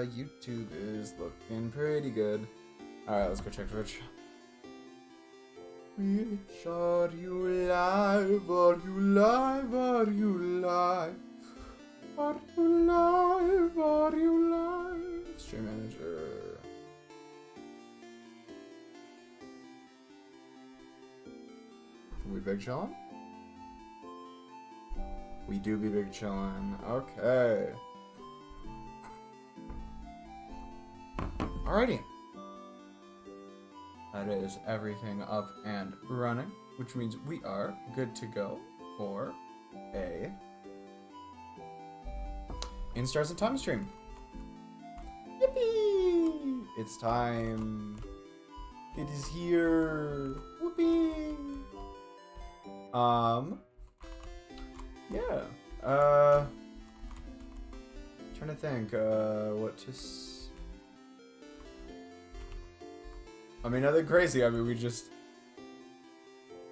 YouTube is looking pretty good. Alright, let's go check Twitch. Which are you live? Are you live? Are you live? Are you live? Are you live? Stream manager. We big chillin'? We do be big chillin'. Okay. Alrighty. That is everything up and running, which means we are good to go for a In Stars and Time stream. Yippee! It's time. It is here. Whoopee! Yeah. Trying to think, what to I mean, nothing crazy. I mean,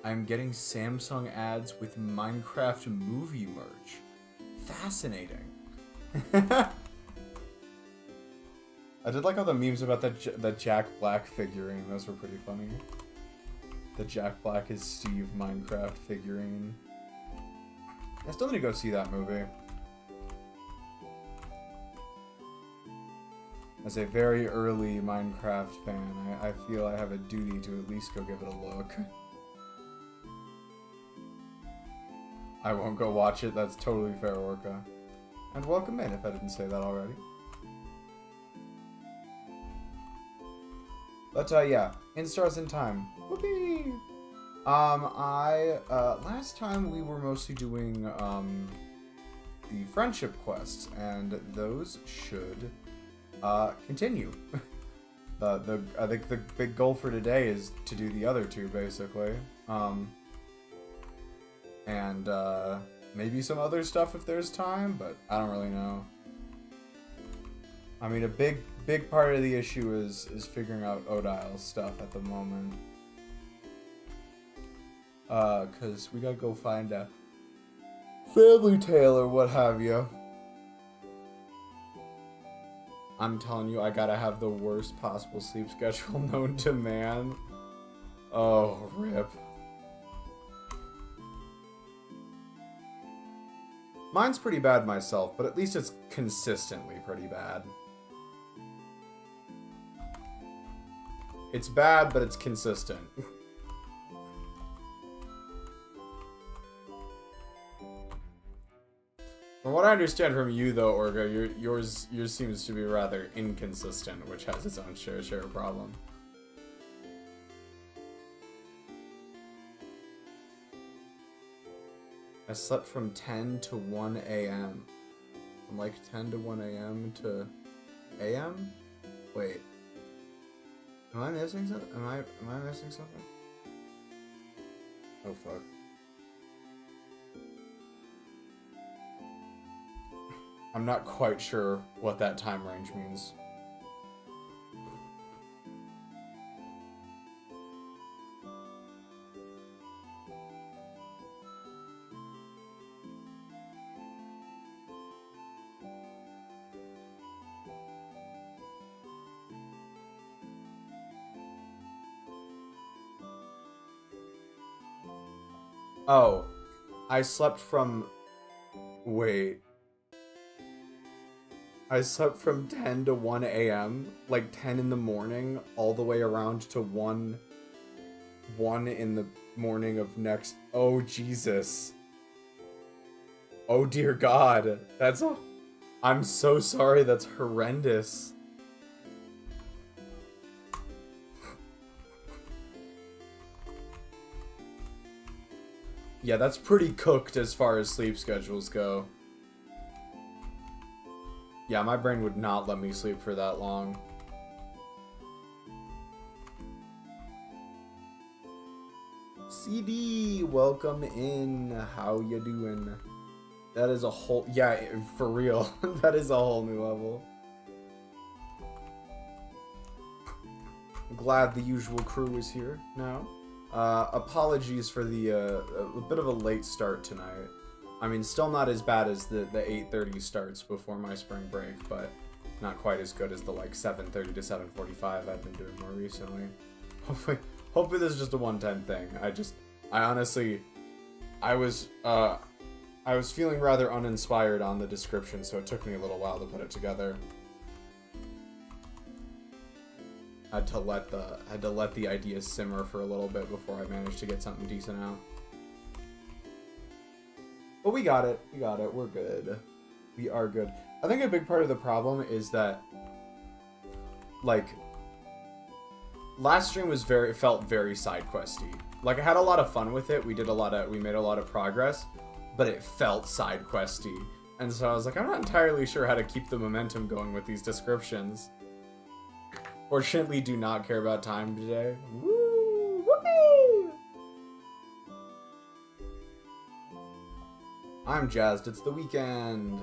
I'm getting Samsung ads with Minecraft movie merch. Fascinating. I did like all the memes about the Jack Black figurine. Those were pretty funny. The Jack Black is Steve Minecraft figurine. I still need to go see that movie. As a very early Minecraft fan, I feel I have a duty to at least go give it a look. I won't go watch it, that's totally fair, Orca. And welcome in, if I didn't say that already. But, yeah, In Stars in Time. Whoopee! Last time we were mostly doing, the friendship quests, and those should continue. I think the big goal for today is to do the other two, basically. And maybe some other stuff if there's time, but I don't really know. I mean, a big part of the issue is figuring out Odile stuff at the moment. Cause we gotta go find a familytale or what have you. I'm telling you, I gotta have the worst possible sleep schedule known to man. Oh, rip. Mine's pretty bad myself, but at least it's consistently pretty bad. It's bad, but it's consistent. From what I understand from you, though, Orga, yours seems to be rather inconsistent, which has its own share problem. I slept from 10 to 1 a.m. From like 10 to 1 a.m. to a.m.? Wait. Am I missing something? Am I missing something? Oh, fuck. I'm not quite sure what that time range means. Oh, I slept from... Wait. I slept from 10 to 1 a.m., like 10 in the morning, all the way around to 1 in the morning of next... Oh, Jesus. Oh, dear God. I'm so sorry, that's horrendous. Yeah, that's pretty cooked as far as sleep schedules go. Yeah, my brain would not let me sleep for that long. CD, welcome in. How you doing? That is a whole... Yeah, for real. That is a whole new level. I'm glad the usual crew is here now. Apologies for the a bit of a late start tonight. I mean, still not as bad as the 8:30 starts before my spring break, but not quite as good as the like 7:30 to 7:45 I've been doing more recently. Hopefully this is just a one-time thing. I honestly, I was feeling rather uninspired on the description, so it took me a little while to put it together. Had to let the ideas simmer for a little bit before I managed to get something decent out. But we got it. We're good. We are good. I think a big part of the problem is that, like, last stream felt very side questy. Like, I had a lot of fun with it. We made a lot of progress, but it felt side questy. And so I was like, I'm not entirely sure how to keep the momentum going with these descriptions. Fortunately, do not care about time today. Woo! Whoopee! I'm jazzed. It's the weekend.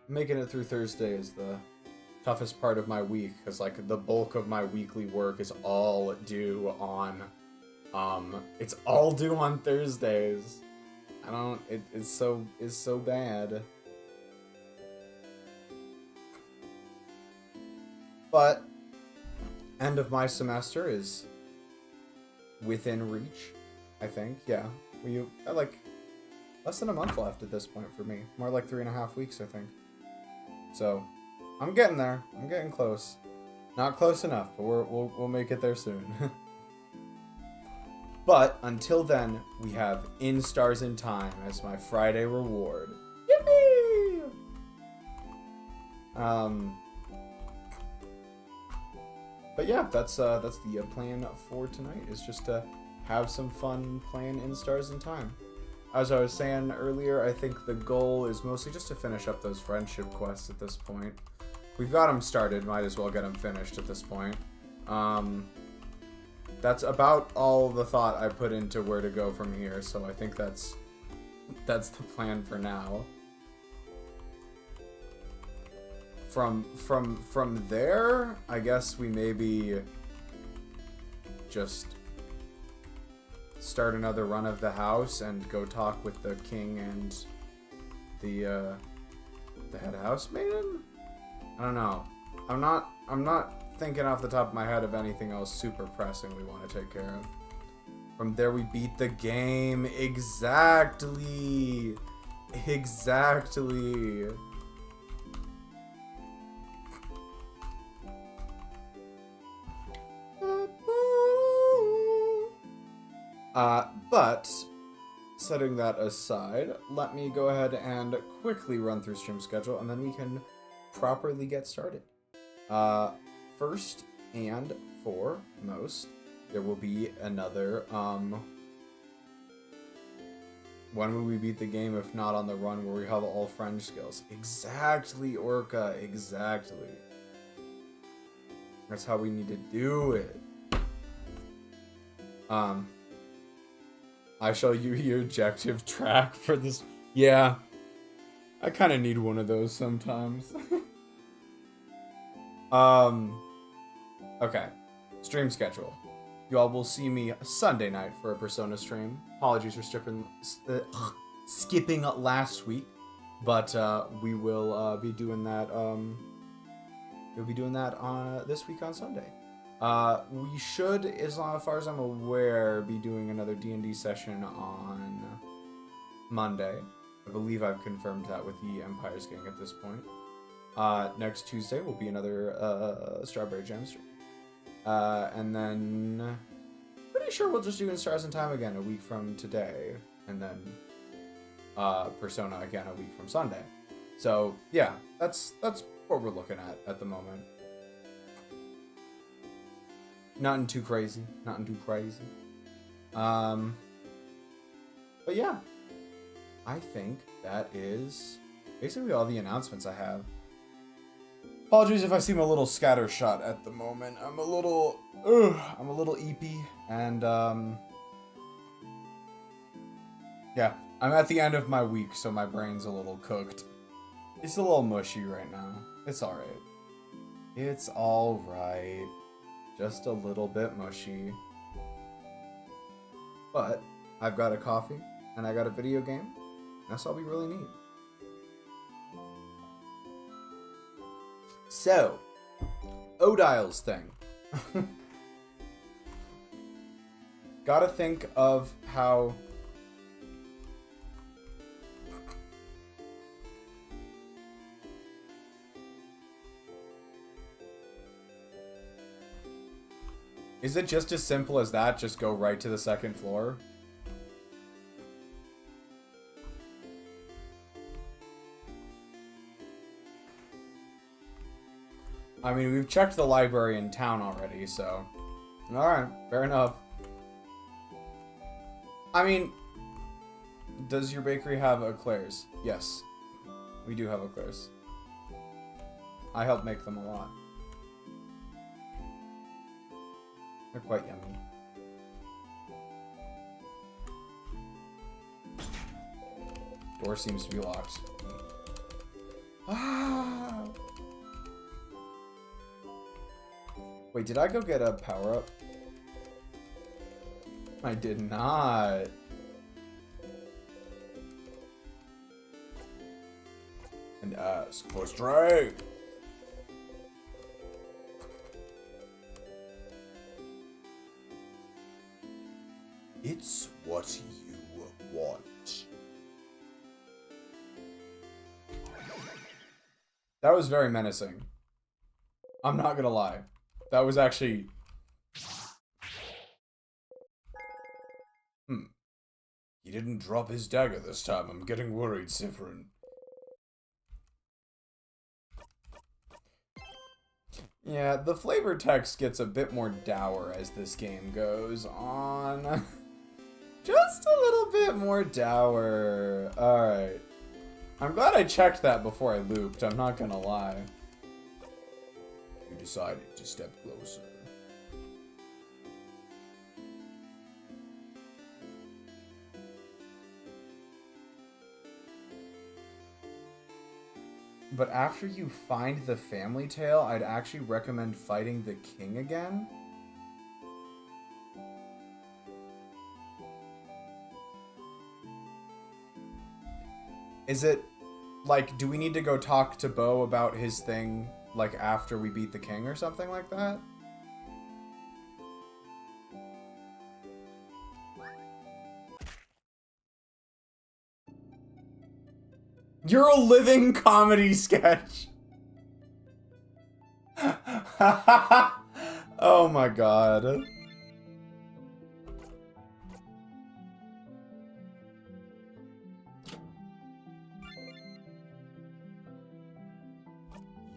Making it through Thursday is the toughest part of my week, because like the bulk of my weekly work is all due on it's all due on Thursdays. It's so bad. But end of my semester is within reach, I think. Yeah. We like less than a month left at this point for me. More like 3.5 weeks, I think. So I'm getting there. I'm getting close. Not close enough, but we'll make it there soon. But until then, we have In Stars in Time as my Friday reward. Yippee! But yeah, that's the plan for tonight, is just to have some fun playing In Stars in Time. As I was saying earlier, I think the goal is mostly just to finish up those friendship quests at this point. We've got them started, might as well get them finished at this point. That's about all the thought I put into where to go from here, so I think that's the plan for now. From there, I guess we maybe just start another run of the house and go talk with the king and the head housemaiden? I don't know. I'm not thinking off the top of my head of anything else super pressing we want to take care of. From there we beat the game. Exactly. But setting that aside, let me go ahead and quickly run through stream schedule, and then we can properly get started. First and foremost, there will be another, when will we beat the game if not on the run where we have all French skills? Exactly, Orca, exactly. That's how we need to do it. I shall use your objective track for this. Yeah, I kind of need one of those sometimes. Okay, stream schedule. Y'all will see me Sunday night for a Persona stream. Apologies for skipping last week, but we will be doing that. We'll be doing that on this week on Sunday. We should, as far as I'm aware, be doing another D&D session on Monday. I believe I've confirmed that with the Empire's Gang at this point. Next Tuesday will be another Strawberry Jam stream. And then pretty sure we'll just do In Stars in Time again a week from today, and then Persona again a week from Sunday. So yeah, that's what we're looking at the moment. Nothing too crazy. But yeah, I think that is basically all the announcements I have. Apologies if I seem a little scattershot at the moment. I'm a little eepy, and yeah, I'm at the end of my week, so my brain's a little cooked. It's a little mushy right now. It's alright. It's alright. Just a little bit mushy. But I've got a coffee, and I got a video game, That's all we really need. So, Odile's thing. Gotta think of how... Is it just as simple as that? Just go right to the second floor? I mean, we've checked the library in town already, so... Alright, fair enough. I mean... Does your bakery have eclairs? Yes. We do have eclairs. I help make them a lot. They're quite yummy. Door seems to be locked. Ah! Wait, did I go get a power-up? I did not. And ask for strength. It's what you want. That was very menacing. I'm not gonna lie. That was actually... He didn't drop his dagger this time. I'm getting worried, Siffrin. Yeah, the flavor text gets a bit more dour as this game goes on. Just a little bit more dour. Alright. I'm glad I checked that before I looped, I'm not gonna lie. You decided to step closer. But after you find the family tale, I'd actually recommend fighting the king again. Is it, like, do we need to go talk to Beau about his thing, like, after we beat the king or something like that? You're a living comedy sketch! Oh my god.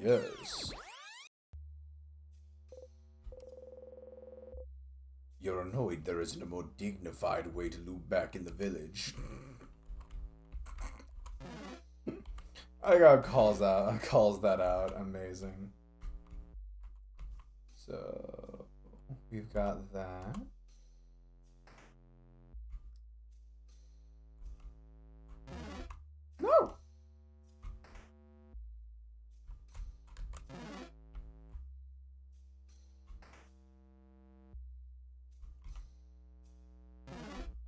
Yes. You're annoyed there isn't a more dignified way to loop back in the village. I got calls that out. Amazing. So we've got that. No.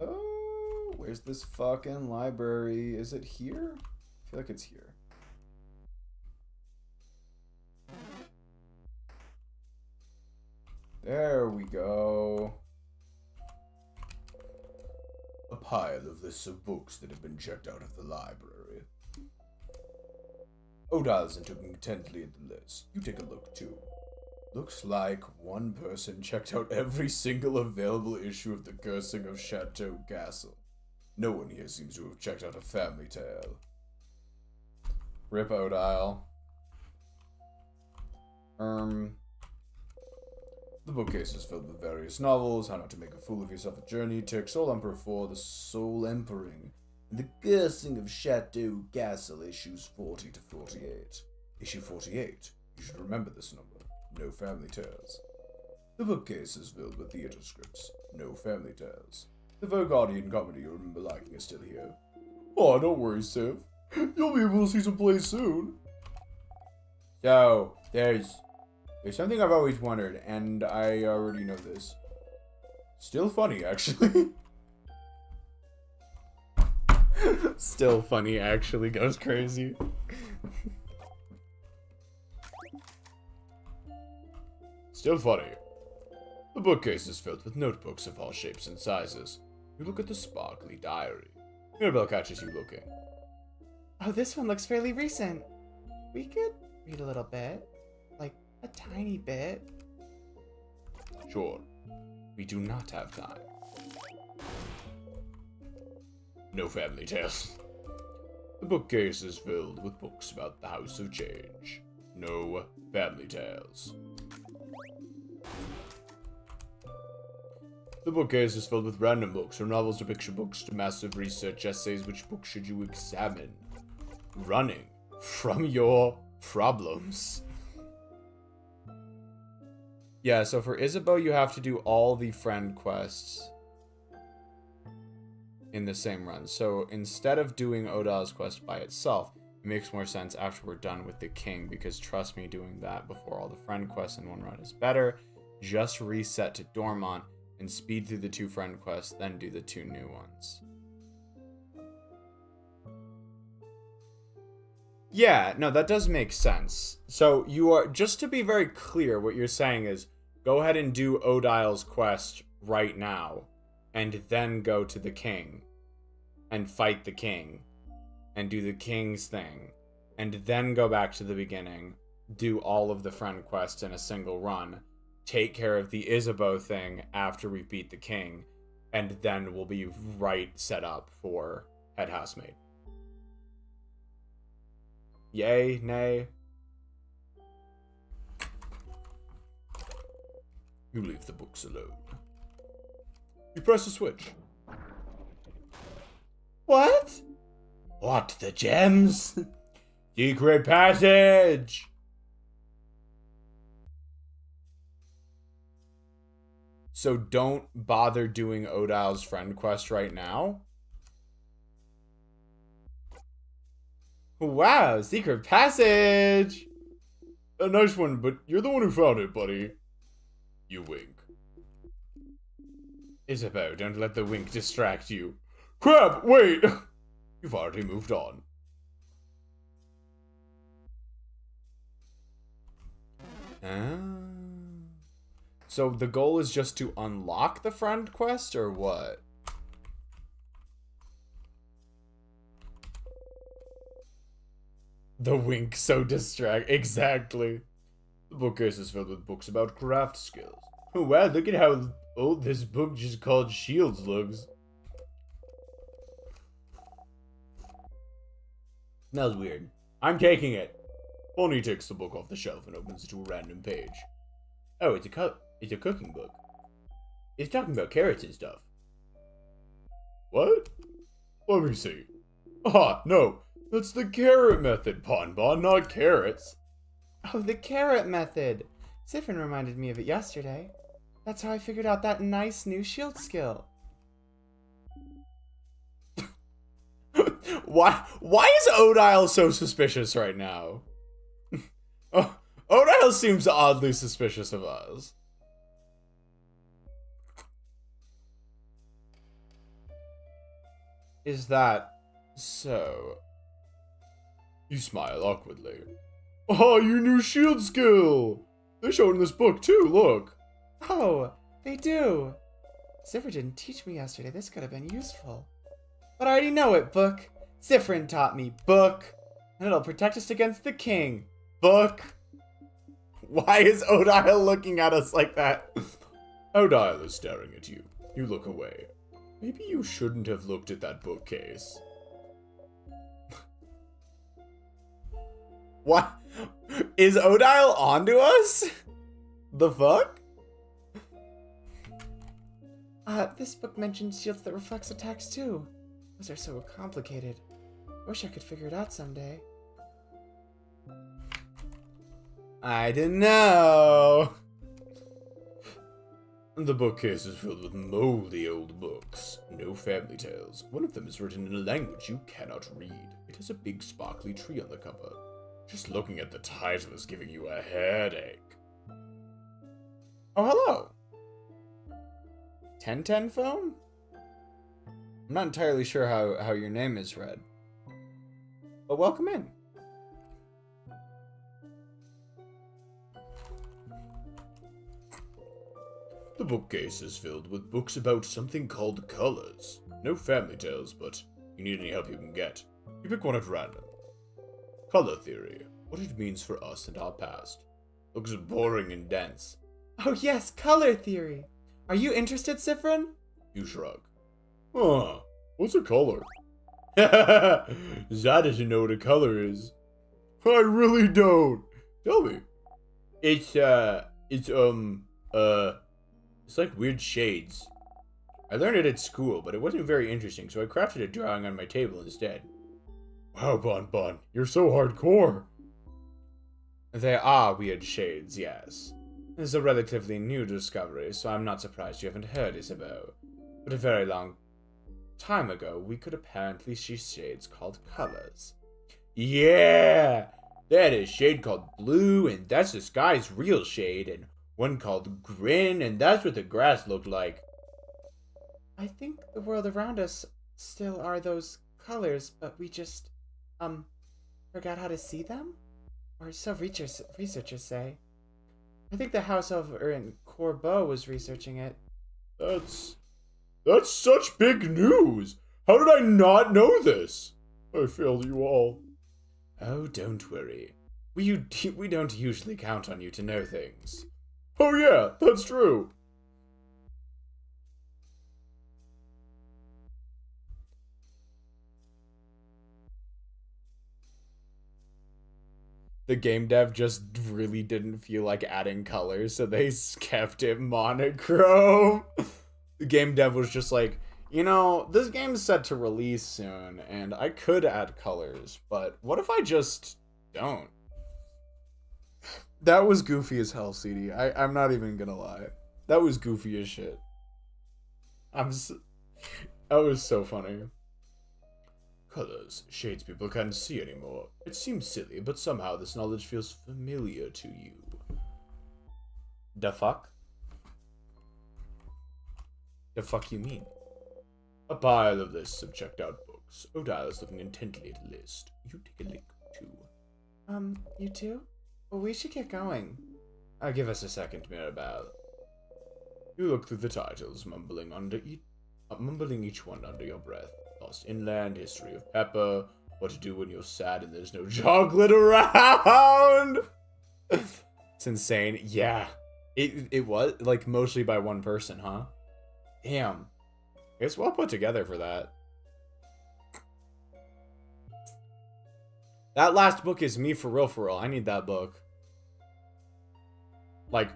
Oh, where's this fucking library? Is it here? I feel like it's here. There we go. A pile of lists of books that have been checked out of the library. Odile's looking intently at the list. You take a look too. Looks like one person checked out every single available issue of The Cursing of Chateau Castle. No one here seems to have checked out a family tale. Rip Odile. The bookcase is filled with various novels, How Not to Make a Fool of Yourself a Journey, Turk Soul Emperor 4, The Soul Emperor, and The Cursing of Chateau Castle, issues 40 to 48. Issue 48. You should remember this number. No family tales. The bookcase is filled with theater scripts. No family tales. The Vaugardian comedy you remember liking is still here. Oh, don't worry, Siv. You'll be able to see some plays soon. So, there's something I've always wondered, and I already know this. Still funny, actually. Still funny actually goes crazy. Still funny. The bookcase is filled with notebooks of all shapes and sizes. You look at the sparkly diary. Mirabelle catches you looking. Oh, this one looks fairly recent. We could read a little bit. Like, a tiny bit. Sure. We do not have time. No family tales. The bookcase is filled with books about the House of Change. No family tales. The bookcase is filled with random books, from novels to picture books to massive research essays. Which book should you examine? Running from your problems. Yeah, so for Isabeau, you have to do all the friend quests in the same run. So instead of doing Odile's quest by itself, it makes more sense after we're done with the king, because trust me, doing that before all the friend quests in one run is better. Just reset to Dormont and speed through the 2 friend quests, then do the 2 new ones. Yeah, no, that does make sense. So you are, just to be very clear, what you're saying is, go ahead and do Odile's quest right now, and then go to the king, and fight the king, and do the king's thing, and then go back to the beginning, do all of the friend quests in a single run, take care of the Isabeau thing after we beat the king, and then we'll be right set up for head housemaid. Yay, nay? You leave the books alone. You press a switch. What? What, the gems? Secret passage! So don't bother doing Odile's friend quest right now? Wow, secret passage! A nice one, but you're the one who found it, buddy. You wink. Isabeau, don't let the wink distract you. Crap, wait! You've already moved on. So the goal is just to unlock the friend quest, or what? The wink so distract. Exactly. The bookcase is filled with books about craft skills. Oh wow, look at how old this book just called Shields looks. Smells weird. I'm taking it. Bonnie takes the book off the shelf and opens it to a random page. Oh, it's a cooking book. It's talking about carrots and stuff. What? Let me see. Ah, no. That's the carrot method, Bonbon, not carrots. Oh, the carrot method. Siffrin reminded me of it yesterday. That's how I figured out that nice new shield skill. Why is Odile so suspicious right now? Oh, Odile seems oddly suspicious of us. Is that so? You smile awkwardly. Oh, your new shield skill! They show it in this book too, look. Oh, they do. Siffrin didn't teach me yesterday. This could have been useful. But I already know it, book. Siffrin taught me, book. And it'll protect us against the king, book. Why is Odile looking at us like that? Odile is staring at you. You look away. Maybe you shouldn't have looked at that bookcase. What? Is Odile onto us? The fuck? This book mentions shields that reflects attacks too. Those are so complicated. Wish I could figure it out someday. I don't know. The bookcase is filled with moldy old books. No family tales. One of them is written in a language you cannot read. It has a big sparkly tree on the cover. Just looking at the title is giving you a headache. Oh, hello. 1010 phone? I'm not entirely sure how your name is read. But welcome in. The bookcase is filled with books about something called colors. No family tales, but you need any help you can get. You pick one at random. Color theory. What it means for us and our past. Looks boring and dense. Oh yes, color theory. Are you interested, Siffrin? You shrug. Huh. What's a color? Zad doesn't know what a color is. I really don't. Tell me. It's like weird shades. I learned it at school, but it wasn't very interesting, so I crafted a drawing on my table instead. Wow, Bon, you're so hardcore. They are weird shades, yes. This is a relatively new discovery, so I'm not surprised you haven't heard, Isabeau. But a very long time ago, we could apparently see shades called colors. Yeah! They had a shade called blue, and that's the sky's real shade, and one called grin, and that's what the grass looked like. I think the world around us still are those colors, but we just, forgot how to see them? Or so researchers say. I think the house over in Corbeau was researching it. That's such big news! How did I not know this? I failed you all. Oh, don't worry. We don't usually count on you to know things. Oh yeah, that's true. The game dev just really didn't feel like adding colors, so they kept it monochrome. The game dev was just like, this game's set to release soon, and I could add colors, but what if I just don't? That was goofy as hell, CD. I'm not even gonna lie. That was goofy as shit. That was so funny. Colors, shades people can't see anymore. It seems silly, but somehow this knowledge feels familiar to you. The fuck? The fuck you mean? A pile of lists of checked out books. Odile is looking intently at a list. You take a look too. You too? Well, we should get going. Give us a second, Mirabelle. You look through the titles, mumbling each one under your breath. Lost Inland, History of Pepper, What to Do When You're Sad and There's No Chocolate Around! It's insane. Yeah. It was, like, mostly by one person, huh? Damn. I guess well put together for that. That last book is me for real, for real. I need that book. Like,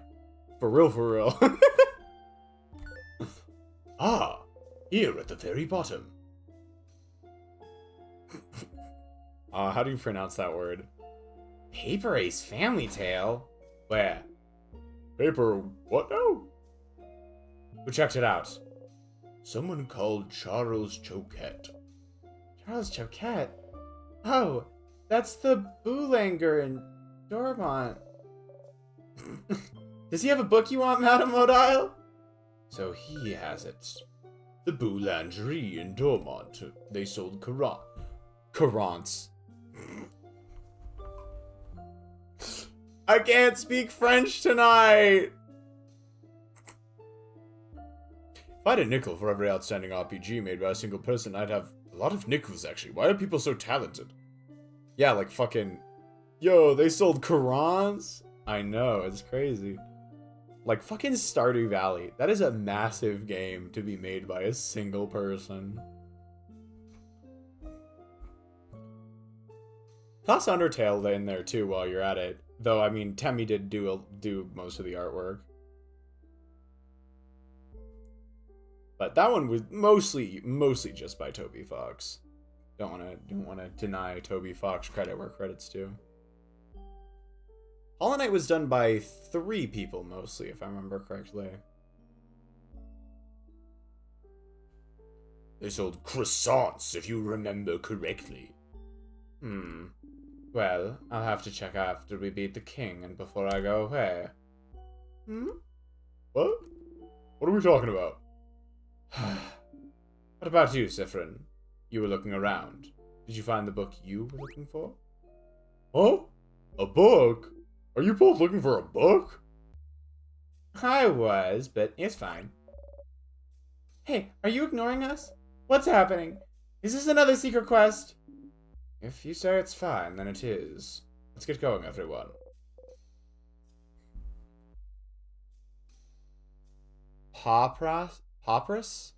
for real, for real. Ah, here at the very bottom. How do you pronounce that word? Perseveres family tale? Where? Paper, what now? Who checked it out? Someone called Charles Choquette. Charles Choquette? Oh, that's the Boulanger in Dormont. Does he have a book you want, Madame Odile? So he has it. The Boulangerie in Dormont. They sold Courants. I can't speak French tonight! If I had a nickel for every outstanding RPG made by a single person, I'd have a lot of nickels, actually. Why are people so talented? Yeah, like fucking... Yo, they sold Courants? I know, it's crazy. Like fucking Stardew Valley. That is a massive game to be made by a single person. Toss Undertale in there too while you're at it. Though, I mean, Temmie did do most of the artwork. But that one was mostly just by Toby Fox. Don't wanna deny Toby Fox credit where credit's due. Hollow Knight was done by 3 people mostly, if I remember correctly. They sold croissants, if you remember correctly. Well, I'll have to check after we beat the king and before I go away. What? What are we talking about? What about you, Siffrin? You were looking around. Did you find the book you were looking for? Oh? A book? Are you both looking for a book? I was, but it's fine. Hey, are you ignoring us? What's happening? Is this another secret quest? If you say it's fine, then it is. Let's get going, everyone. Papyrus? Papyrus.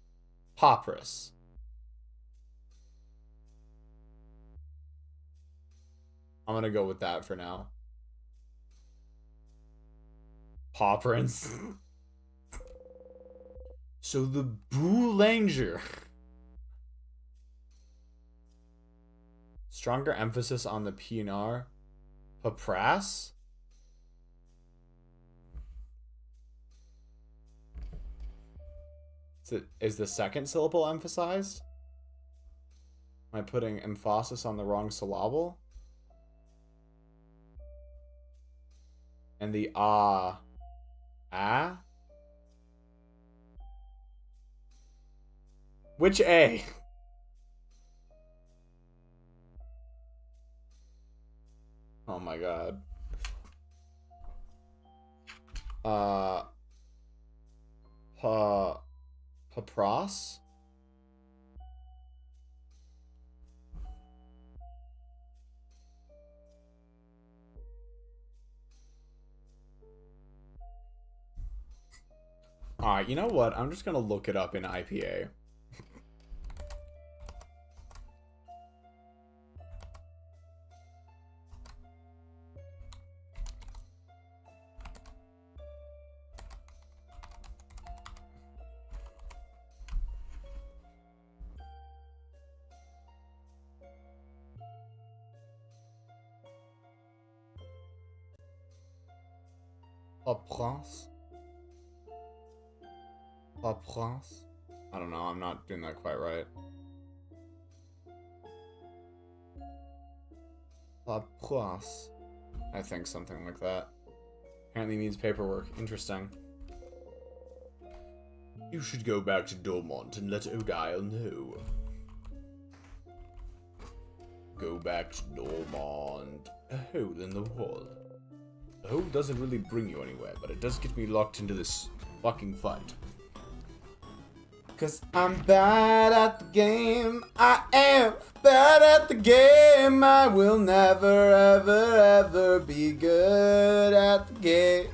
I'm gonna go with that for now. Papyrus. So the Boulanger. Stronger emphasis on the PNR. Papras? Is the second syllable emphasized? Am I putting emphasis on the wrong syllable? And the ah. Which A? Oh my god. Papras? Alright, you know what? I'm just gonna look it up in IPA. Papras? Papras? I don't know, I'm not doing that quite right. Papras. I think something like that. Apparently means paperwork. Interesting. You should go back to Dormont and let Odile know. Go back to Dormont. A hole in the wall. The hole doesn't really bring you anywhere, but it does get me locked into this fucking fight. 'Cause I'm bad at the game. I am bad at the game. I will never, ever, ever be good at the game.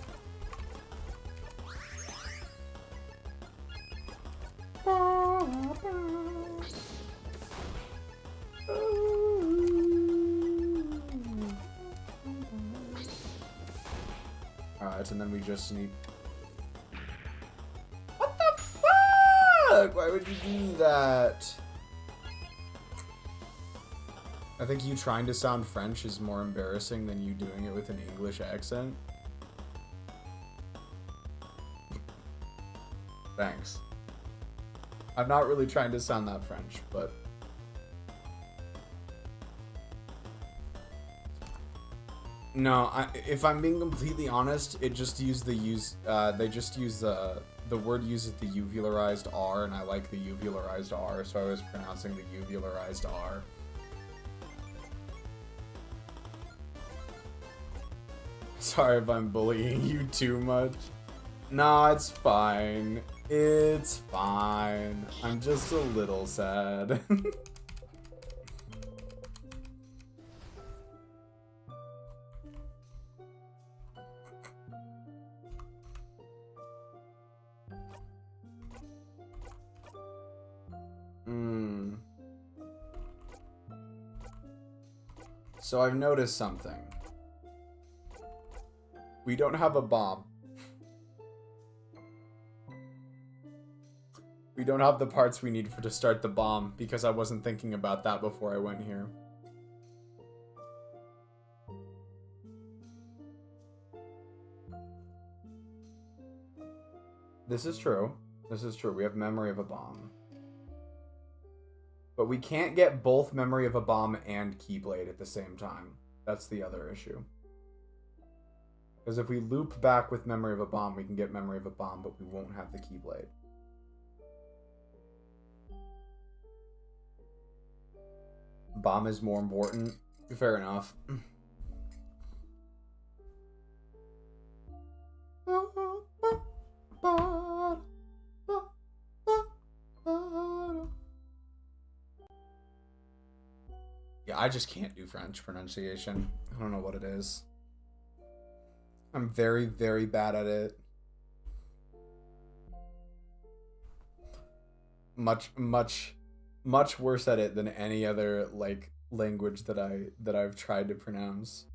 Alright, and then we just need... What the fuck? Why would you do that? I think you trying to sound French is more embarrassing than you doing it with an English accent. Thanks. I'm not really trying to sound that French, but... No, if I'm being completely honest, it just used the they just use the word uses the uvularized R, and I like the uvularized R, so I was pronouncing the uvularized R. Sorry if I'm bullying you too much. No, it's fine. It's fine. I'm just a little sad. So I've noticed something. We don't have a bomb. We don't have the parts we need to start the bomb, because I wasn't thinking about that before I went here. This is true. This is true. We have memory of a bomb. But we can't get both memory of a bomb and Keyblade at the same time. That's the other issue. Because if we loop back with memory of a bomb, we can get memory of a bomb, but we won't have the Keyblade. bomb is more important. Fair enough. Yeah, I just can't do French pronunciation. I don't know what it is. I'm very, very bad at it. Much worse at it than any other like language that I've tried to pronounce.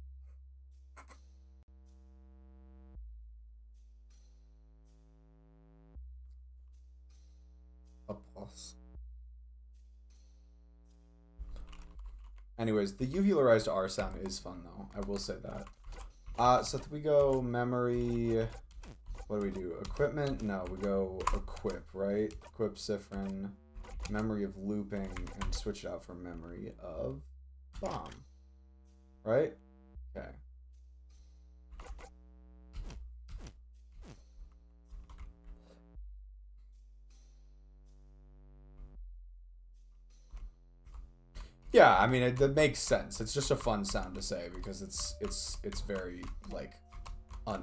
Applause. Anyways, the uvularized R sound is fun though. I will say that. So if we go memory, what do we do? Equipment? No, we go equip, right? Equip Siffrin, memory of looping, and switch it out for memory of bomb. Right? Okay. Yeah, I mean it makes sense. It's just a fun sound to say because it's very like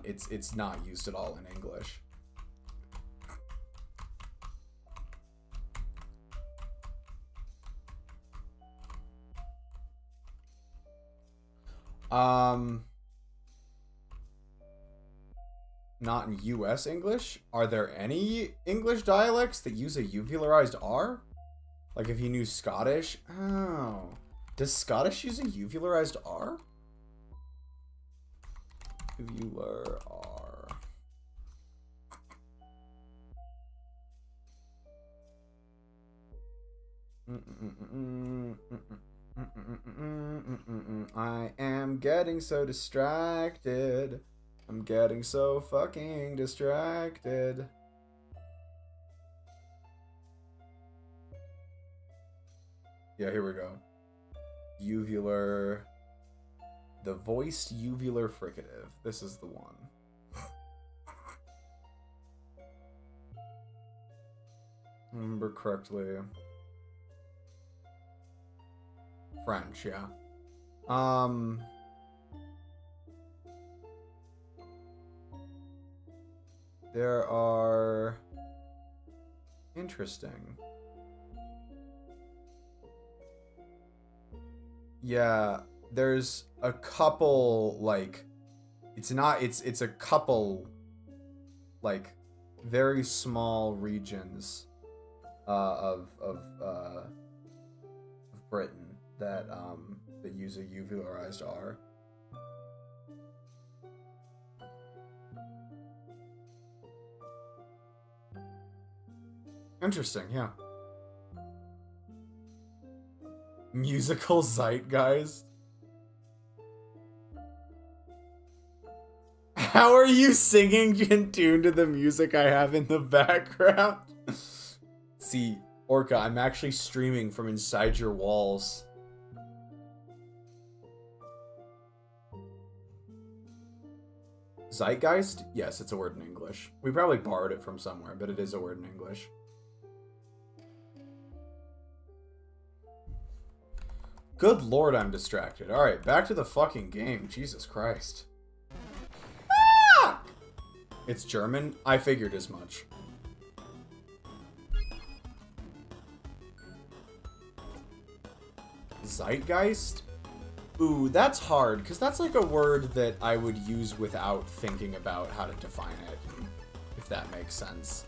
it's not used at all in English. Not in US English? Are there any English dialects that use a uvularized R? Like if you knew Scottish? Oh. Does Scottish use a uvularized R? Uvular R. I am getting so distracted. I'm getting so fucking distracted. Yeah, here we go. Uvular. The voiced uvular fricative. This is the one. Remember correctly. French, yeah. There are... Interesting. Yeah, there's a couple, like... It's a couple, like, very small regions of Britain that use a uvularized R. Interesting, yeah. Musical zeitgeist. How are you singing in tune to the music I have in the background? See, Orca, I'm actually streaming from inside your walls. Zeitgeist? Yes, it's a word in English. We probably borrowed it from somewhere, but it is a word in English. Good lord, I'm distracted. Alright, back to the fucking game. Jesus Christ. Ah! It's German? I figured as much. Zeitgeist? Ooh, that's hard, because that's like a word that I would use without thinking about how to define it, if that makes sense.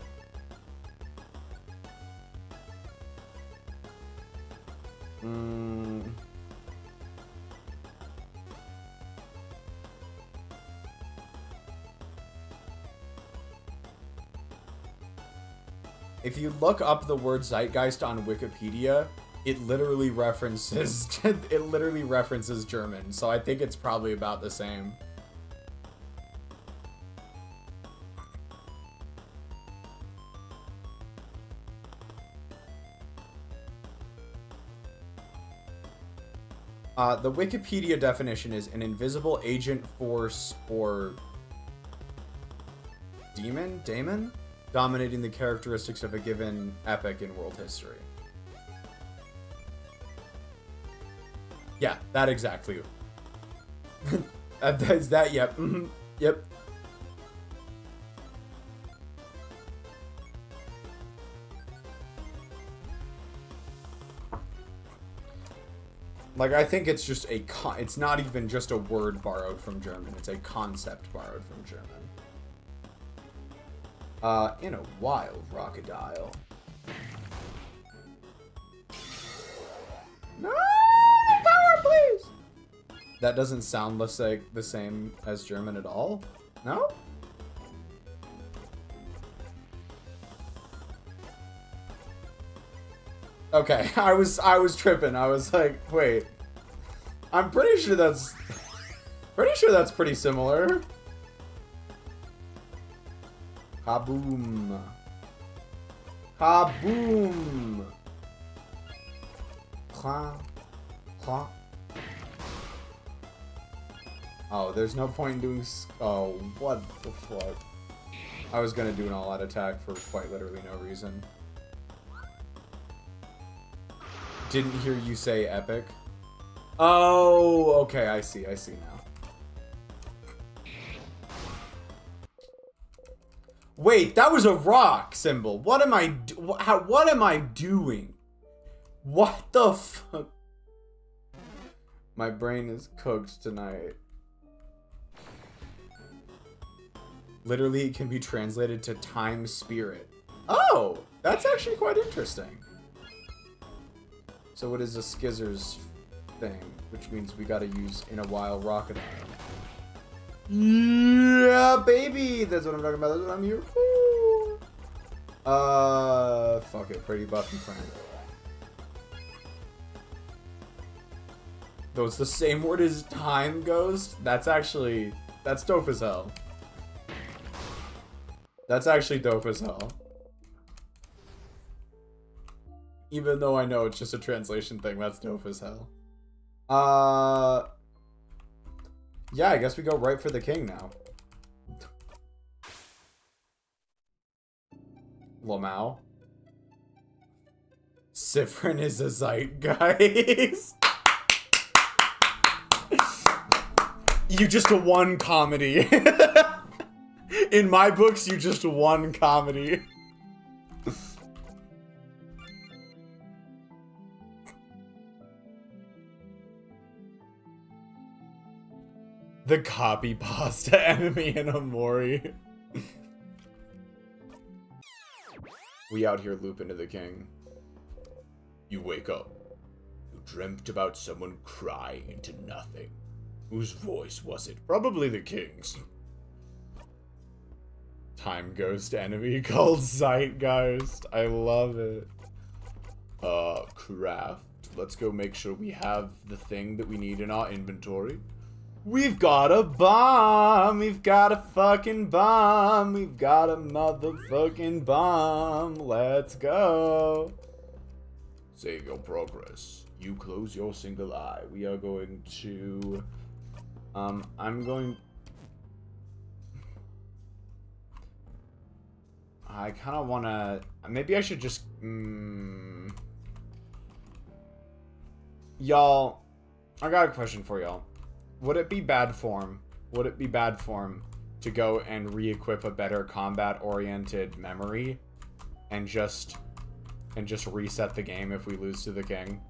If you look up the word zeitgeist on Wikipedia, it literally references German, so I think it's probably about the same. The Wikipedia definition is an invisible agent, force, or daemon, dominating the characteristics of a given epoch in world history. Yeah, that exactly. Is that, yep. Yep. Like, I think it's just it's not even just a word borrowed from German. It's a concept borrowed from German. In a wild crocodile. No, power, please. That doesn't sound like the same as German at all. No? Okay, I was tripping. I was like, wait. I'm pretty sure that's pretty similar. Kaboom. Kaboom. Clonk. Clonk. Oh, there's no point in doing... Oh, what the fuck? I was gonna do an all-out attack for quite literally no reason. Didn't hear you say epic. Oh, okay, I see now. Wait, that was a rock symbol. What am I doing? What the fuck? My brain is cooked tonight. Literally, it can be translated to time spirit. Oh, that's actually quite interesting. So what is a skizzers thing? Which means we gotta use in a while rocket. Yeah, baby! That's what I'm talking about. That's what I'm here for. Fuck it. Pretty buff and friend. Though it's the same word as time ghost. That's dope as hell. That's actually dope as hell. Even though I know it's just a translation thing, that's dope as hell. Yeah, I guess we go right for the king now. Lamau. Siffrin is a zeitgeist. You just won comedy. In my books, you just won comedy. The copy pasta enemy in Amori. We out here looping to the king. You wake up. You dreamt about someone crying into nothing. Whose voice was it? Probably the king's. Time ghost enemy called Zeitgeist. I love it. Craft. Let's go make sure we have the thing that we need in our inventory. We've got a bomb. We've got a fucking bomb. We've got a motherfucking bomb. Let's go. Save your progress. You close your single eye. We are going to... I'm going... I kind of want to... Maybe I should just... Y'all, I got a question for y'all. Would it be bad form? Would it be bad form to go and re-equip a better combat-oriented memory and just reset the game if we lose to the king?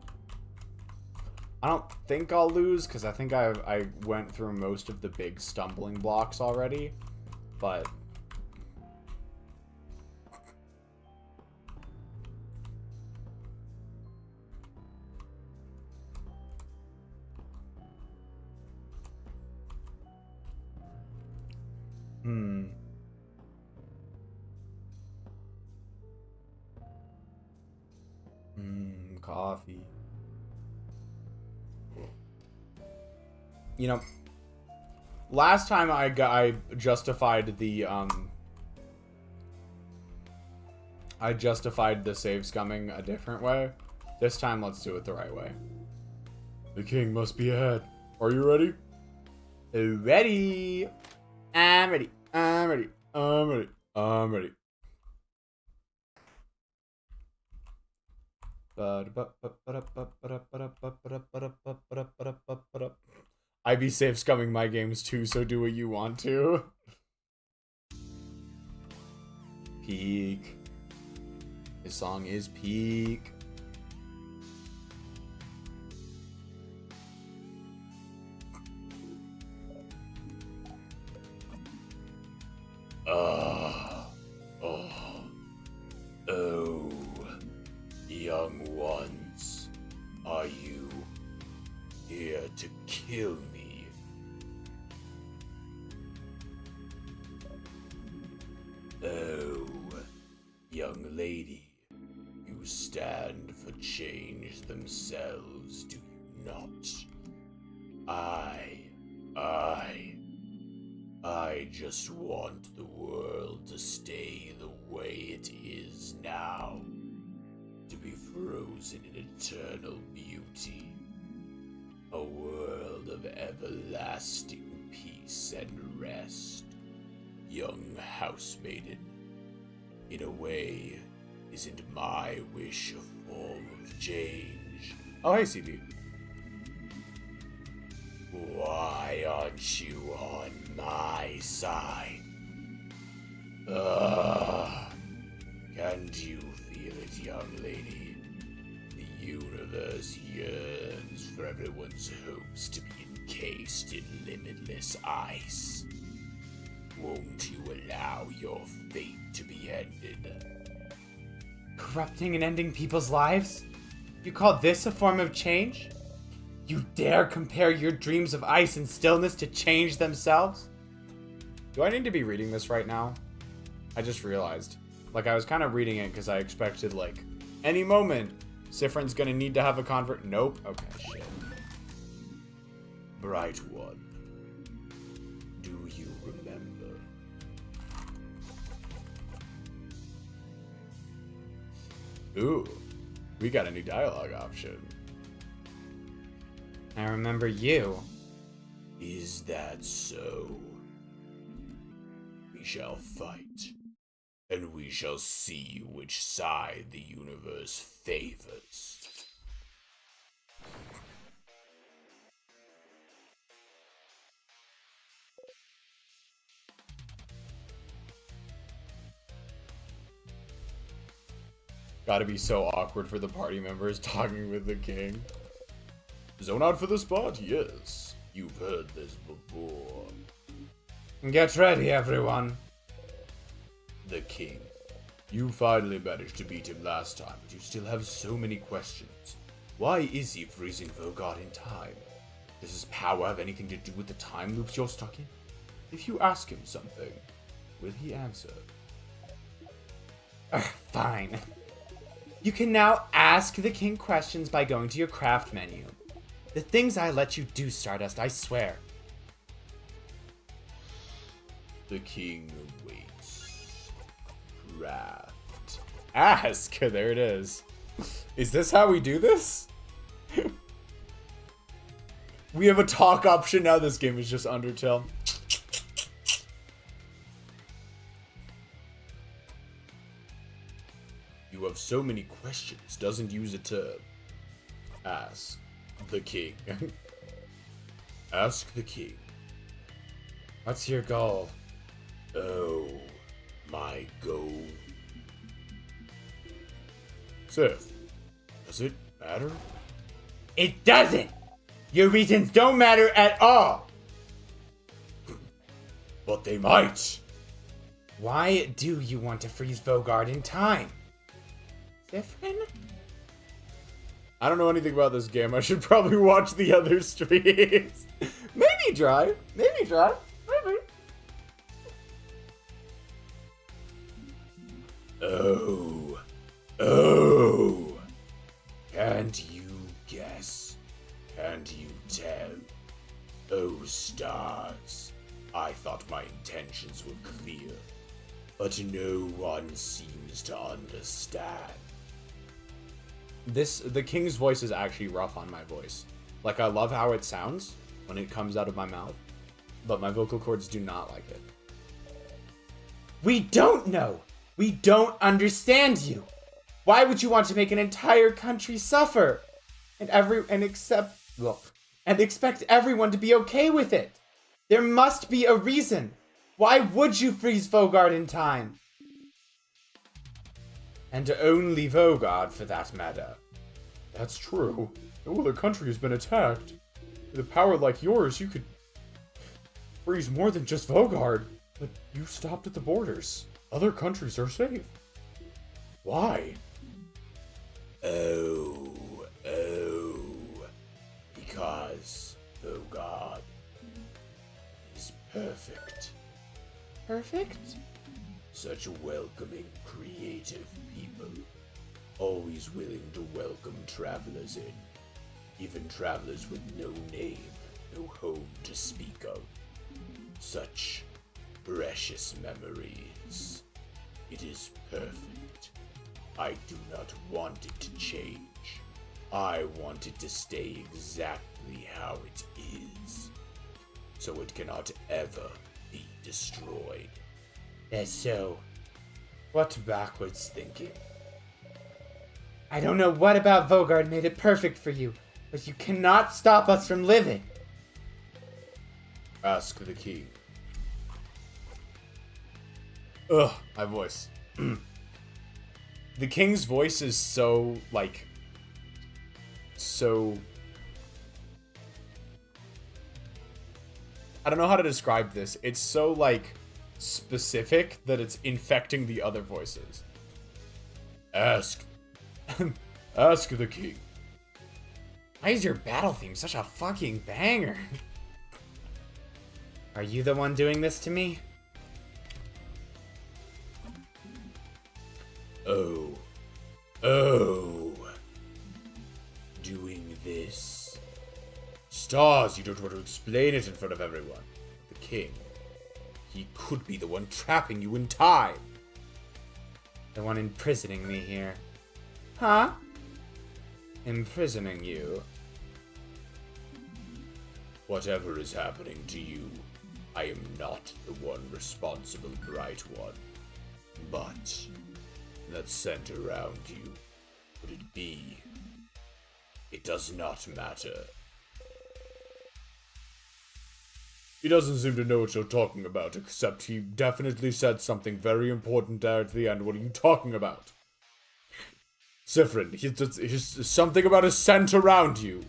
I don't think I'll lose because I think I went through most of the big stumbling blocks already, but coffee. You know, last time I justified the save scumming a different way. This time, let's do it the right way. The king must be ahead. Are you ready? Ready. I'm ready. I'm ready. I'm ready. I'm ready. I be safe scumming my games too, so do what you want to. Peak. This song is peak. Oh, young ones, are you here to kill me? Oh, young lady, you stand for change themselves, do you not? I just want the world to stay the way it is now, to be frozen in eternal beauty, a world of everlasting peace and rest. Young housemaiden, in a way, isn't my wish a form of change? Oh, hey, CB. Why aren't you on my side? Can't you feel it, young lady? The universe yearns for everyone's hopes to be encased in limitless ice. Won't you allow your fate to be ended? Corrupting and ending people's lives? You call this a form of change? You dare compare your dreams of ice and stillness to change themselves? Do I need to be reading this right now? I just realized. Like, I was kind of reading it because I expected, like, any moment, Siffrin's gonna need to have a convert. Nope. Okay, shit. Bright one, do you remember? Ooh, we got a new dialogue option. I remember you. Is that so? We shall fight, and we shall see which side the universe favors. Gotta be so awkward for the party members talking with the king. Zone out for the spot? Yes. You've heard this before. Get ready, everyone. The king. You finally managed to beat him last time, but you still have so many questions. Why is he freezing Vaugarde in time? Does his power have anything to do with the time loops you're stuck in? If you ask him something, will he answer? Fine. You can now ask the king questions by going to your craft menu. The things I let you do, Stardust, I swear. The king waits. Craft. Ask! There it is. Is this how we do this? We have a talk option now. This game is just Undertale. You have so many questions. Doesn't use a term. Ask the king. Ask the king. What's your goal? Oh, my goal. Sif, does it matter? It doesn't! Your reasons don't matter at all! But they might. Why do you want to freeze Vaugarde in time? Siffrin? I don't know anything about this game. I should probably watch the other streams. Maybe try. Maybe try. Maybe. Oh. Oh. Can't you guess? Can't you tell? Oh, stars. I thought my intentions were clear, but no one seems to understand. The king's voice is actually rough on my voice. Like, I love how it sounds when it comes out of my mouth, but my vocal cords do not like it. We don't know! We don't understand you! Why would you want to make an entire country suffer? And expect everyone to be okay with it? There must be a reason. Why would you freeze Vaugarde in time? And only Vaugarde, for that matter. That's true. No other country has been attacked. With a power like yours, you could freeze more than just Vaugarde. But you stopped at the borders. Other countries are safe. Why? Oh. Because Vaugarde is perfect. Perfect? Such welcoming, creative people. Always willing to welcome travelers in. Even travelers with no name, no home to speak of. Such precious memories. It is perfect. I do not want it to change. I want it to stay exactly how it is. So it cannot ever be destroyed. That's so. What backwards thinking? I don't know what about Vaugarde made it perfect for you, but you cannot stop us from living. Ask the king. Ugh, my voice. The king's voice is so, like... So... I don't know how to describe this. It's so, like, specific that it's infecting the other voices. Ask the king. Why is your battle theme such a fucking banger? Are you the one doing this to me? Oh. Doing this. Stars, you don't want to explain it in front of everyone. The king. He could be the one trapping you in time. The one imprisoning me here. Huh? Imprisoning you? Whatever is happening to you, I am not the one responsible, Bright One. But that scent around you, would it be? It does not matter. He doesn't seem to know what you're talking about, except he definitely said something very important there at the end. What are you talking about? Siffrin, he's something about a scent around you.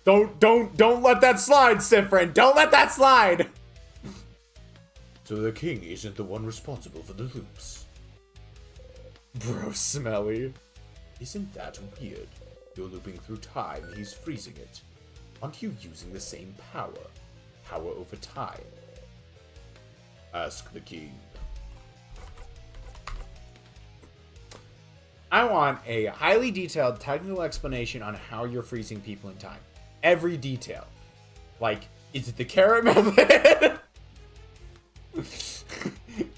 Don't let that slide, Siffrin! Don't let that slide! So the king isn't the one responsible for the loops. Bro, smelly. Isn't that weird? You're looping through time, he's freezing it. Aren't you using the same power? Power over time? Ask the king. I want a highly detailed technical explanation on how you're freezing people in time. Every detail. Like, is it the carrot method?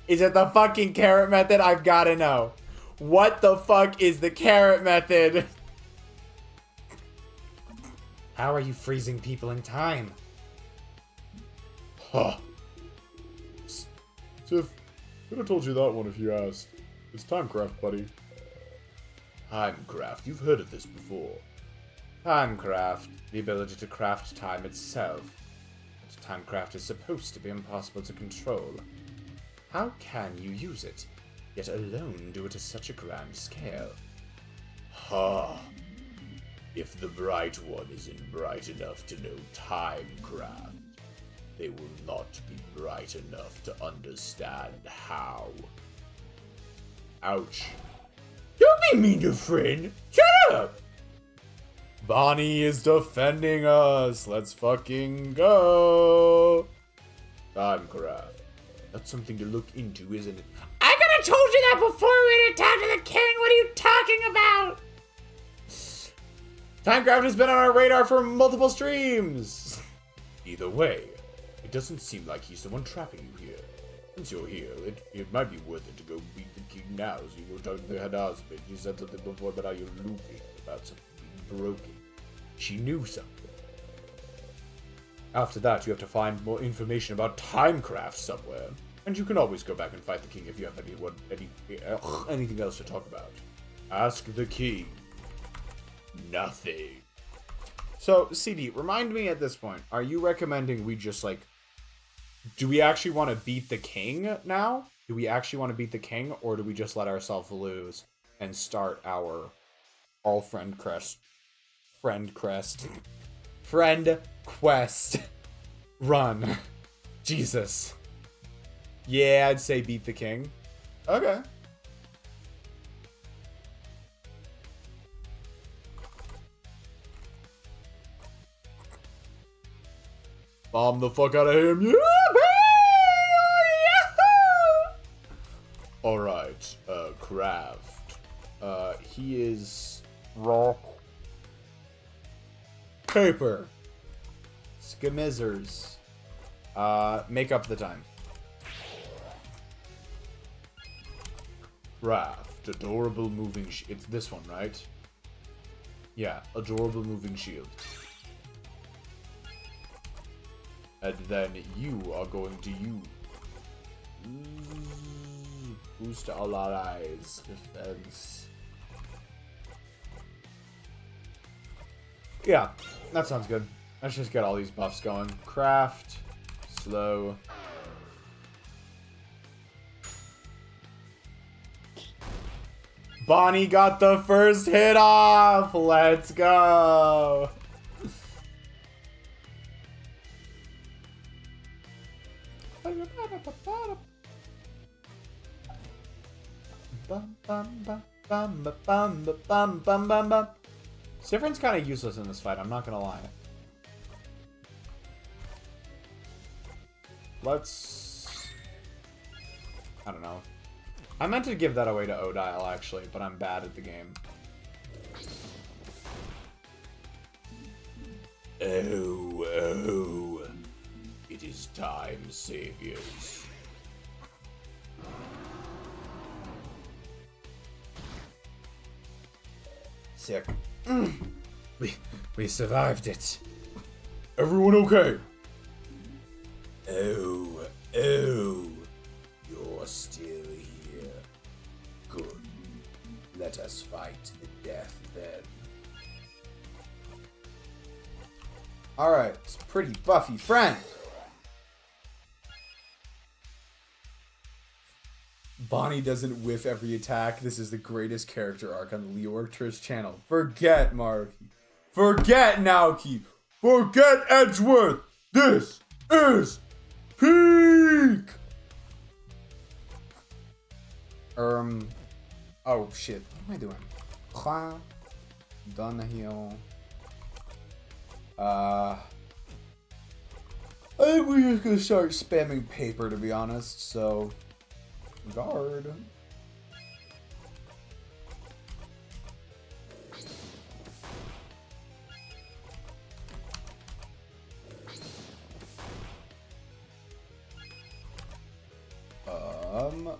Is it the fucking carrot method? I've gotta know. What the fuck is the carrot method? How are you freezing people in time? Huh. Tiff, could have told you that one if you asked. It's Timecraft, buddy. Timecraft, you've heard of this before. Timecraft, the ability to craft time itself. But timecraft is supposed to be impossible to control. How can you use it, yet alone do it to such a grand scale? Ha! If the Bright One isn't bright enough to know timecraft, they will not be bright enough to understand how. Ouch. Don't be mean to Frin! Shut up! Bonnie is defending us. Let's fucking go. Timecraft. That's something to look into, isn't it? I could have told you that before we went to talk to the king. What are you talking about? Timecraft has been on our radar for multiple streams. Either way, it doesn't seem like he's the one trapping you here. Since you're here, it might be worth it to go meet the king now, so you go talk to the head husband. He said something before about how you're looping, about something being broken. She knew something. After that, you have to find more information about timecraft somewhere. And you can always go back and fight the king if you have anything else to talk about. Ask the king. Nothing. So, CD, remind me at this point, are you recommending we just, like... Do we actually want to beat the king now? Do we actually want to beat the king, or do we just let ourselves lose and start our friend quest run? Jesus. Yeah, I'd say beat the king. Okay. Bomb the fuck out of him. Yeah, Alright, craft. he is rock. Paper. Skimizzers. Make up the time. Craft. Adorable moving it's this one, right? Yeah, adorable moving shield. And then you are going to use boost all allies defense. Yeah, that sounds good. Let's just get all these buffs going. Craft. Slow. Bonnie got the first hit off! Let's go! Siffrin's kind of useless in this fight, I'm not gonna lie. Let's... I don't know. I meant to give that away to Odile, actually, but I'm bad at the game. Oh. It is time, saviors. Sick. We survived it. Everyone okay? Oh, you're still here. Good. Let us fight to the death then. Alright, it's a pretty buffy friend. Bonnie doesn't whiff every attack. This is the greatest character arc on the Leorctris channel. Forget Marky. Forget Naoki. Forget Edgeworth. This is peak. Oh shit. What am I doing? Clown. Dunhill. I think we're just gonna start spamming paper, to be honest, so... Guard.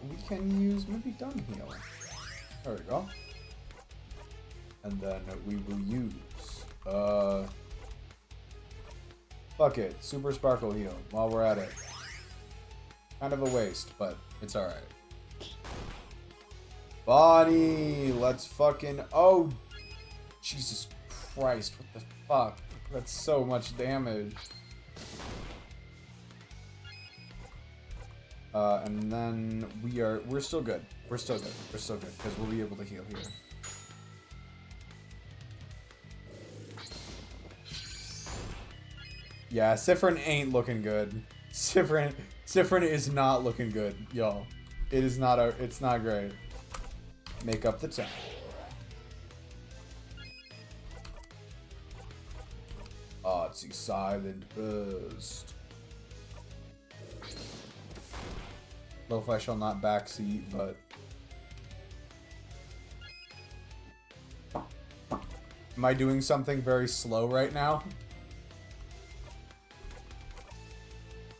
We can use maybe Dunhill. There we go. And then we will use, fuck it, Super Sparkle Heal while we're at it. Kind of a waste, but it's alright. Bonnie, let's fucking... Oh, Jesus Christ, what the fuck? That's so much damage. And then we're still good. We're still good, because we'll be able to heal here. Yeah, Siffrin ain't looking good. Siffrin is not looking good, y'all. It is not it's not great. Make up the time. Oh, it's the silent burst. Lo-fi shall not backseat, but... Am I doing something very slow right now?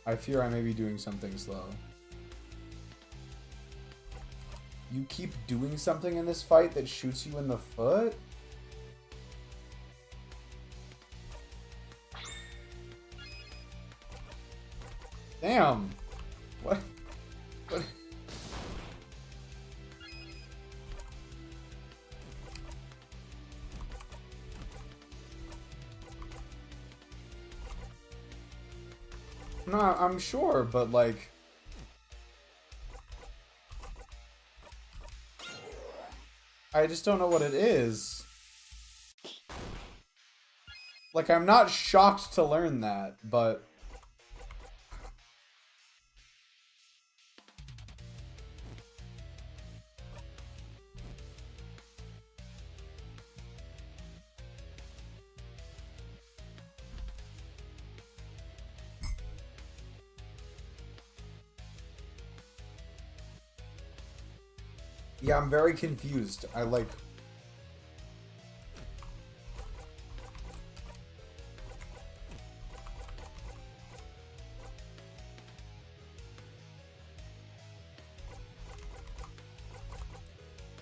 I fear I may be doing something slow. You keep doing something in this fight that shoots you in the foot? Damn. What? No, I'm sure, but like... I just don't know what it is. Like, I'm not shocked to learn that, but... Yeah, I'm very confused. I like...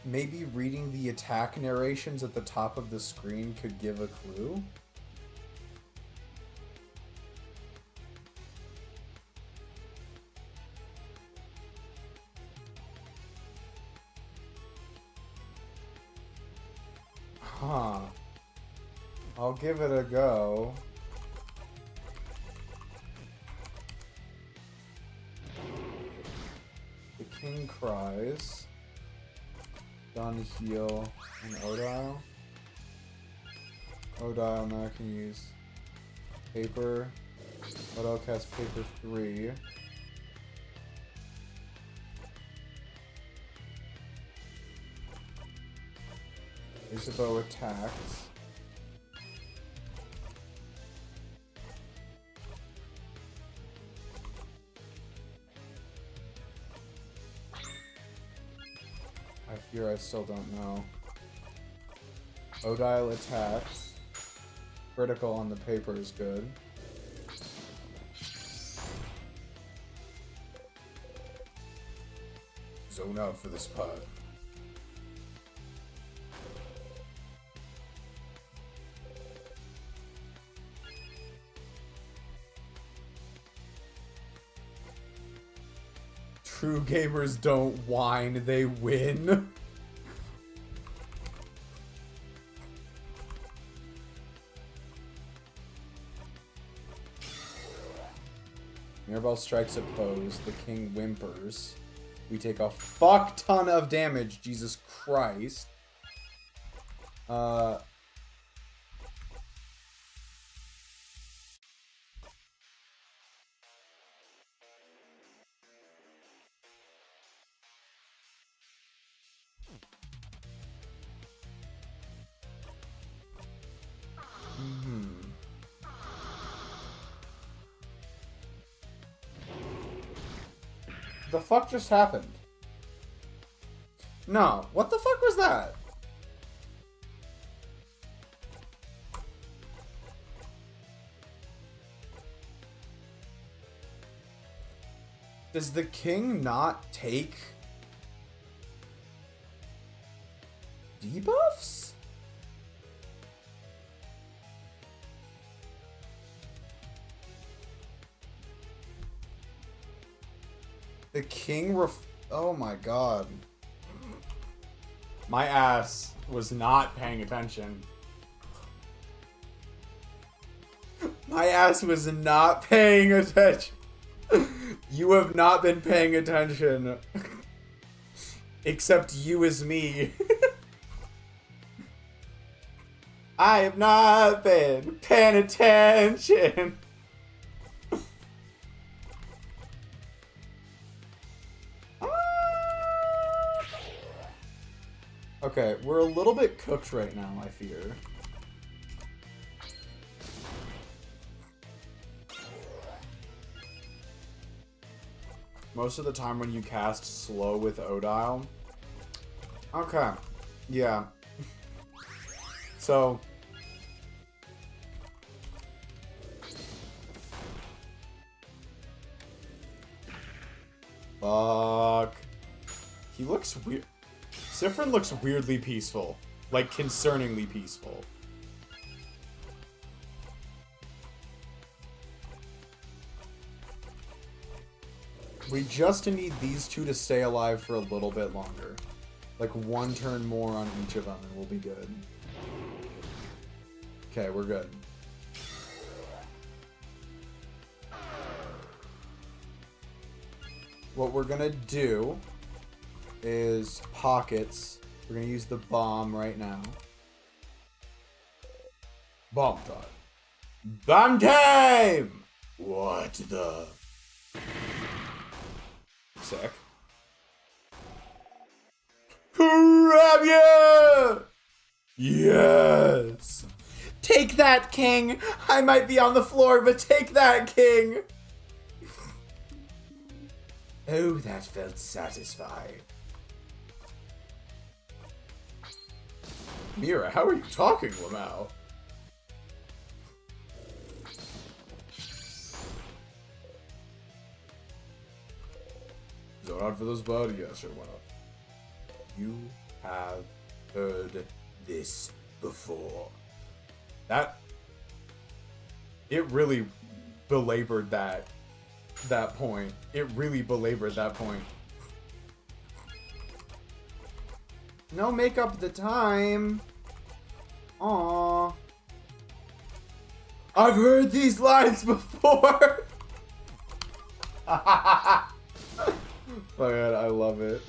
Maybe reading the attack narrations at the top of the screen could give a clue? Huh. I'll give it a go. The king cries. Done, heal, and Odile. Odile now can use paper. Odile casts paper 3. Isabeau attacks. I fear I still don't know. Odile attacks. Critical on the paper is good. Zone out for this part. True gamers don't whine, they win. Mirabelle strikes opposed. The king whimpers. We take a fuck ton of damage, Jesus Christ. The fuck just happened? No, what the fuck was that? Does the king not take debuffs? The king oh my god. My ass was not paying attention. My ass was not paying attention. You have not been paying attention. Except you as me. I have not been paying attention. Okay, we're a little bit cooked right now, I fear. Most of the time when you cast slow with Odile. Okay, yeah. So... Fuck. He looks weird. Siffrin looks weirdly peaceful. Like, concerningly peaceful. We just need these two to stay alive for a little bit longer. Like, one turn more on each of them and we'll be good. Okay, we're good. what we're gonna do is pockets. We're gonna use the bomb right now. Bomb time. Bomb time! What the? Sick. Grab you! Yes! Take that, king! I might be on the floor, but take that, king! Oh, that felt satisfying. Mira, how are you talking, Lamau? Zone out for this bud? Yeah, sure, why not? You have heard this before. It really belabored that point. It really belabored that point. No makeup the time. Aww. I've heard these lines before. Oh my god, I love it.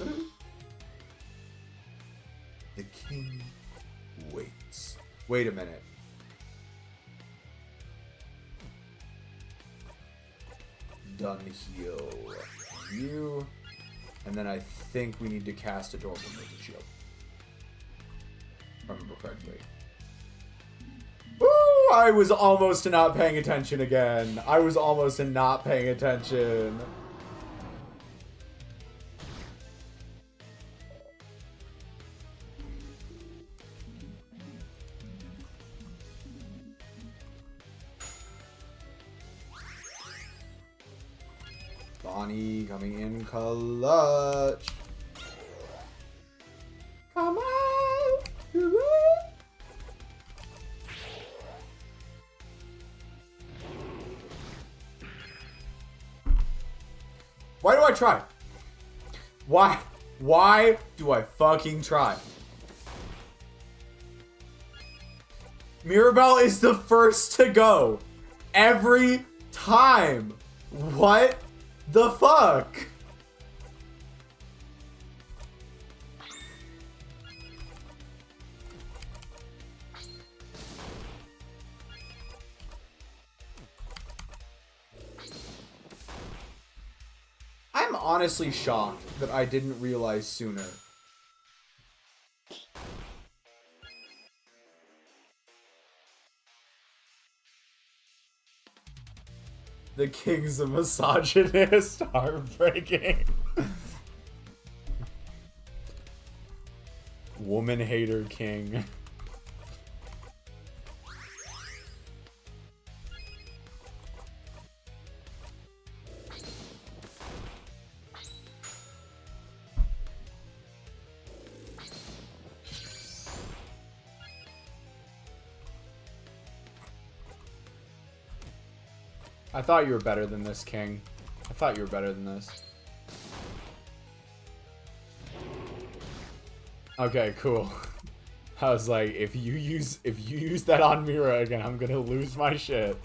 The king waits. Wait a minute. Done heal You. And then I think we need to cast Adorable Maiden Shield. If I remember correctly. Woo! I was almost not paying attention again. I was almost not paying attention. Bonnie coming in clutch. Come on! Why do I try? Why do I fucking try? Mirabelle is the first to go. Every time. What the fuck? I'm honestly shocked that I didn't realize sooner. The king's a misogynist. Heartbreaking. Woman hater king. I thought you were better than this, King. I thought you were better than this. Okay, cool. I was like, if you use that on Mira again, I'm gonna lose my shit.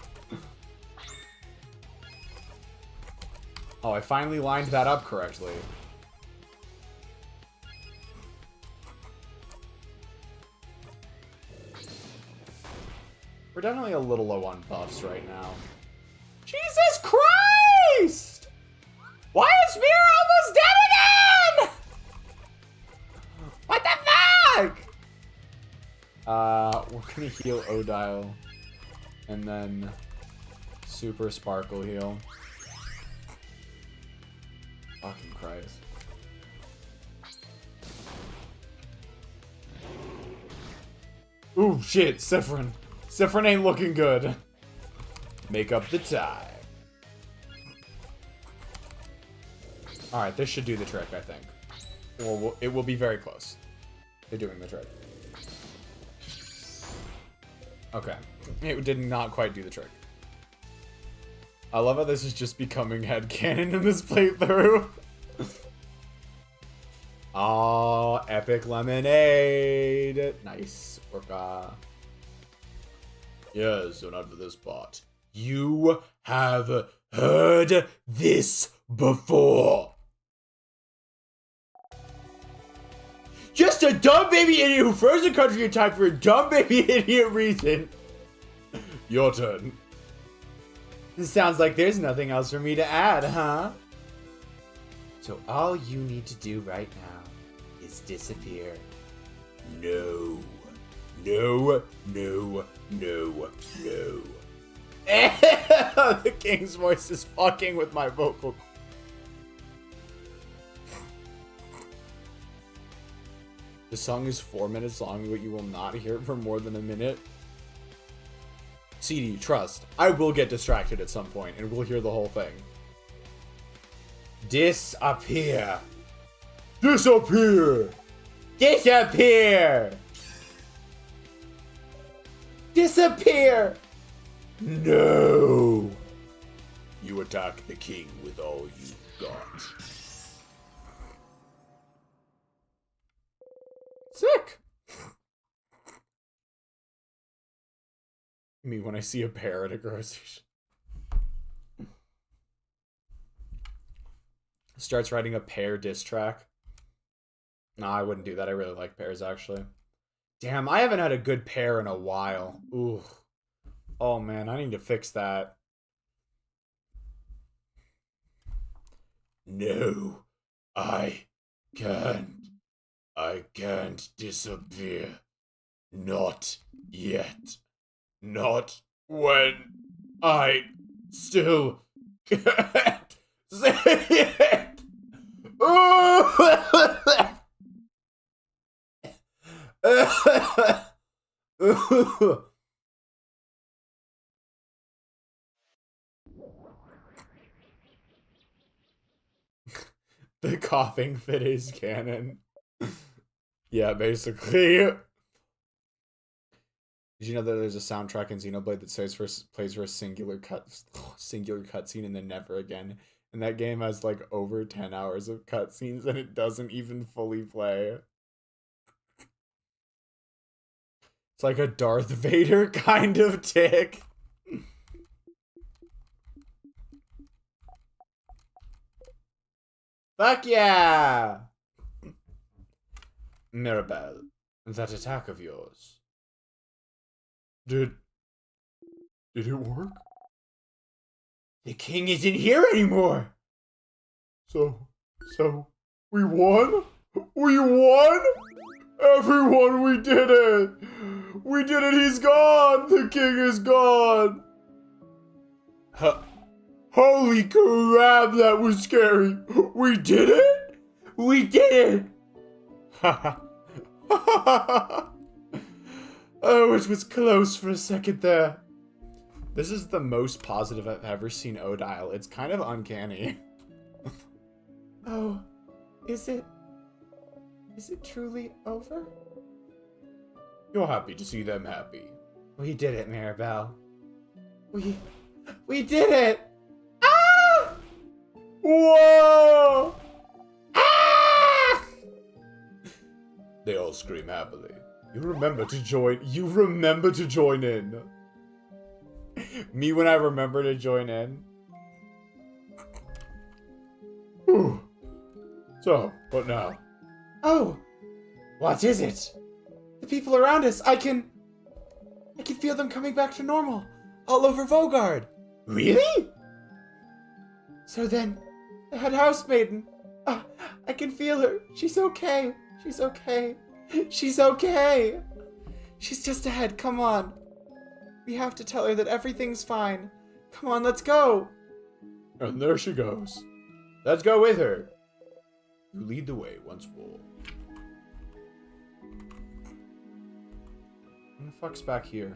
Oh, I finally lined that up correctly. We're definitely a little low on buffs right now. Jesus Christ! Why is Mira almost dead again? What the fuck? We're gonna heal Odile. And then super sparkle heal. Fucking Christ. Ooh, shit, Siffrin. Siffrin ain't looking good. Make up the time. Alright, this should do the trick, I think. Or it will be very close to doing the trick. Okay. It did not quite do the trick. I love how this is just becoming headcanon in this playthrough. Oh, epic lemonade. Nice. Orca. Yeah, so not for this bot. You have heard this before. Just a dumb baby idiot who froze the country in time for a dumb baby idiot reason. Your turn. It sounds like there's nothing else for me to add, huh? So all you need to do right now is disappear. No. No, no, no, no. The king's voice is fucking with my vocal. The song is 4 minutes long, but you will not hear it for more than a minute. CD, trust. I will get distracted at some point, and we'll hear the whole thing. Disappear. Disappear! Disappear. Disappear. No! You attack the king with all you've got. Sick! Me when I see a pear at a grocery store. Starts writing a pear diss track. No, I wouldn't do that. I really like pears, actually. Damn, I haven't had a good pear in a while. Ooh. Oh, man, I need to fix that. No, I can't. I can't disappear. Not yet. Not when I still can't say it. The coughing fit is canon. Yeah, basically. Did you know that there's a soundtrack in Xenoblade that plays for a singular cutscene and then never again? And that game has like over 10 hours of cutscenes and it doesn't even fully play. It's like a Darth Vader kind of tick. Fuck yeah! Mirabelle, that attack of yours. Did it work? The king isn't here anymore. So, we won? We won? Everyone, we did it! We did it, he's gone! The king is gone! Holy crap, that was scary! We did it? We did it! Oh, it was close for a second there. This is the most positive I've ever seen Odile. It's kind of uncanny. Oh, is it truly over? You're happy to see them happy. We did it, Mirabelle. We did it! Ah! Whoa! Ah! They all scream happily. You remember to join in. Me when I remember to join in. Whew. So, what now? Oh, what is it? The people around us, I can feel them coming back to normal, all over Vaugarde. Really? So then, the head housemaiden, I can feel her. She's okay. She's okay. She's okay. She's just ahead. Come on. We have to tell her that everything's fine. Come on, let's go. And there she goes. Let's go with her. You lead the way once more. What the fuck's back here?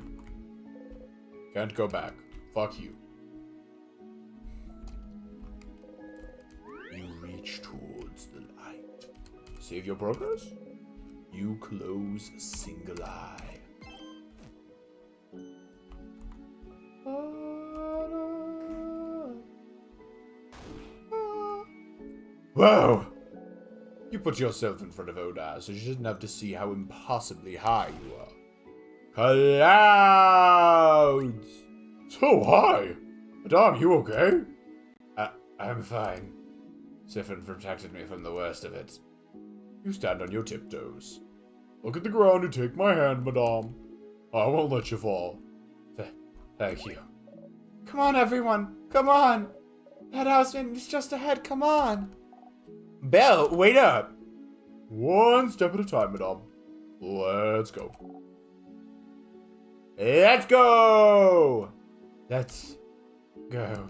Can't go back. Fuck you. You reach towards the light. Save your progress? You close single eye. Wow! You put yourself in front of Odile, so she doesn't have to see how impossibly high you are. Clouds! So high! Madame, you okay? I'm fine. Siffrin protected me from the worst of it. You stand on your tiptoes. Look at the ground and take my hand, madame. I won't let you fall. Thank you. Come on, everyone. Come on. That housemaiden is just ahead. Come on. Belle, wait up. One step at a time, madame. Let's go. Let's go. Let's go.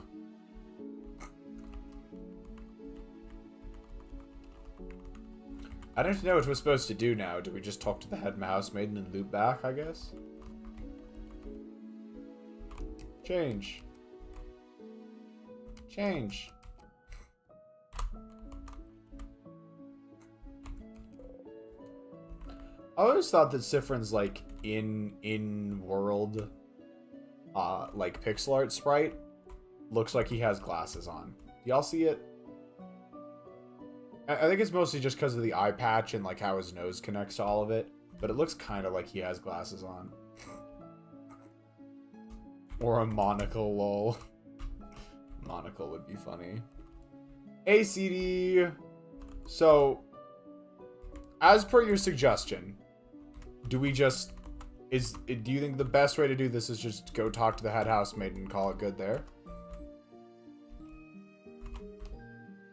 I don't know what we're supposed to do now. Do we just talk to the head housemaiden and loop back, I guess? Change. Change. I always thought that Siffrin's like in world like pixel art sprite looks like he has glasses on. Do y'all see it? I think it's mostly just because of the eye patch and like how his nose connects to all of it, but it looks kind of like he has glasses on. Or a monocle, lol. Monocle would be funny. Hey, CD. So, as per your suggestion, do we just... do you think the best way to do this is just go talk to the head housemaiden and call it good there?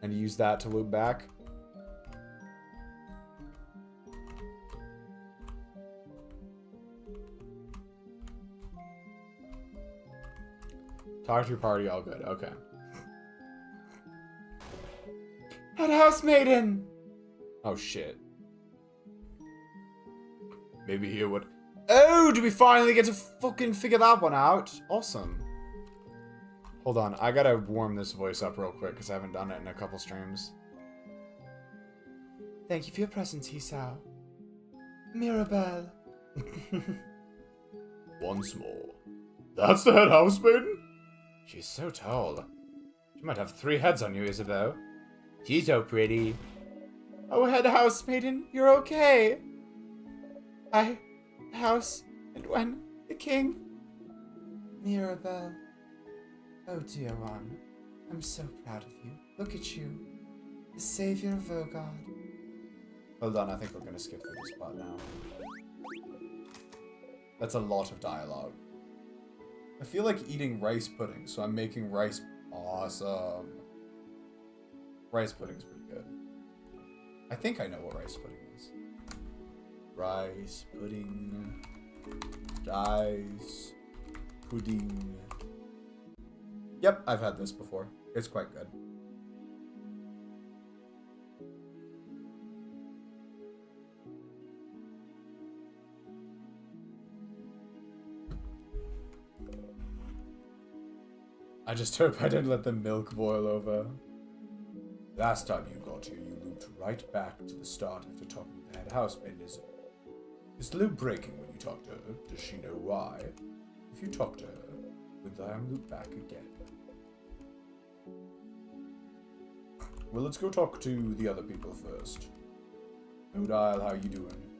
And use that to loop back? Talk to your party, all good. Okay. Head housemaiden! Oh, shit. Maybe hear what... Oh, do we finally get to fucking figure that one out? Awesome. Hold on, I gotta warm this voice up real quick because I haven't done it in a couple streams. Thank you for your presence, Isabeau. Mirabelle. Once more. That's the head housemaiden? She's so tall. She might have 3 heads on you, Isabeau. She's so pretty. Oh, head housemaiden, you're okay. House, and when the king... Mirabelle. Oh, dear one. I'm so proud of you. Look at you. The savior of Vaugarde. Hold on, I think we're gonna skip through this part now. That's a lot of dialogue. I feel like eating rice pudding, so I'm making rice. Awesome. Rice pudding's pretty good. I think I know what rice pudding is. Rice pudding. Rice pudding. Yep, I've had this before. It's quite good. I just hope I didn't let the milk boil over. Last time you got here, you looped right back to the start after talking with the head housemaid, Isabeau. Is the loop breaking when you talk to her? Does she know why? If you talk to her, will I loop back again? Well, let's go talk to the other people first. Odile, how you doing?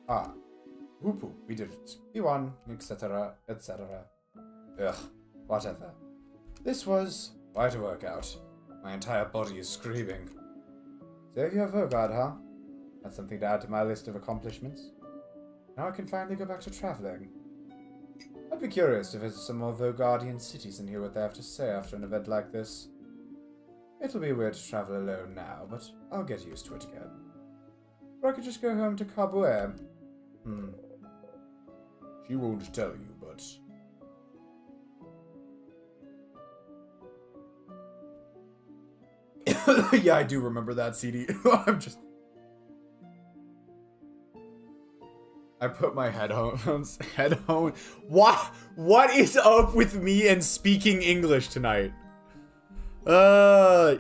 Ah, whoop whoop, we did it. We won, etc., etc. Ugh, whatever. This was quite a workout. My entire body is screaming. Savior of Vaugarde, huh? That's something to add to my list of accomplishments. Now I can finally go back to traveling. I'd be curious to visit some more Vaugardian cities and hear what they have to say after an event like this. It'll be weird to travel alone now, but I'll get used to it again. Or I could just go home to Cabouet. She won't tell you, but... Yeah, I do remember that CD. I put my headphones. What is up with me and speaking English tonight?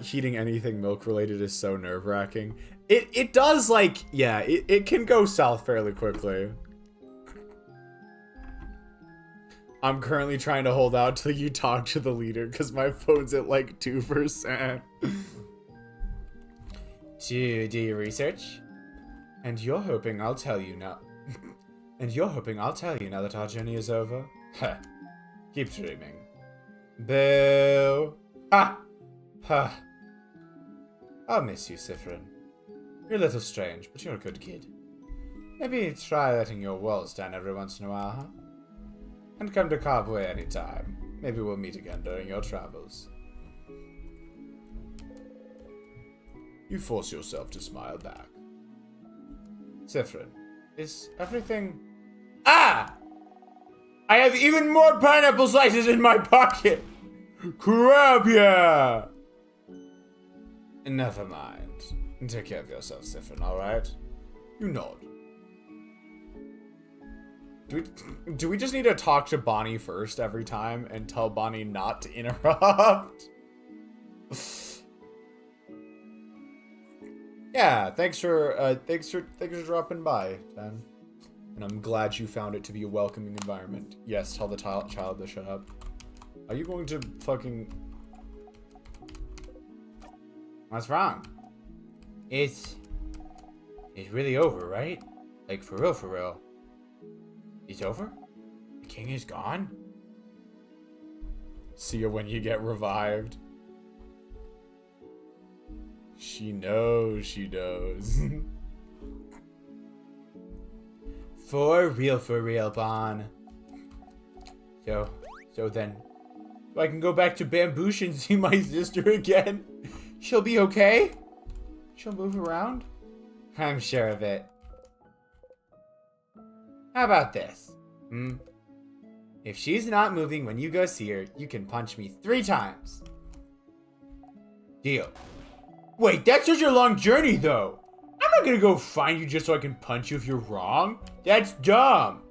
Heating anything milk related is so nerve-wracking. It does, like, yeah, it can go south fairly quickly. I'm currently trying to hold out till you talk to the leader because my phone's at like 2%. To do your research? And you're hoping I'll tell you now. And you're hoping I'll tell you now that our journey is over? Heh. Keep dreaming. Boo! Ha! Ha! I'll miss you, Siffrin. You're a little strange, but you're a good kid. Maybe try letting your walls down every once in a while, huh? And come to Cobway anytime. Maybe we'll meet again during your travels. You force yourself to smile back. Siffrin, is everything... Ah! I have even more pineapple slices in my pocket! Crap, yeah! Never mind. Take care of yourself, Siffrin, alright? You nod. Do we just need to talk to Bonnie first every time and tell Bonnie not to interrupt? Yeah, thanks for dropping by, Jen. And I'm glad you found it to be a welcoming environment. Yes, tell the child to shut up. Are you going to fucking... What's wrong? It's really over, right? Like, for real, for real. It's over? The king is gone? See you when you get revived. She knows, she knows. For real, Bon. So then, I can go back to Bamboosh and see my sister again? She'll be okay? She'll move around? I'm sure of it. How about this? If she's not moving when you go see her, you can punch me 3 times. Deal. Wait, that's such a long journey, though. I'm not gonna go find you just so I can punch you if you're wrong. That's dumb.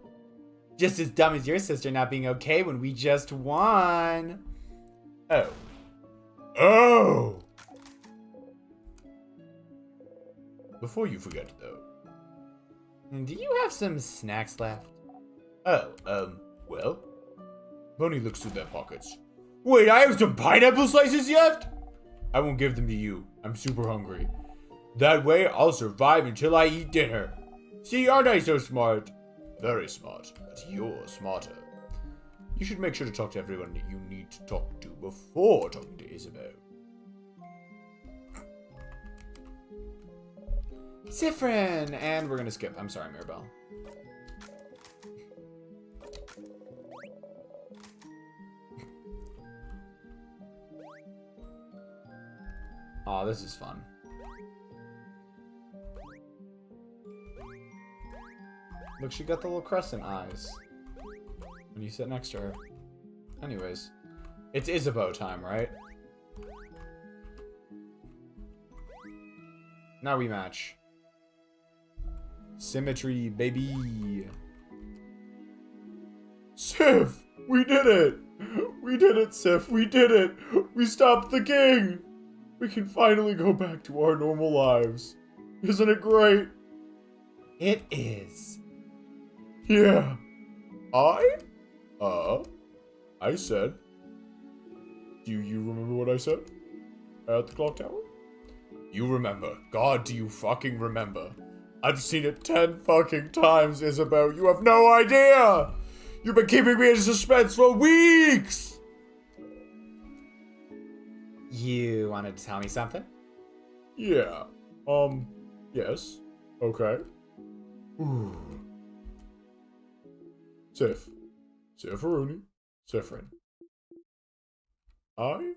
Just as dumb as your sister not being okay when we just won. Oh! Before you forget, though. Do you have some snacks left? Well? Bonnie looks through their pockets. Wait, I have some pineapple slices left? I won't give them to you. I'm super hungry. That way, I'll survive until I eat dinner. See, aren't I so smart? Very smart, but you're smarter. You should make sure to talk to everyone that you need to talk to before talking to Isabeau. Siffrin! And we're gonna skip. I'm sorry, Mirabelle. Aw, this is fun. Look, she got the little crescent eyes when you sit next to her. Anyways, it's Isabeau time, right? Now we match. Symmetry, baby. Sif! We did it! We did it, Sif! We did it! We stopped the king! We can finally go back to our normal lives. Isn't it great? It is. Yeah. I said. Do you remember what I said? At the clock tower? You remember. God, do you fucking remember? I've seen it 10 fucking times, Isabeau. You have no idea! You've been keeping me in suspense for weeks! You wanted to tell me something? Yeah. Yes. Okay. Ooh. Siffrin. I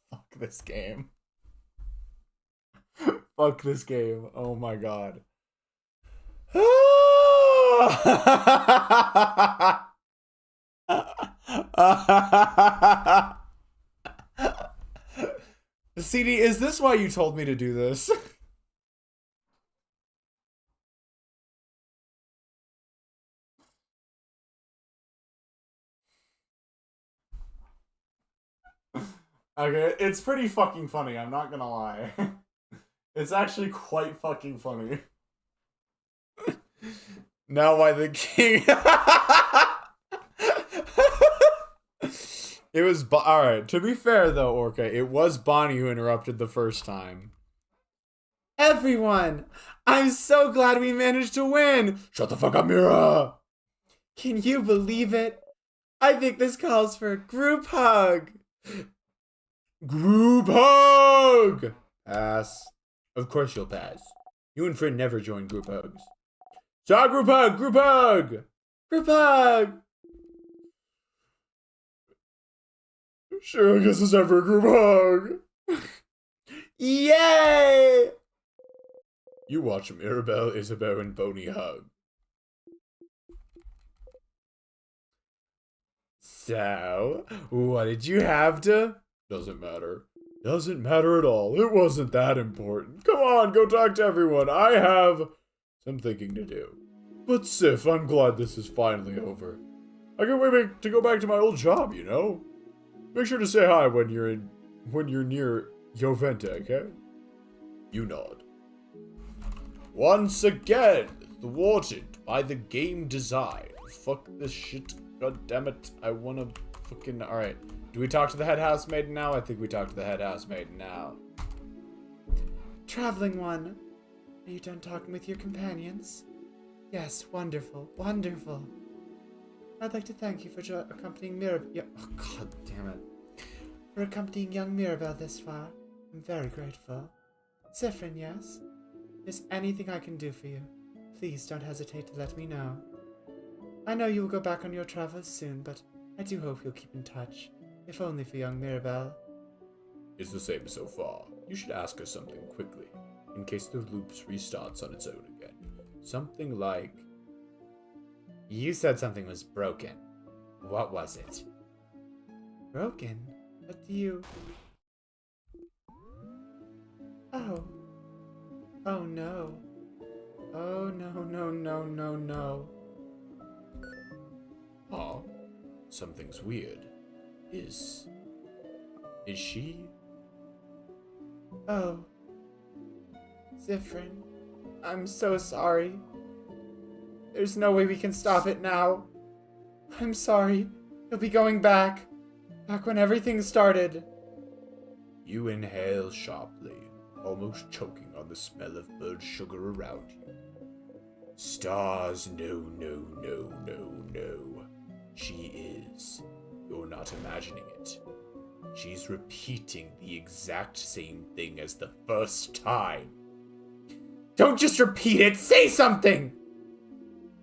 Fuck this game. Fuck this game. Oh my god. CD, is this why you told me to do this? Okay, it's pretty fucking funny, I'm not gonna lie. It's actually quite fucking funny. Now why the king... It was... Alright, to be fair though, Orca, it was Bonnie who interrupted the first time. Everyone! I'm so glad we managed to win! Shut the fuck up, Mira! Can you believe it? I think this calls for a group hug! Group hug! Pass. Of course you'll pass. You and Frin never join group hugs. So group hug! Group hug! Group hug! Sure, I guess it's ever a group hug. Yay! You watch Mirabelle, Isabeau, and Boney hug. So, what did you have to? Doesn't matter. Doesn't matter at all. It wasn't that important. Come on, go talk to everyone. I have some thinking to do. But Sif, I'm glad this is finally over. I can't wait to go back to my old job, you know? Make sure to say hi when you're near Joventa, okay? You nod. Once again, thwarted by the game design. Fuck this shit. God damn it. I wanna fucking... Alright. Do we talk to the head housemaid now? I think we talk to the head housemaid now. Traveling one, are you done talking with your companions? Yes, wonderful, wonderful. I'd like to thank you for accompanying Mirabelle. Oh, god damn it. For accompanying young Mirabelle this far. I'm very grateful. Siffrin, yes? If there's anything I can do for you, please don't hesitate to let me know. I know you will go back on your travels soon, but I do hope you'll keep in touch, if only for young Mirabelle. It's the same so far. You should ask her something quickly, in case the loops restarts on its own again. Something like... You said something was broken. What was it? Broken? What do you... Oh. Oh no. Oh no. Oh, something's weird. Is she? Oh. Siffrin, I'm so sorry. There's no way we can stop it now. I'm sorry. You'll be going back. Back when everything started. You inhale sharply, almost choking on the smell of bird sugar around you. Stars, no. She is. You're not imagining it. She's repeating the exact same thing as the first time. Don't just repeat it! Say something!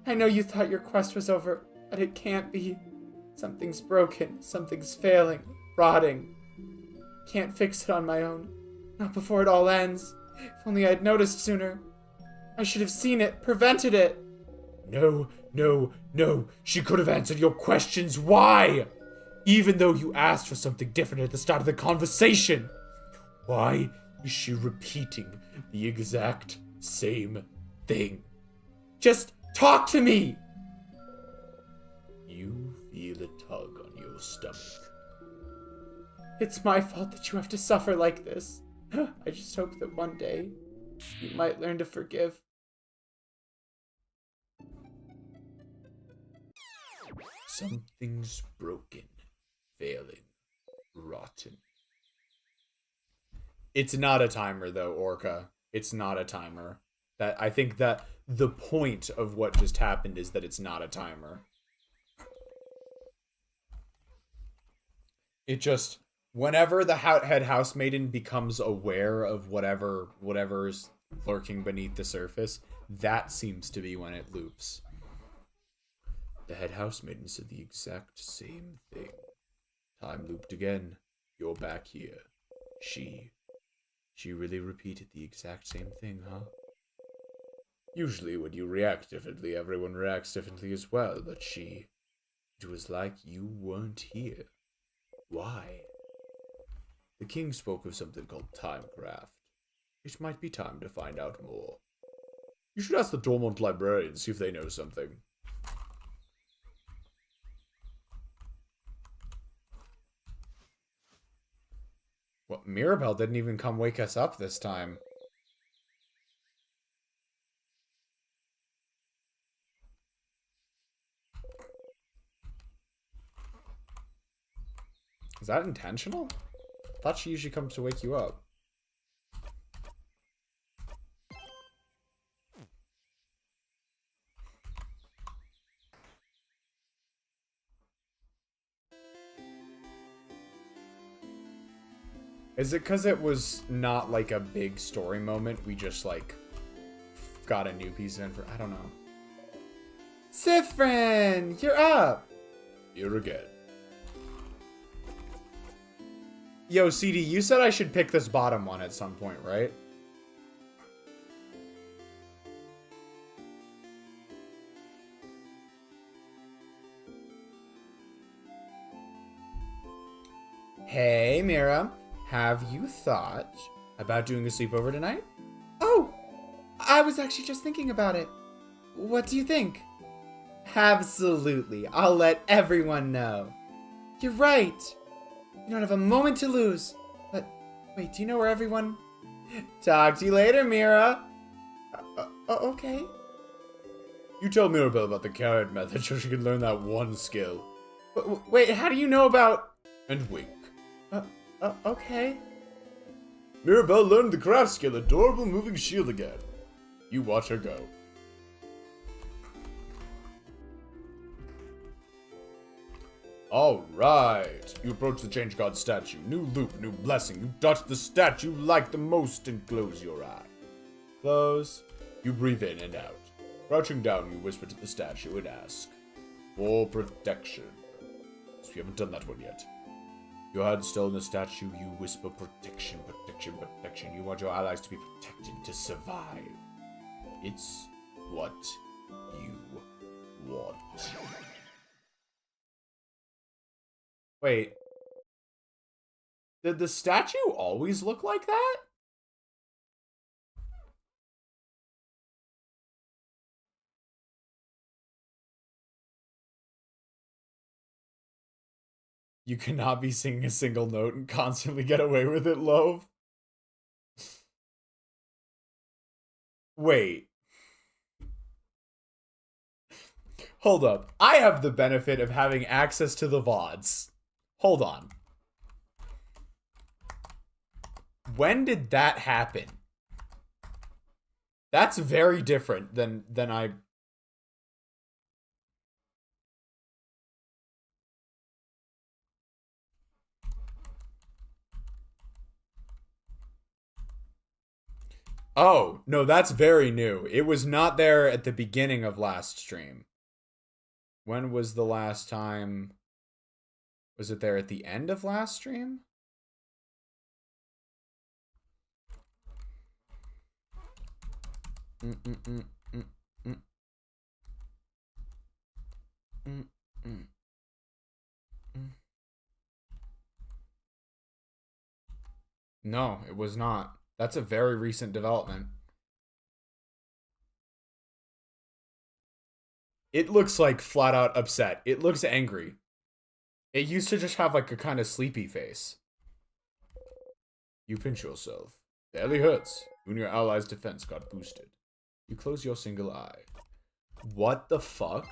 I know you thought your quest was over, but it can't be. Something's broken. Something's failing. Rotting. Can't fix it on my own. Not before it all ends. If only I'd noticed sooner. I should have seen it, prevented it. No. She could have answered your questions. Why? Even though you asked for something different at the start of the conversation. Why is she repeating the exact same thing? Just talk to me! You feel a tug on your stomach. It's my fault that you have to suffer like this. I just hope that one day you might learn to forgive. Something's broken, failing, rotten. It's not a timer, though, Orca. It's not a timer. I think that the point of what just happened is that it's not a timer. It just... Whenever the head housemaiden becomes aware of whatever's lurking beneath the surface, that seems to be when it loops. The head housemaiden said the exact same thing. Time looped again. You're back here. She really repeated the exact same thing, huh? Usually when you react differently, everyone reacts differently as well, but it was like you weren't here. Why? The king spoke of something called timecraft. It might be time to find out more. You should ask the Dormont librarians, see if they know something. What, Mirabelle didn't even come wake us up this time. Is that intentional? I thought she usually comes to wake you up. Is it because it was not like a big story moment? We just like got a new piece of info. I don't know. Siffrin, you're up. Here again. Yo, CD, you said I should pick this bottom one at some point, right? Hey, Mira. Have you thought about doing a sleepover tonight? Oh, I was actually just thinking about it. What do you think? Absolutely. I'll let everyone know. You're right. You don't have a moment to lose. But wait, do you know where everyone... Talk to you later, Mira. Okay. You tell Mirabelle about the carrot method so she can learn that one skill. Wait, how do you know about... And wink. Okay. Mirabelle learned the craft skill, adorable moving shield again. You watch her go. Alright. You approach the Change God statue. New loop, new blessing. You touch the statue you like the most and close your eye. Close. You breathe in and out. Crouching down, you whisper to the statue and ask for protection. So you haven't done that one yet. Your hand still in the statue, you whisper protection, protection, protection. You want your allies to be protected, to survive. It's what you want. Wait. Did the statue always look like that? You cannot be singing a single note and constantly get away with it, Love. Wait. Hold up. I have the benefit of having access to the VODs. Hold on. When did that happen? That's very different than I... Oh, no, that's very new. It was not there at the beginning of last stream. When was the last time? Was it there at the end of last stream? No, it was not. That's a very recent development. It looks like flat out upset. It looks angry. It used to just have like a kind of sleepy face. You pinch yourself. Barely hurts. When your allies' defense got boosted. You close your single eye. What the fuck?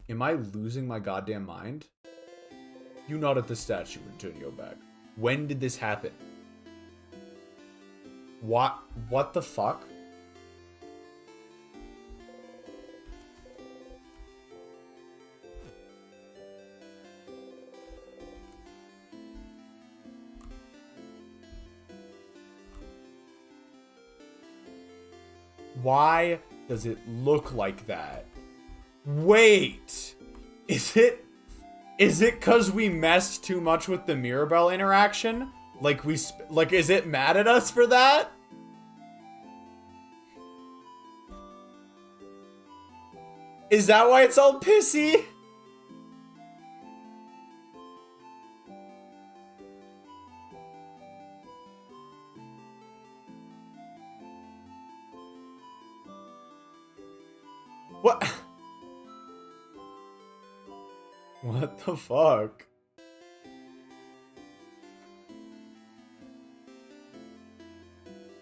Am I losing my goddamn mind? You nod at the statue and turn your back. When did this happen? What the fuck? Why does it look like that? Wait! Is it cuz we messed too much with the Mirabelle interaction? Like is it mad at us for that? Is that why it's all pissy? What? What the fuck?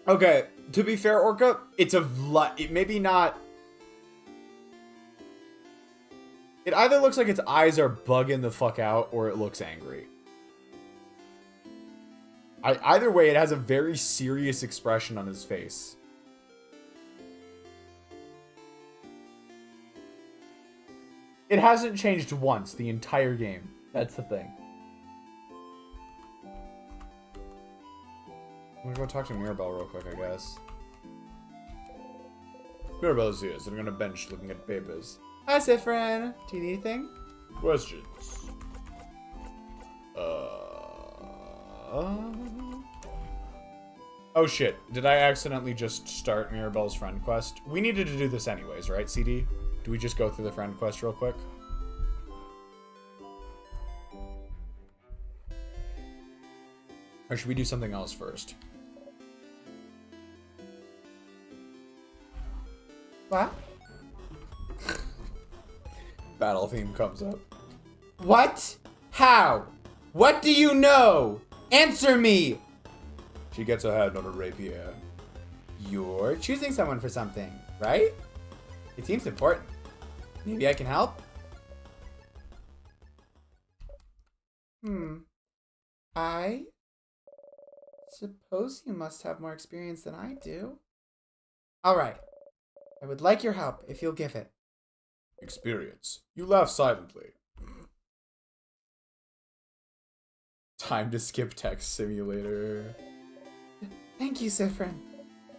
Okay, to be fair, Orca, it's a lot. It maybe not. It either looks like its eyes are bugging the fuck out, or it looks angry. Either way, it has a very serious expression on his face. It hasn't changed once the entire game. That's the thing. I'm gonna go talk to Mirabelle real quick, I guess. Mirabelle's here, sitting on a bench looking at papers. Hi, Siffrin. Do you need anything? Questions? Oh shit, did I accidentally just start Mirabelle's friend quest? We needed to do this anyways, right, CD? Do we just go through the friend quest real quick? Or should we do something else first? What? Battle theme comes up. What? How? What do you know? Answer me! She gets a hand on a rapier. You're choosing someone for something, right? It seems important. Maybe I can help? I suppose you must have more experience than I do. Alright. I would like your help if you'll give it. Experience. You laugh silently. Time to skip text simulator. Thank you, Siffrin.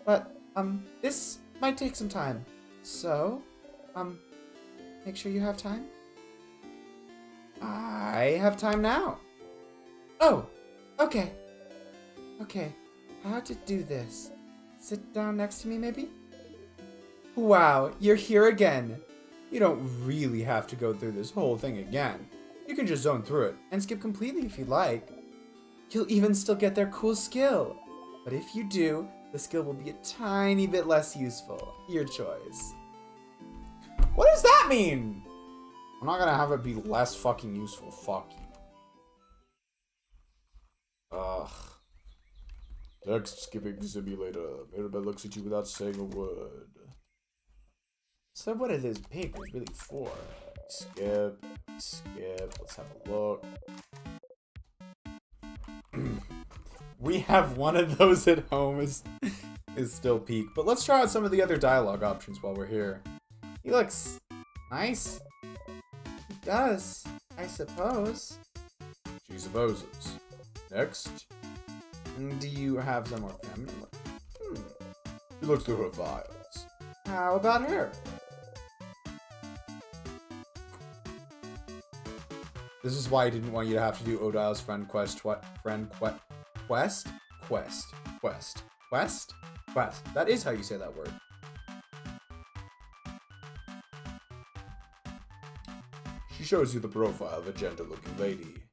But, this might take some time. So, make sure you have time. I have time now. Oh, okay. Okay, how to do this? Sit down next to me, maybe? Wow, you're here again. You don't really have to go through this whole thing again. You can just zone through it And skip completely if you'd like. You'll even still get their cool skill. But if you do, the skill will be a tiny bit less useful. Your choice. What does that mean? I'm not gonna have it be less fucking useful. Fuck you. Ugh. Text skipping simulator. Mirabelle looks at you without saying a word. So what are those papers really for? Skip. Let's have a look. We have one of those at home is still peak. But let's try out some of the other dialogue options while we're here. He looks nice. He does, I suppose. She supposes. Next. Do you have some more feminine? She looks through her files. How about her? This is why I didn't want you to have to do Odile's friend quest. Quest. That is how you say that word. She shows you the profile of a gentle-looking lady.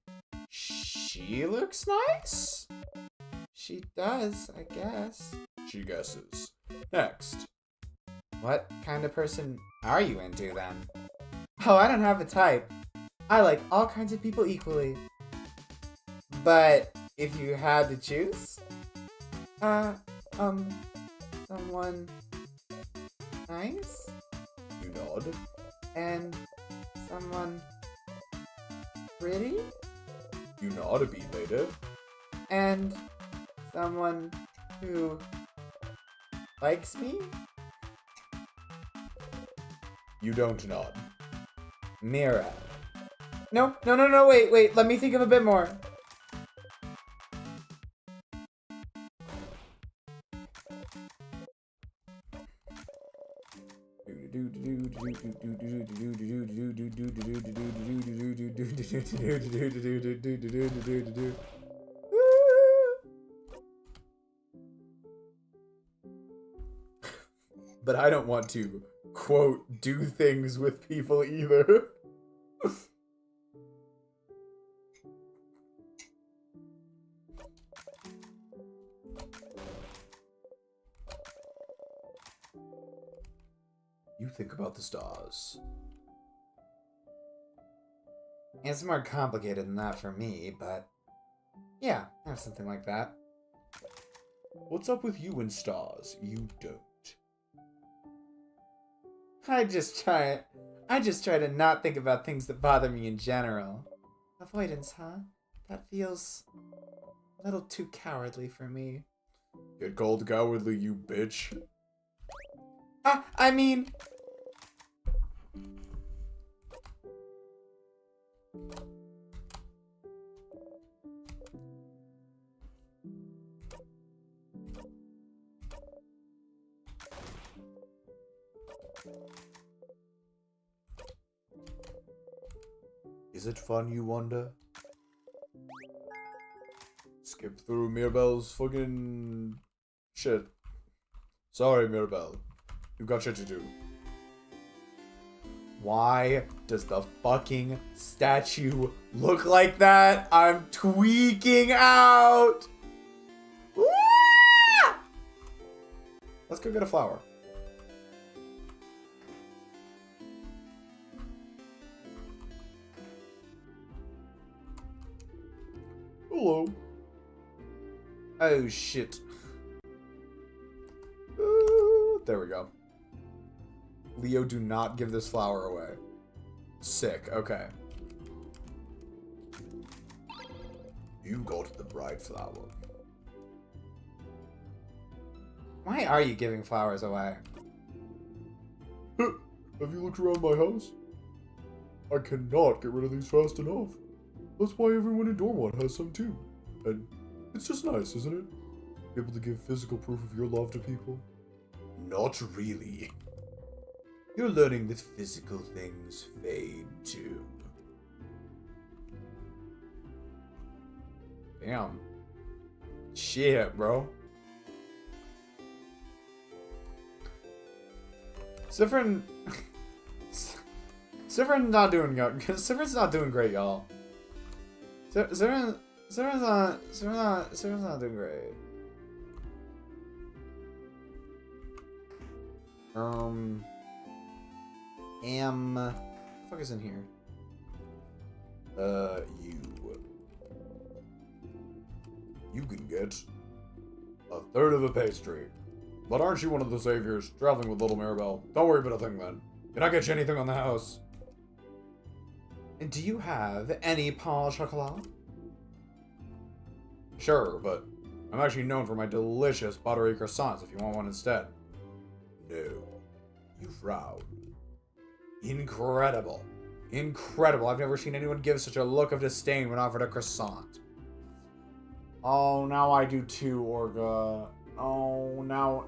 She looks nice. She does, I guess. She guesses. Next. What kind of person are you into then? Oh, I don't have a type. I like all kinds of people equally. But if you had to choose, someone nice You nod. and someone pretty You nod a beat later. and someone who likes me. You don't nod. Mira. No, wait, let me think of a bit more. But I don't want to, quote, do things with people either. You think about the stars. It's more complicated than that for me, but yeah, I have something like that. What's up with you and stars? You don't. I just try to not think about things that bother me in general. Avoidance, huh? That feels a little too cowardly for me. Get called cowardly, you bitch. I mean... Is it fun, you wonder? Skip through Mirabelle's fucking shit. Sorry, Mirabelle. You've got shit to do. Why does the fucking statue look like that? I'm tweaking out! Ah! Let's go get a flower. Hello. Oh shit. There we go. Leo, do not give this flower away. Sick, okay. You got the bright flower. Why are you giving flowers away? Have you looked around my house? I cannot get rid of these fast enough. That's why everyone in Dormont has some too. And it's just nice, isn't it? Be able to give physical proof of your love to people. Not really. You're learning that physical things fade too. Damn. Shit, bro. Siffrin... Siffrin's not doing good. Siffrin's not doing great, y'all. Siffrin's not doing great. What the fuck is in here? You can get a third of a pastry. But aren't you one of the saviors traveling with little Mirabelle? Don't worry about a thing then. Can I get you anything on the house? And do you have any pain au chocolat? Sure, but I'm actually known for my delicious buttery croissants if you want one instead. No. You frown. Incredible. Incredible. I've never seen anyone give such a look of disdain when offered a croissant. Oh, now I do too, Orga. Oh, now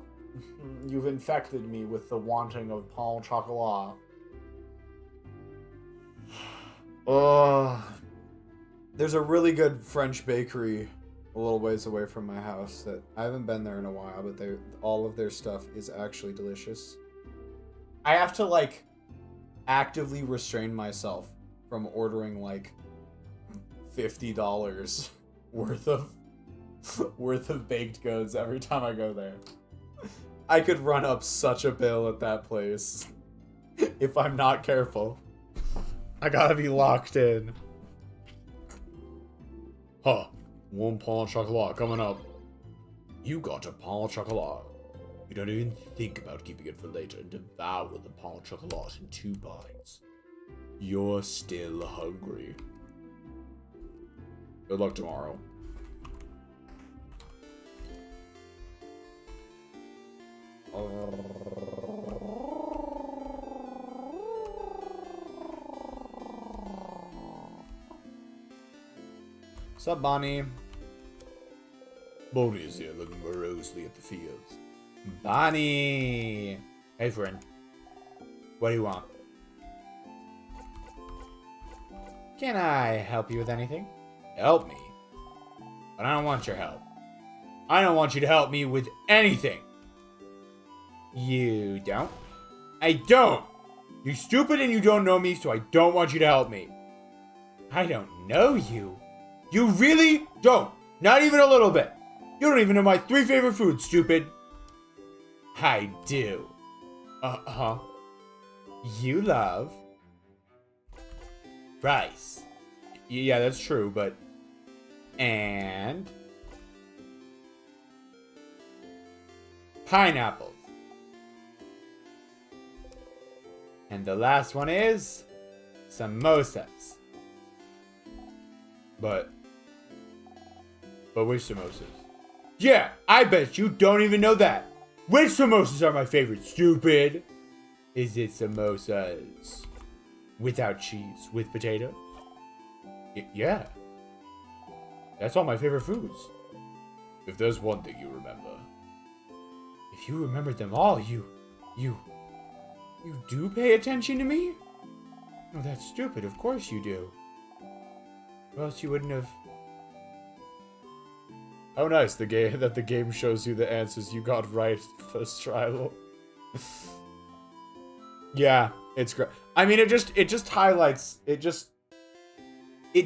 you've infected me with the wanting of pain au chocolat. There's a really good French bakery a little ways away from my house that I haven't been there in a while, but all of their stuff is actually delicious. I have to like actively restrain myself from ordering like $50 worth of baked goods every time I go there. I could run up such a bill at that place if I'm not careful. I gotta be locked in. Huh. One pain au chocolat coming up. You got a pain au chocolat. You don't even think about keeping it for later and devour the pain au chocolat in 2 bites. You're still hungry. Good luck tomorrow. Sup, Bonnie? Bonnie is here looking morosely at the fields. Bonnie! Hey, friend. What do you want? Can I help you with anything? Help me? But I don't want your help. I don't want you to help me with anything. You don't? I don't! You're stupid and you don't know me, so I don't want you to help me. I don't know you. You really don't. Not even a little bit. You don't even know my 3 favorite foods, stupid. I do. Uh-huh. You love rice. Yeah, that's true, but... And... pineapples. And the last one is... samosas. But which samosas? Yeah, I bet you don't even know that. Which samosas are my favorite, stupid? Is it samosas without cheese, with potatoes? Yeah. That's all my favorite foods. If there's one thing you remember. If you remembered them all, you do pay attention to me? No, that's stupid. Of course you do. Or else you wouldn't have... Oh, nice. The game shows you the answers you got right first trial. Yeah, it's great. I mean, it just highlights, it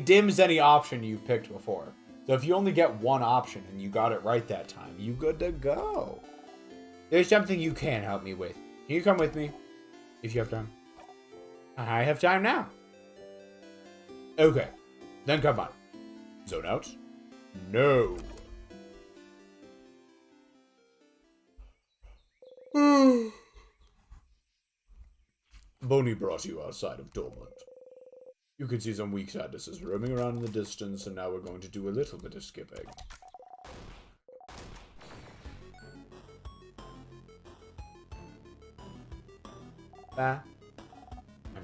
dims any option you picked before. So if you only get one option and you got it right that time, you good to go. There's something you can help me with. Can you come with me? If you have time. I have time now. Okay, then come on. Zone out? No. Bonnie brought you outside of Dormant. You can see some weak sadnesses roaming around in the distance, and now we're going to do a little bit of skipping. I'm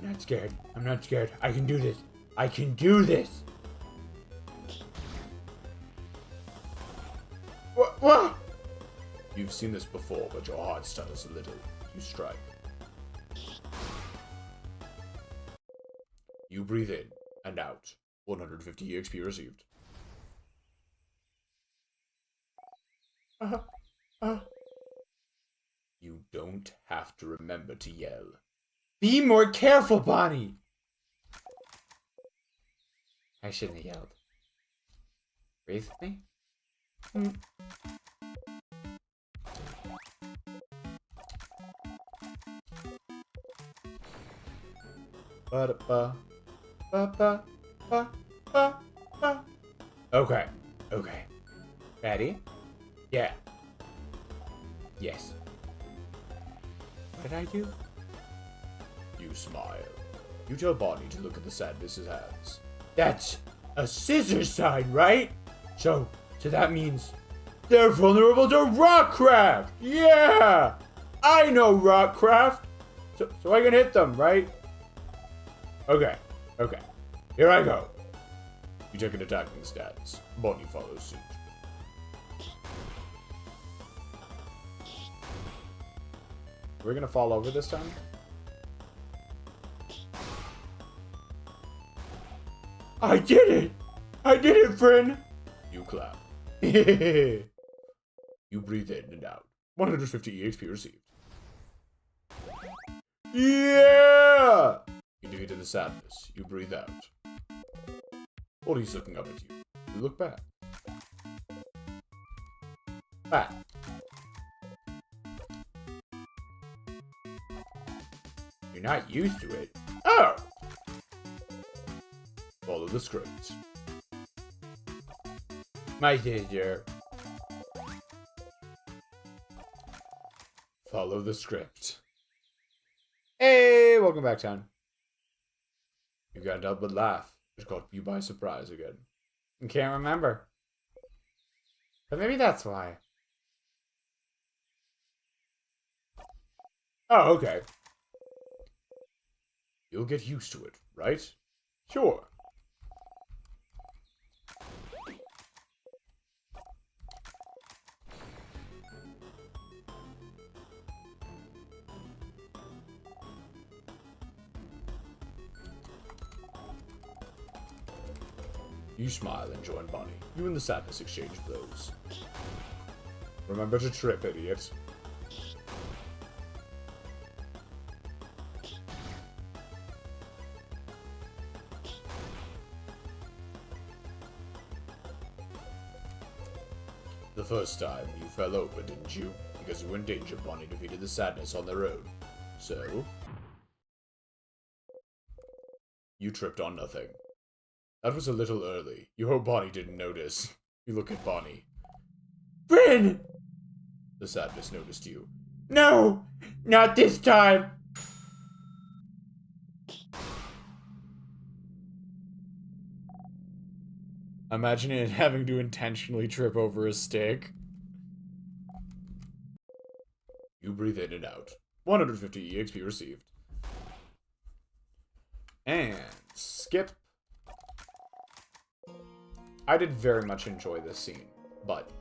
not scared. I'm not scared. I can do this. I can do this. What? You've seen this before, but your heart stutters a little. You strike. You breathe in and out. 150 EXP received. You don't have to remember to yell. Be more careful, Bonnie! I shouldn't have yelled. Breathe with me? Ba-da-ba. Ba-ba-ba-ba-ba. Okay. Okay. Ready? Yeah. Yes. What did I do? You smile. You tell Bonnie to look at the sadness it has. That's a scissor sign, right? So that means they're vulnerable to rockcraft! Yeah! I know rockcraft! So I can hit them, right? Okay. Okay. Here I go. You take an attacking stance. Bonnie follows suit. We're gonna fall over this time? I did it! I did it, friend! You clap. You breathe in and out. 150 EXP received. Yeah! You defeated the sadness. You breathe out. Bonnie's looking up at you. You look back. Back. You're not used to it. Oh! Follow the script. My sister. Follow the script. Hey, welcome back, Town. You can't help but laugh. It caught you by surprise again. I can't remember. But maybe that's why. Oh, okay. You'll get used to it, right? Sure. You smile and join Bonnie. You and the sadness exchange blows. Remember to trip, idiot. The first time, you fell over, didn't you? Because you were in danger, Bonnie defeated the sadness on their own. So? You tripped on nothing. That was a little early. You hope Bonnie didn't notice. You look at Bonnie. Bryn! The sadness noticed you. No! Not this time! Imagine it having to intentionally trip over a stick. You breathe in and out. 150 EXP received. And skip. I did very much enjoy this scene, but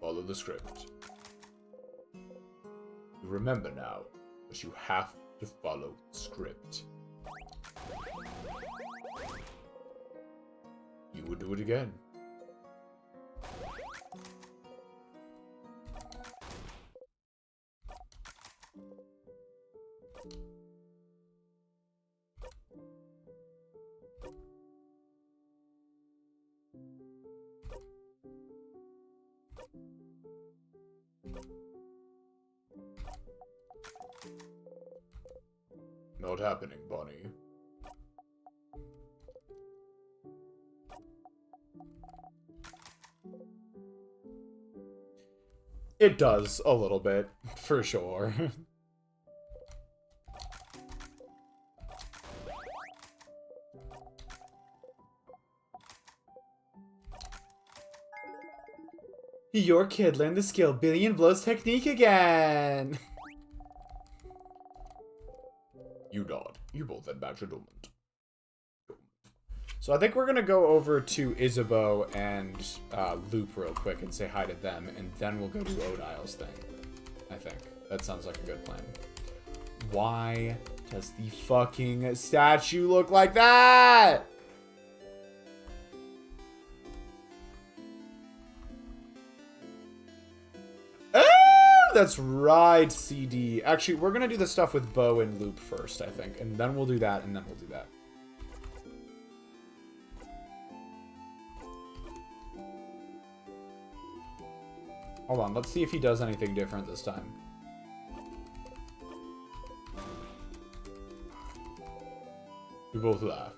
follow the script. You remember now, but you have to follow the script. you would do it again. Not happening, Bonnie. It does, a little bit, for sure. Your kid learned the skill billion blows technique again. You nod. You both head back to dormant. So I think we're gonna go over to Isabeau and Loop real quick and say hi to them, and then we'll go do Odile's thing. I think. That sounds like a good plan. Why does the fucking statue look like that? That's right, CD. Actually, we're gonna do the stuff with Bo and Loop first, I think. And then we'll do that, and then we'll do that. Hold on, let's see if he does anything different this time. You both laugh.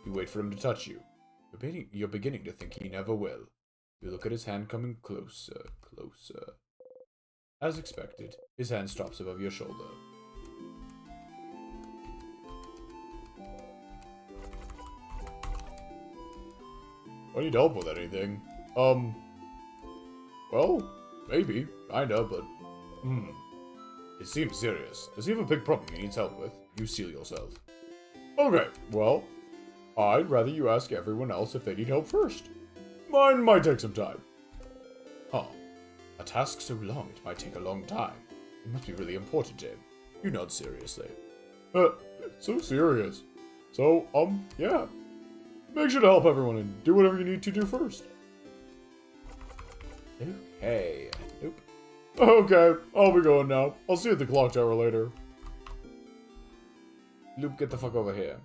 You wait for him to touch you. You're beginning to think he never will. You look at his hand coming closer, closer. As expected, his hand stops above your shoulder. I need help with anything. Well, maybe, kinda, but... It seems serious. Does he have a big problem he needs help with? You seal yourself. Okay, well, I'd rather you ask everyone else if they need help first. Mine might take some time. Huh. A task so long, it might take a long time. It must be really important to him. You nod seriously. So serious. So, yeah. Make sure to help everyone and do whatever you need to do first. Okay. Nope. Okay, I'll be going now. I'll see you at the clock tower later. Loop, get the fuck over here.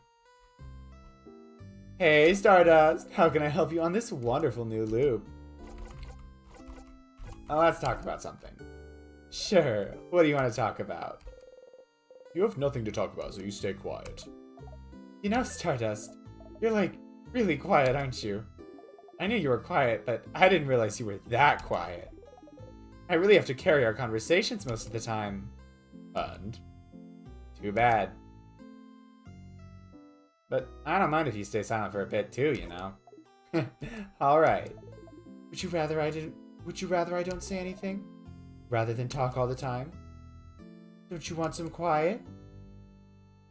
Hey, Stardust. How can I help you on this wonderful new loop? Let's talk about something. Sure. What do you want to talk about? You have nothing to talk about, so you stay quiet. You know, Stardust, you're like really quiet, aren't you? I knew you were quiet, but I didn't realize you were that quiet. I really have to carry our conversations most of the time. And? Too bad. But I don't mind if you stay silent for a bit too, you know. All right. Would you rather I don't say anything? Rather than talk all the time? Don't you want some quiet?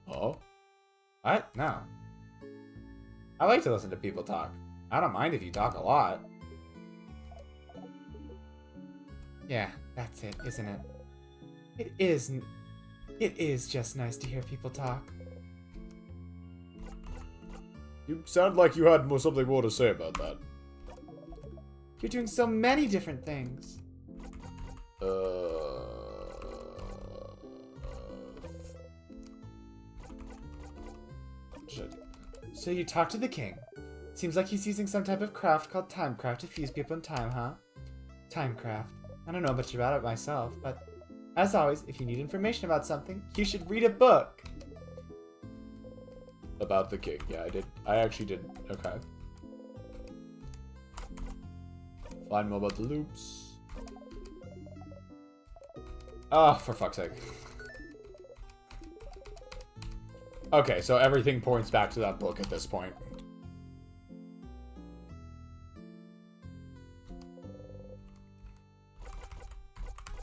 Huh? What? No. I like to listen to people talk. I don't mind if you talk a lot. Yeah, that's it, isn't it? It is just nice to hear people talk. You sound like you had something more to say about that. You're doing so many different things. So you talk to the king. Seems like he's using some type of craft called timecraft to fuse people in time, huh? Timecraft. I don't know much about it myself, but as always, if you need information about something, you should read a book. About the king, yeah, I did. I actually did. Okay. Find more about the loops. Oh, for fuck's sake. Okay, so everything points back to that book at this point.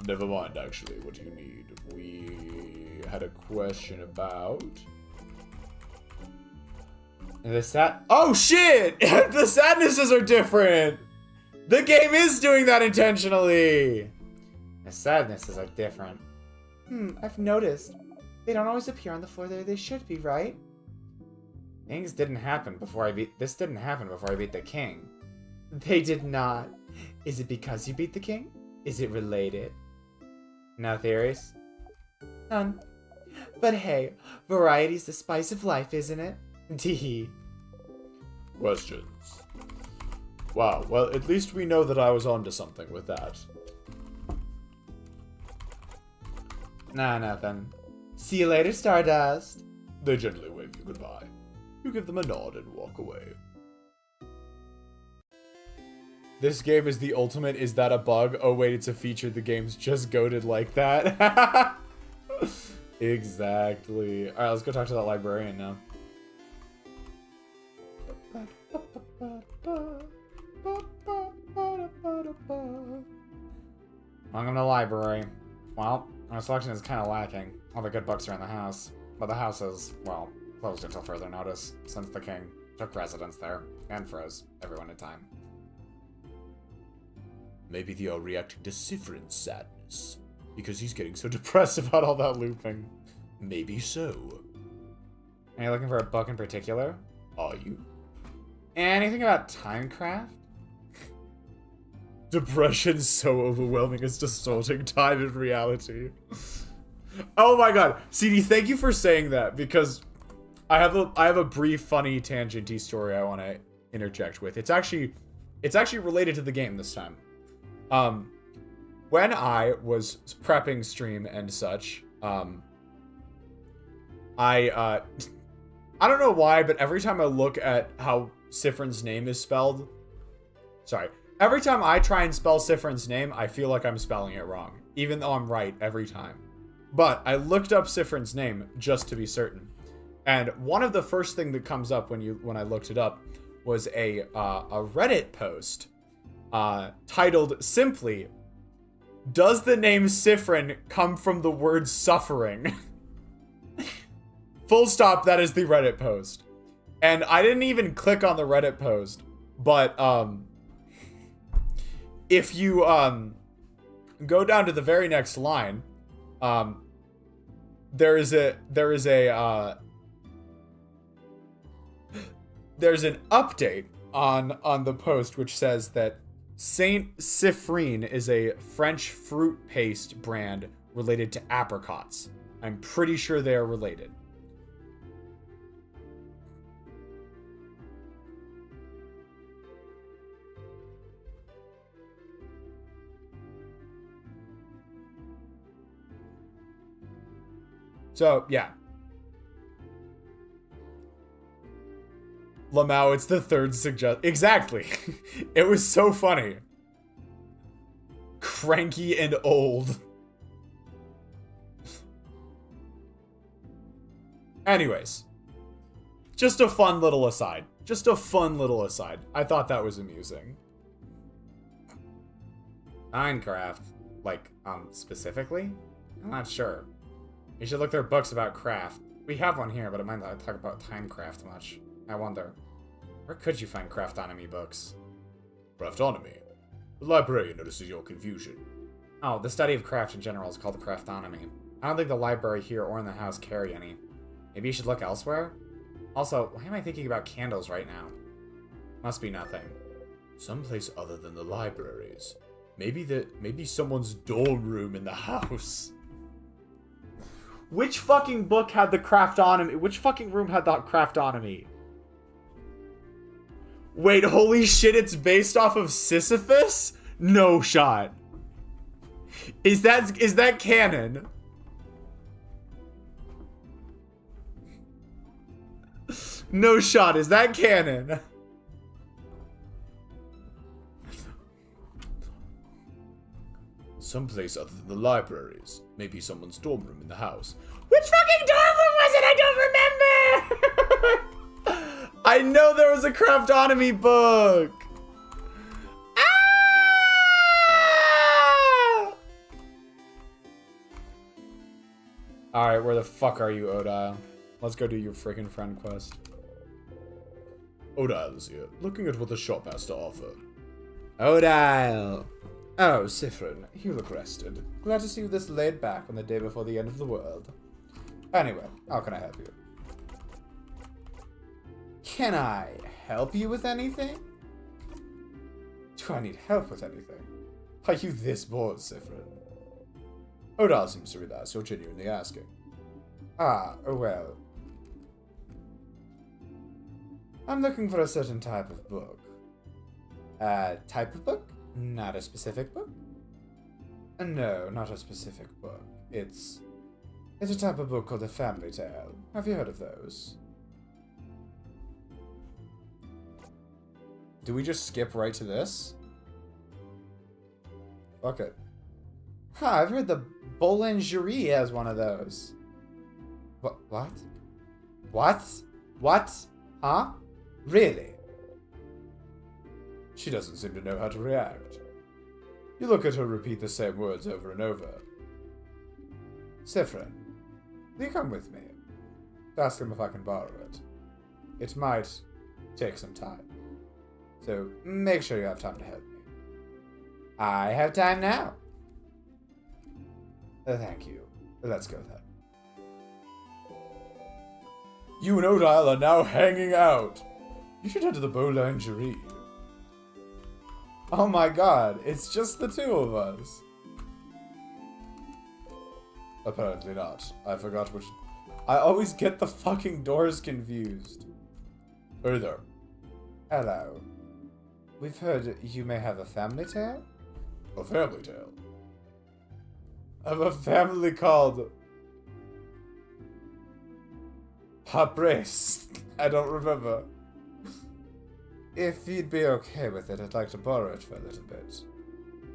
Never mind, actually, what do you need? We had a question about... Oh shit! The sadnesses are different! The game is doing that intentionally! The sadnesses are different. I've noticed. They don't always appear on the floor that they should be, right? Things didn't happen before I beat... This didn't happen before I beat the king. They did not. Is it because you beat the king? Is it related? No theories? None. But hey, variety's the spice of life, isn't it? Tee. Questions. Wow, well, at least we know that I was onto something with that. Nah, nothing. See you later, Stardust. They gently wave you goodbye. You give them a nod and walk away. This game is the ultimate, is that a bug? Oh wait, it's a feature, the game's just goated like that. Exactly. Alright, let's go talk to that librarian now. Welcome to the library. Well, our selection is kind of lacking. All the good books are in the house. But the house is, well, closed until further notice, since the king took residence there and froze everyone in time. Maybe they are reacting to Siffrin's sadness, because he's getting so depressed about all that looping. Maybe so. Are you looking for a book in particular? Are you? Anything about timecraft? Depression's so overwhelming, it's distorting time and reality. Oh my god. CD, thank you for saying that, because I have a brief, funny, tangenty story I want to interject with. It's actually related to the game this time. When I was prepping stream and such, I don't know why, but every time I look at how Siffrin's name is spelled, every time I try and spell Siffrin's name, I feel like I'm spelling it wrong, even though I'm right every time. But I looked up Siffrin's name just to be certain, and one of the first thing that comes up when I looked it up was a Reddit post titled simply, "Does the name Siffrin come from the word suffering?" Full stop, that is the Reddit post. And I didn't even click on the Reddit post, but if you go down to the very next line, there's an update on the post which says that Saint Siffrin is a French fruit paste brand related to apricots. I'm pretty sure they are related. So, yeah. Lamau, it's the third suggest. Exactly. It was so funny. Cranky and old. Anyways. Just a fun little aside. I thought that was amusing. Minecraft. Like, specifically? I'm not sure. You should look through books about craft. We have one here, but it might not talk about timecraft much. I wonder, where could you find craftonomy books? Craftonomy? The librarian notices your confusion. Oh, the study of craft in general is called craftonomy. I don't think the library here or in the house carry any. Maybe you should look elsewhere? Also, why am I thinking about candles right now? Must be nothing. Someplace other than the libraries. Maybe someone's dorm room in the house. Which fucking book had the craftonomy? Which fucking room had the craftonomy? Wait, holy shit, it's based off of Sisyphus? No shot. Is that canon? No shot, is that canon? Someplace other than the libraries. Maybe someone's dorm room in the house. Which fucking dorm room was it? I don't remember! I know there was a craftonomy book! Ah! Alright, where the fuck are you, Odile? Let's go do your freaking friend quest. Odile is here, looking at what the shop has to offer. Odile! Oh, Siffrin, you look rested. Glad to see you this laid back on the day before the end of the world. Anyway, how can I help you? Can I help you with anything? Do I need help with anything? Are you this bored, Siffrin? Odile seems to realize you're genuinely asking. Ah, well. I'm looking for a certain type of book. Type of book? Not a specific book? No, not a specific book. It's a type of book called a family tale. Have you heard of those? Do we just skip right to this? Fuck it. Huh, I've heard the Boulangerie has one of those. What? What? What? Huh? Really? She doesn't seem to know how to react. You look at her repeat the same words over and over. Siffrin, will you come with me? Ask him if I can borrow it. It might take some time. So make sure you have time to help me. I have time now. Thank you. Let's go then. You and Odile are now hanging out. You should head to the Boulangerie. Oh my god, it's just the two of us. Apparently not. I forgot which... I always get the fucking doors confused. Hey there. Hello. We've heard you may have a family tale? A family tale. I have a family called... Papres. I don't remember. If you'd be okay with it, I'd like to borrow it for a little bit.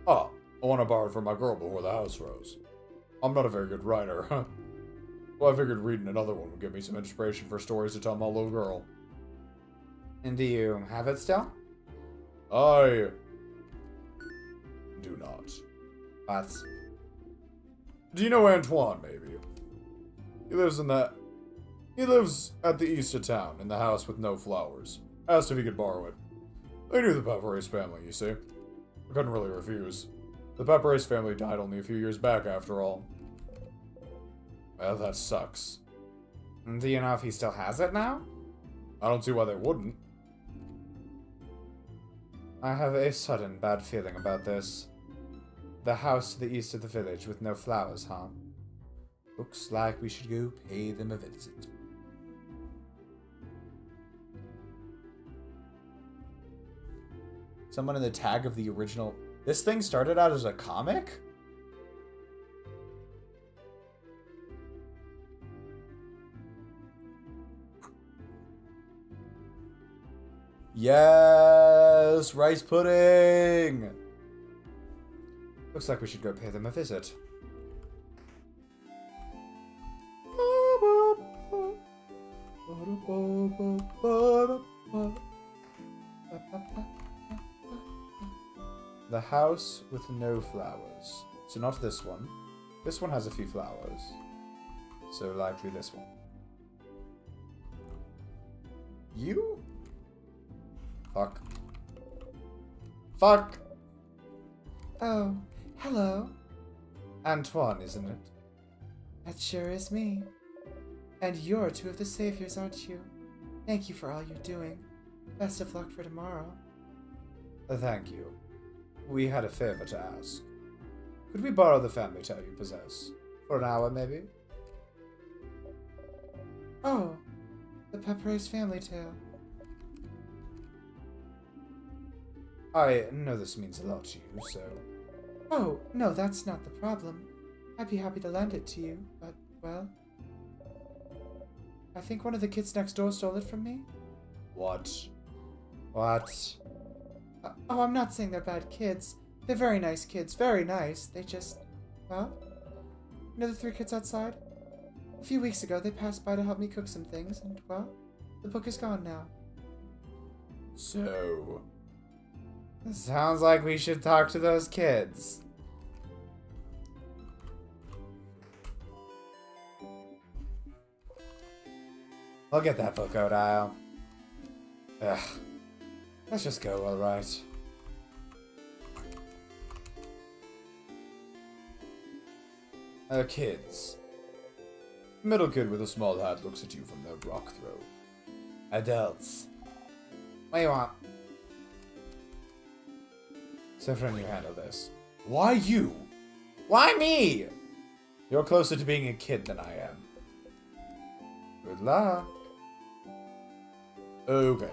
Ah, I want to borrow it from my girl before the house froze. I'm not a very good writer. Well, I figured reading another one would give me some inspiration for stories to tell my little girl. And do you have it still? I... do not. What? Do you know Antoine, maybe? He lives at the east of town, in the house with no flowers. Asked if he could borrow it. I knew the Perseveres family, you see. I couldn't really refuse. The Perseveres family died only a few years back, after all. Well, that sucks. Do you know if he still has it now? I don't see why they wouldn't. I have a sudden bad feeling about this. The house to the east of the village with no flowers, huh? Looks like we should go pay them a visit. Someone in the tag of the original... This thing started out as a comic? Yes! Rice pudding! Looks like we should go pay them a visit. The house with no flowers. So not this one. This one has a few flowers. So likely this one. You? Fuck. Fuck! Oh, hello. Antoine, isn't it? That sure is me. And you're two of the saviors, aren't you? Thank you for all you're doing. Best of luck for tomorrow. Thank you. We had a favor to ask. Could we borrow the family tale you possess? For an hour, maybe? Oh, the Perseveres family tale. I know this means a lot to you, so... Oh, no, that's not the problem. I'd be happy to lend it to you, but, well... I think one of the kids next door stole it from me. What? What? Oh, I'm not saying they're bad kids. They're very nice kids, very nice. They just... Well... You know the three kids outside? A few weeks ago, they passed by to help me cook some things, and, well, the book is gone now. So... Sounds like we should talk to those kids. I'll get that book, Odile. Ugh. Let's just go, alright. Kids. Middle kid with a small hat looks at you from their rock throw. Adults. What do you want? Siffrin, you handle this. Why you? Why me? You're closer to being a kid than I am. Good luck. Okay.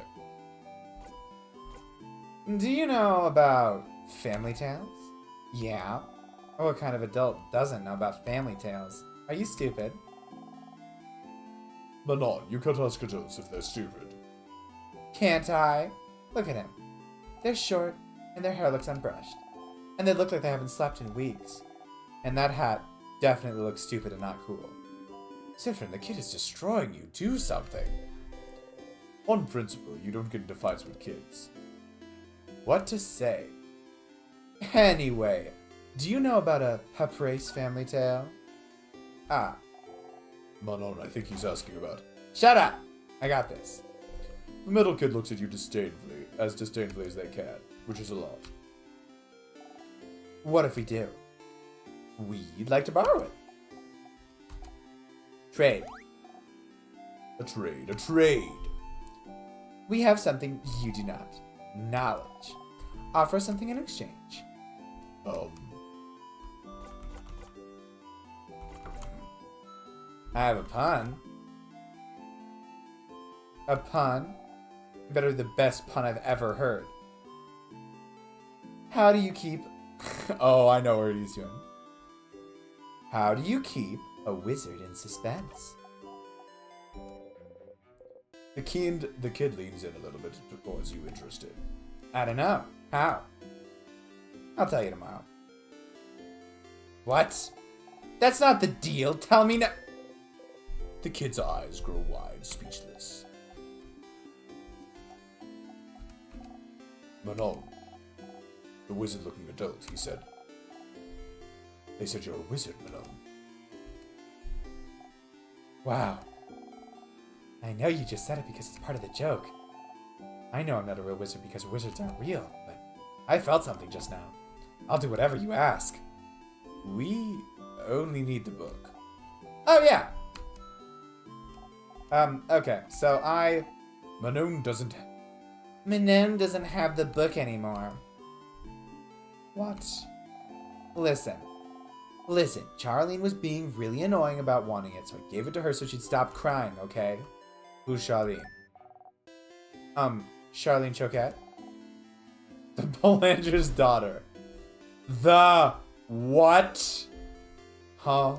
Do you know about family tales? Yeah. What kind of adult doesn't know about family tales? Are you stupid? Manon, you can't ask adults if they're stupid. Can't I? Look at him. They're short, and their hair looks unbrushed. And they look like they haven't slept in weeks. And that hat definitely looks stupid and not cool. Siffrin, the kid is destroying you. Do something. On principle, you don't get into fights with kids. What to say? Anyway, do you know about a perseveres family tale? Ah. Manon, I think he's asking about. Shut up! I got this. The middle kid looks at you disdainfully as they can, which is a lot. What if we do? We'd like to borrow it. Trade. A trade. We have something you do not. Knowledge. Offer something in exchange. I have a pun. A pun? Better the best pun I've ever heard. How do you keep... oh, I know where he's going. How do you keep a wizard in suspense? The kid leans in a little bit towards you, interested. I don't know. How? I'll tell you tomorrow. What? That's not the deal. Tell me now. The kid's eyes grow wide, speechless. Manon, the wizard-looking adult, he said. They said you're a wizard, Manon. Wow. I know you just said it because it's part of the joke. I know I'm not a real wizard because wizards aren't real, but I felt something just now. I'll do whatever you ask. We only need the book. Oh, yeah. Okay, so Manon doesn't have the book anymore. What? Listen, Charlene was being really annoying about wanting it, so I gave it to her so she'd stop crying, okay? Who's Charlene? Charlene Choquette? The Bolanger's daughter. The what? Huh?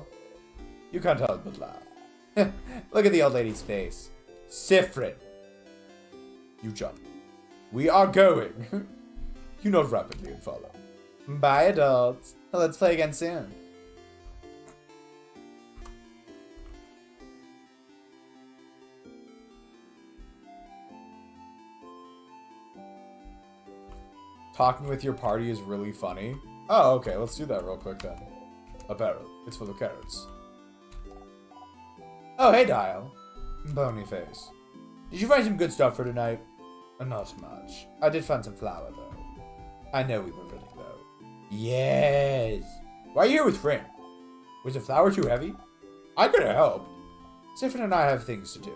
You can't help but laugh. Look at the old lady's face. Siffrin. You jump. We are going. You nod rapidly and follow. Bye, adults. Let's play again soon. Talking with your party is really funny. Oh, okay, let's do that real quick then. A barrel. It's full of carrots. Oh, hey, Dial. Bony face. Did you find some good stuff for tonight? Not much. I did find some flour, though. I know we were running low. Yes. Why are you here with Frin? Was the flour too heavy? I could have helped. Siffrin and I have things to do.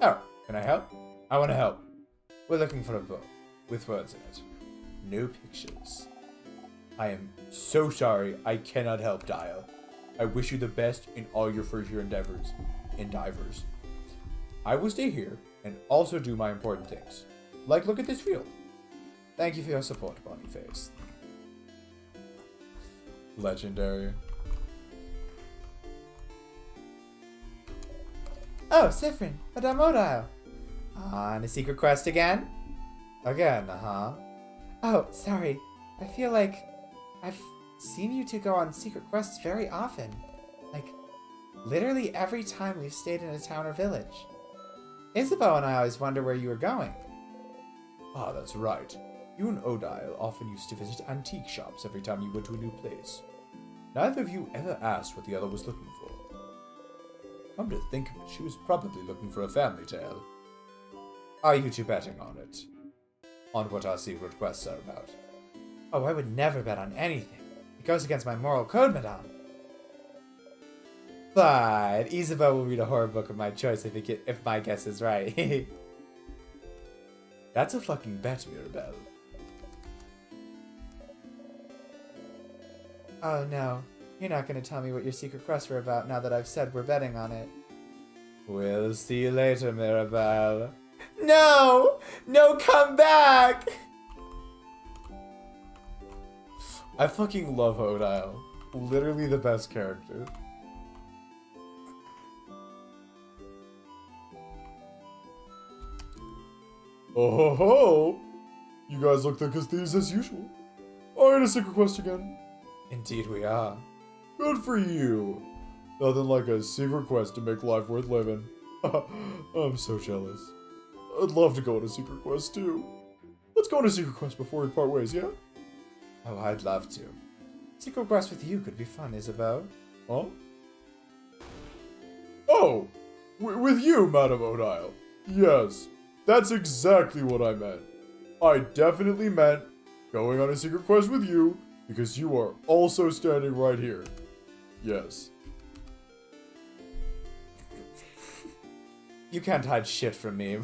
Oh, can I help? I want to help. We're looking for a book with words in it. No pictures. I am so sorry. I cannot help, Dial. I wish you the best in all your future endeavors. I will stay here and also do my important things. Like look at this field. Thank you for your support, Bonyface. Legendary. Oh, Siffrin, Madame Odile. On a secret quest again? Again, huh? Oh, sorry. I feel like I've seen you two go on secret quests very often. Like, literally every time we've stayed in a town or village. Isabeau and I always wonder where you were going. Ah, that's right. You and Odile often used to visit antique shops every time you went to a new place. Neither of you ever asked what the other was looking for. Come to think of it, she was probably looking for a family tale. Are you two betting on it? On what our secret quests are about? Oh, I would never bet on anything. It goes against my moral code, madame. But Isabeau will read a horror book of my choice if my guess is right. That's a fucking bet, Mirabelle. Oh no, you're not gonna tell me what your secret quests were about now that I've said we're betting on it. We'll see you later, Mirabelle. No! No, come back! I fucking love Odile. Literally the best character. Oh ho ho! You guys look thick as thieves as usual. Oh, in a secret quest again. Indeed we are. Good for you. Nothing like a secret quest to make life worth living. I'm so jealous. I'd love to go on a secret quest too. Let's go on a secret quest before we part ways, yeah? Oh, I'd love to. Secret quest with you could be fun, Isabeau. Huh? Oh! With you, Madame Odile. Yes, that's exactly what I meant. I definitely meant going on a secret quest with you because you are also standing right here. Yes. You can't hide shit from me.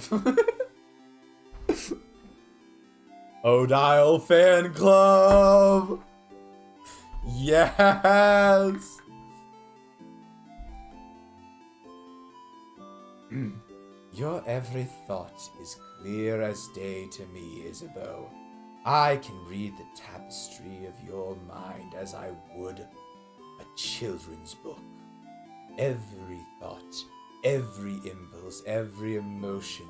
Odile Fan Club! Yes! Your every thought is clear as day to me, Isabeau. I can read the tapestry of your mind as I would a children's book. Every thought, every impulse, every emotion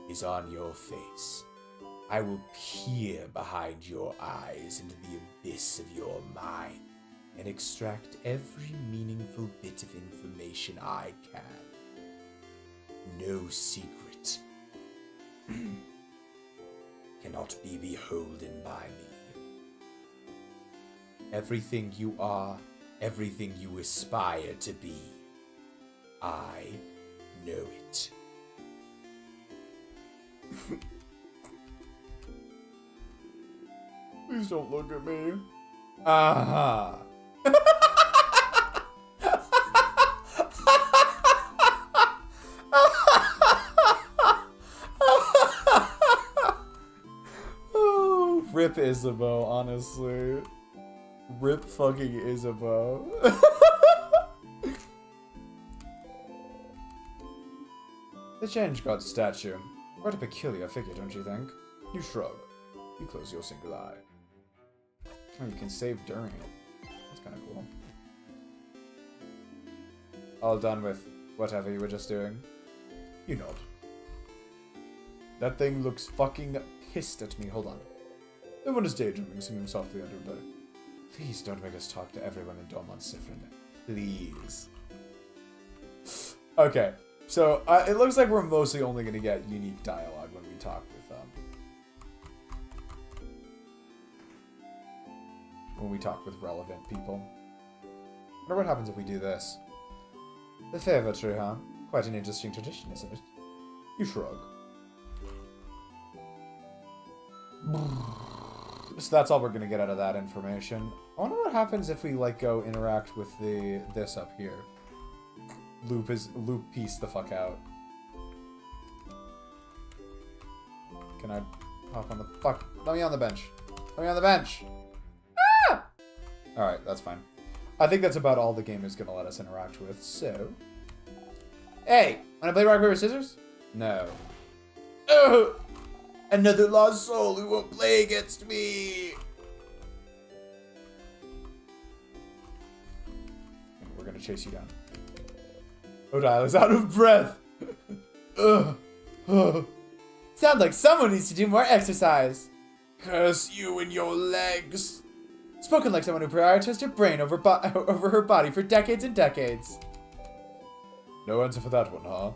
is on your face. I will peer behind your eyes into the abyss of your mind and extract every meaningful bit of information I can. No secret cannot be beholden by me. Everything you are, everything you aspire to be, I know it. Please don't look at me. Aha! Oh, rip Isabeau, honestly. Rip fucking Isabeau. The Change God statue. What a peculiar figure, don't you think? You shrug. You close your single eye. Oh, you can save during it. That's kind of cool. All done with whatever you were just doing. You nod. That thing looks fucking pissed at me. Hold on. No one is daydreaming, singing softly under a bed. Please don't make us talk to everyone in Dormont Siffrin. Please. Okay, so it looks like we're mostly only going to get unique dialogue when we talk with relevant people. I wonder what happens if we do this. The favor tree, huh? Quite an interesting tradition, isn't it? You shrug. So that's all we're gonna get out of that information. I wonder what happens if we like go interact with this up here. Loop piece the fuck out. Can I hop on the fuck? Let me on the bench. Let me on the bench. Ah! All right, that's fine. I think that's about all the game is gonna let us interact with. So, hey, wanna play rock paper scissors? No. Oh! Another lost soul who won't play against me! We're gonna chase you down. Odile is out of breath! Sounds like someone needs to do more exercise! Curse you and your legs! Spoken like someone who prioritized her brain over her body for decades and decades. No answer for that one, huh?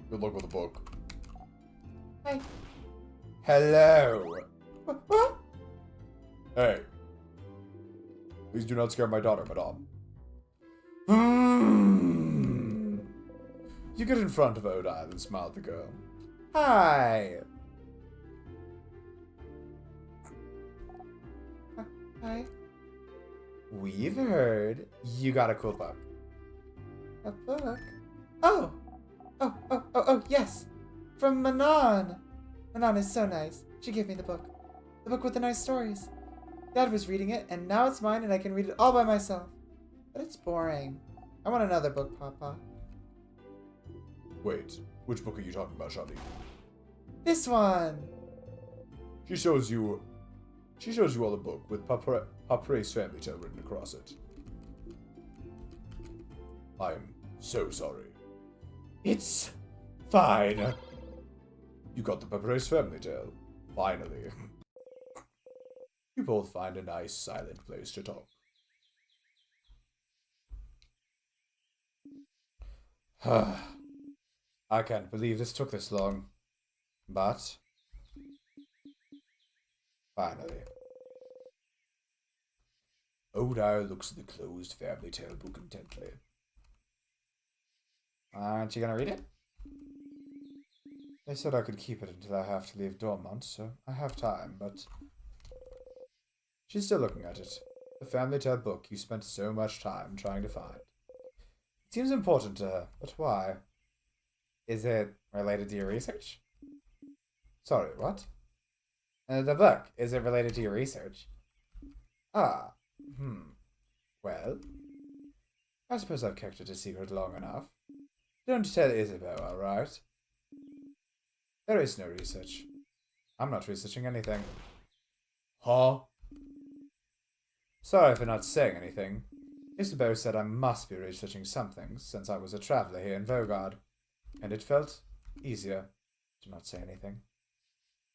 Good luck with the book. Hi. Hello. What? Hey. Please do not scare my daughter, madame. You get in front of Odile and smile at the girl. Hi. Hi. We've heard you got a cool book. A book? Oh! Oh, yes! From Manon! Manon is so nice. She gave me the book. The book with the nice stories. Dad was reading it, and now it's mine and I can read it all by myself. But it's boring. I want another book, Papa. Wait, which book are you talking about, Shadi? This one! She shows you all the book with Papare's family tale written across it. I'm so sorry. It's fine. You got the Papare's family tale. Finally. You both find a nice silent place to talk. I can't believe this took this long. But finally. Odile looks at the closed family tale book intently. Aren't you gonna read it? They said I could keep it until I have to leave Dormont, so I have time, but... She's still looking at it. The family tale book you spent so much time trying to find. It seems important to her, but why? Is it related to your research? Sorry, what? The book, is it related to your research? Ah, Well, I suppose I've kept it a secret long enough. Don't tell Isabeau, alright? There is no research. I'm not researching anything. Huh? Sorry for not saying anything. Isabeau said I must be researching something, since I was a traveller here in Vaugarde, and it felt easier to not say anything.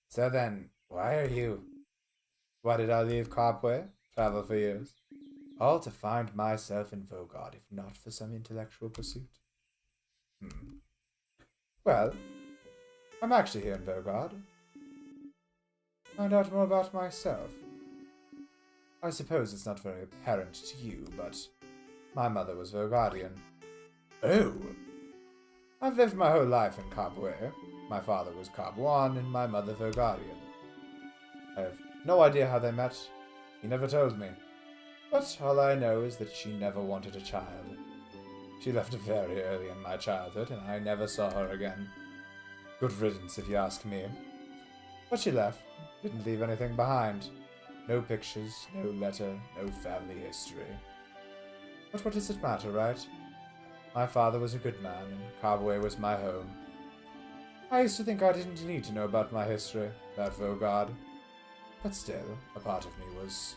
So then, why did I leave Cobway, travel for years? All to find myself in Vaugarde, if not for some intellectual pursuit. Well, I'm actually here in Vaugarde. Find out more about myself. I suppose it's not very apparent to you, but my mother was Vaugardian. Oh! I've lived my whole life in Cobway. My father was Cob1 and my mother Vaugardian. I have no idea how they met. He never told me. But all I know is that she never wanted a child. She left very early in my childhood, and I never saw her again. Good riddance, if you ask me. But she left. Didn't leave anything behind. No pictures, no letter, no family history. But what does it matter, right? My father was a good man, and Cobway was my home. I used to think I didn't need to know about my history, about Vaugarde. But still, a part of me was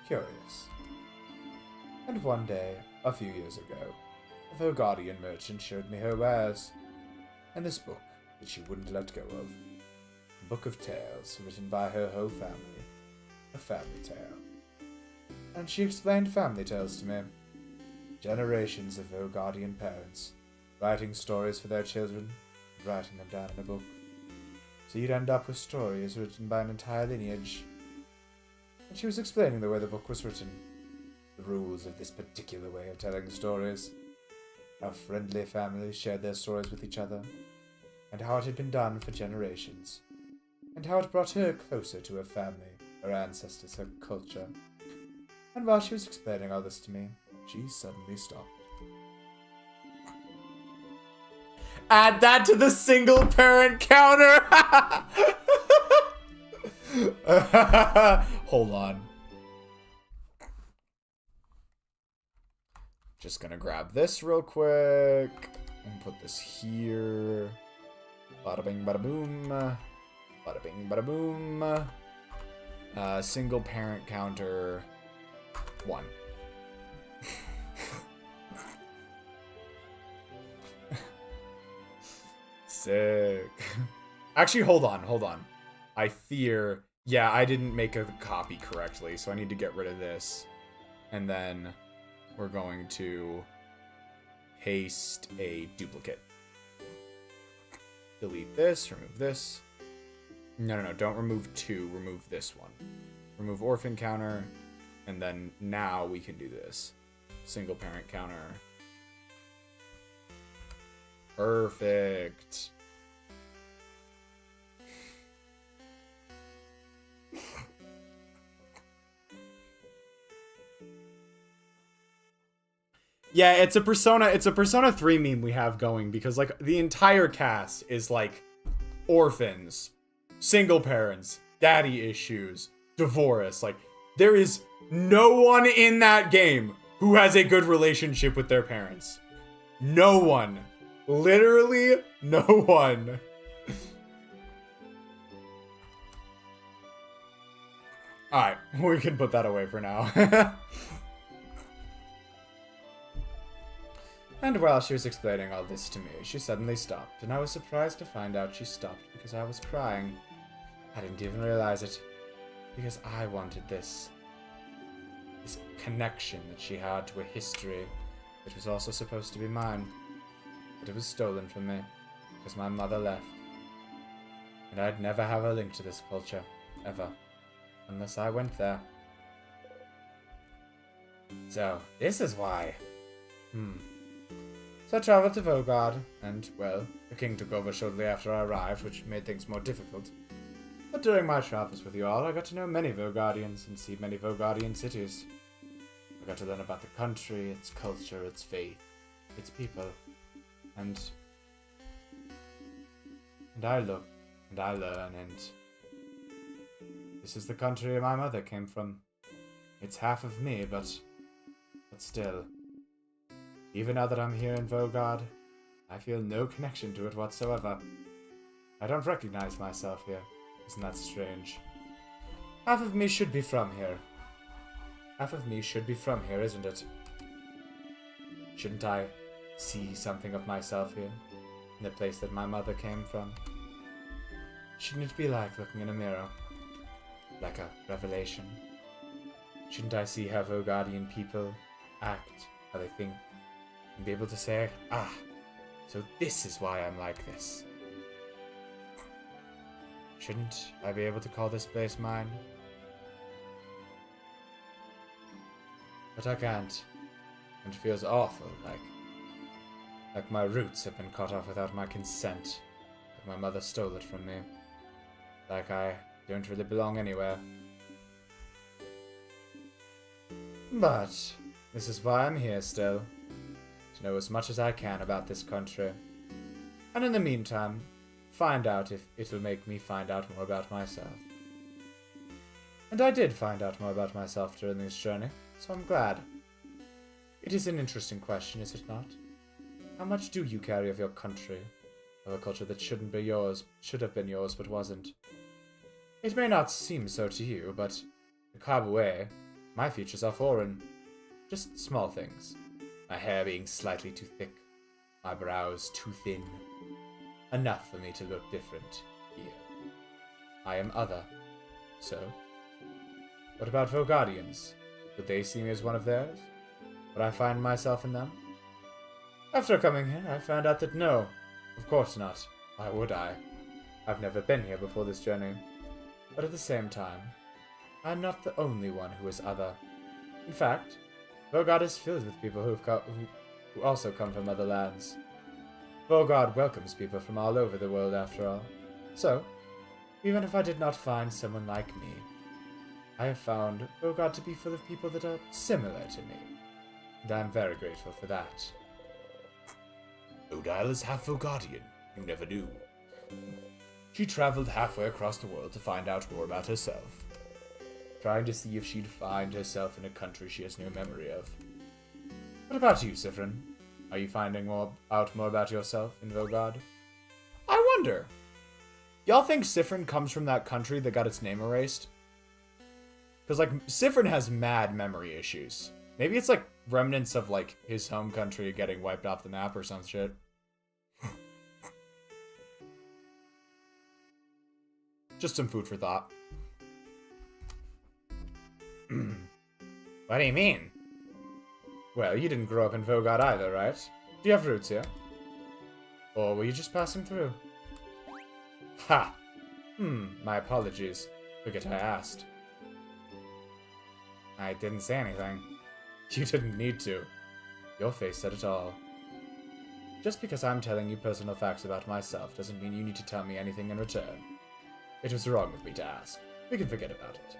curious. And one day, a few years ago, a Vaugardian merchant showed me her wares, and this book that she wouldn't let go of. A book of tales written by her whole family. A family tale. And she explained family tales to me. Generations of Vaugardian parents, writing stories for their children, and writing them down in a book. So you'd end up with stories written by an entire lineage. And she was explaining the way the book was written, the rules of this particular way of telling stories, how friendly families shared their stories with each other, and how it had been done for generations, and how it brought her closer to her family, her ancestors, her culture. And while she was explaining all this to me, she suddenly stopped. Add that to the single parent counter! Hold on. Just gonna grab this real quick and put this here. Bada bing, bada boom. Bada bing, bada boom. Single parent counter 1. Sick. Actually, hold on. I fear... Yeah, I didn't make a copy correctly, so I need to get rid of this. And then we're going to paste a duplicate. Delete this, remove this. No, don't remove 2, remove this one. Remove orphan counter, and then now we can do this. Single parent counter. Perfect. Yeah, it's a Persona 3 meme we have going because like the entire cast is like orphans, single parents, daddy issues, divorce. Like there is no one in that game who has a good relationship with their parents. No one. Literally no one. Alright, we can put that away for now. And while she was explaining all this to me, she suddenly stopped, and I was surprised to find out she stopped because I was crying. I didn't even realize it, because I wanted this connection that she had to a history that was also supposed to be mine. But it was stolen from me, because my mother left. And I'd never have a link to this culture, ever, unless I went there. So, this is why. So I travelled to Vaugarde, and, well, the king took over shortly after I arrived, which made things more difficult. But during my travels with you all, I got to know many Vaugardians and see many Vaugardian cities. I got to learn about the country, its culture, its faith, its people, and I look, and I learn, and this is the country my mother came from. It's half of me, but still. Even now that I'm here in Vaugarde, I feel no connection to it whatsoever. I don't recognize myself here. Isn't that strange? Half of me should be from here. Half of me should be from here, isn't it? Shouldn't I see something of myself here, in the place that my mother came from? Shouldn't it be like looking in a mirror? Like a revelation? Shouldn't I see how Vaugardian people act, how they think? And be able to say, ah, so this is why I'm like this. Shouldn't I be able to call this place mine? But I can't. And it feels awful, like my roots have been cut off without my consent. Like my mother stole it from me. Like I don't really belong anywhere. But this is why I'm here still. To know as much as I can about this country. And in the meantime, find out if it'll make me find out more about myself. And I did find out more about myself during this journey, so I'm glad. It is an interesting question, is it not? How much do you carry of your country? Of a culture that should have been yours, but wasn't? It may not seem so to you, but in Kabue, my features are foreign. Just small things. My hair being slightly too thick, my brows too thin. Enough for me to look different here. I am other. So, what about Vaugardians? Would they see me as one of theirs? Would I find myself in them? After coming here, I found out that no, of course not. Why would I? I've never been here before this journey. But at the same time, I'm not the only one who is other. In fact, Vaugarde is filled with people who also come from other lands. Vaugarde welcomes people from all over the world, after all. So, even if I did not find someone like me, I have found Vaugarde to be full of people that are similar to me. And I'm very grateful for that. Odile is half Vaugardian. You never knew. She traveled halfway across the world to find out more about herself. Trying to see if she'd find herself in a country she has no memory of. What about you, Siffrin? Are you finding out more about yourself in Vaugarde? I wonder. Y'all think Siffrin comes from that country that got its name erased? Because, like, Siffrin has mad memory issues. Maybe it's, like, remnants of, like, his home country getting wiped off the map or some shit. Just some food for thought. What do you mean? Well, you didn't grow up in Vaugarde either, right? Do you have roots here? Or were you just passing through? Ha! My apologies. Forget I asked. I didn't say anything. You didn't need to. Your face said it all. Just because I'm telling you personal facts about myself doesn't mean you need to tell me anything in return. It was wrong of me to ask. We can forget about it.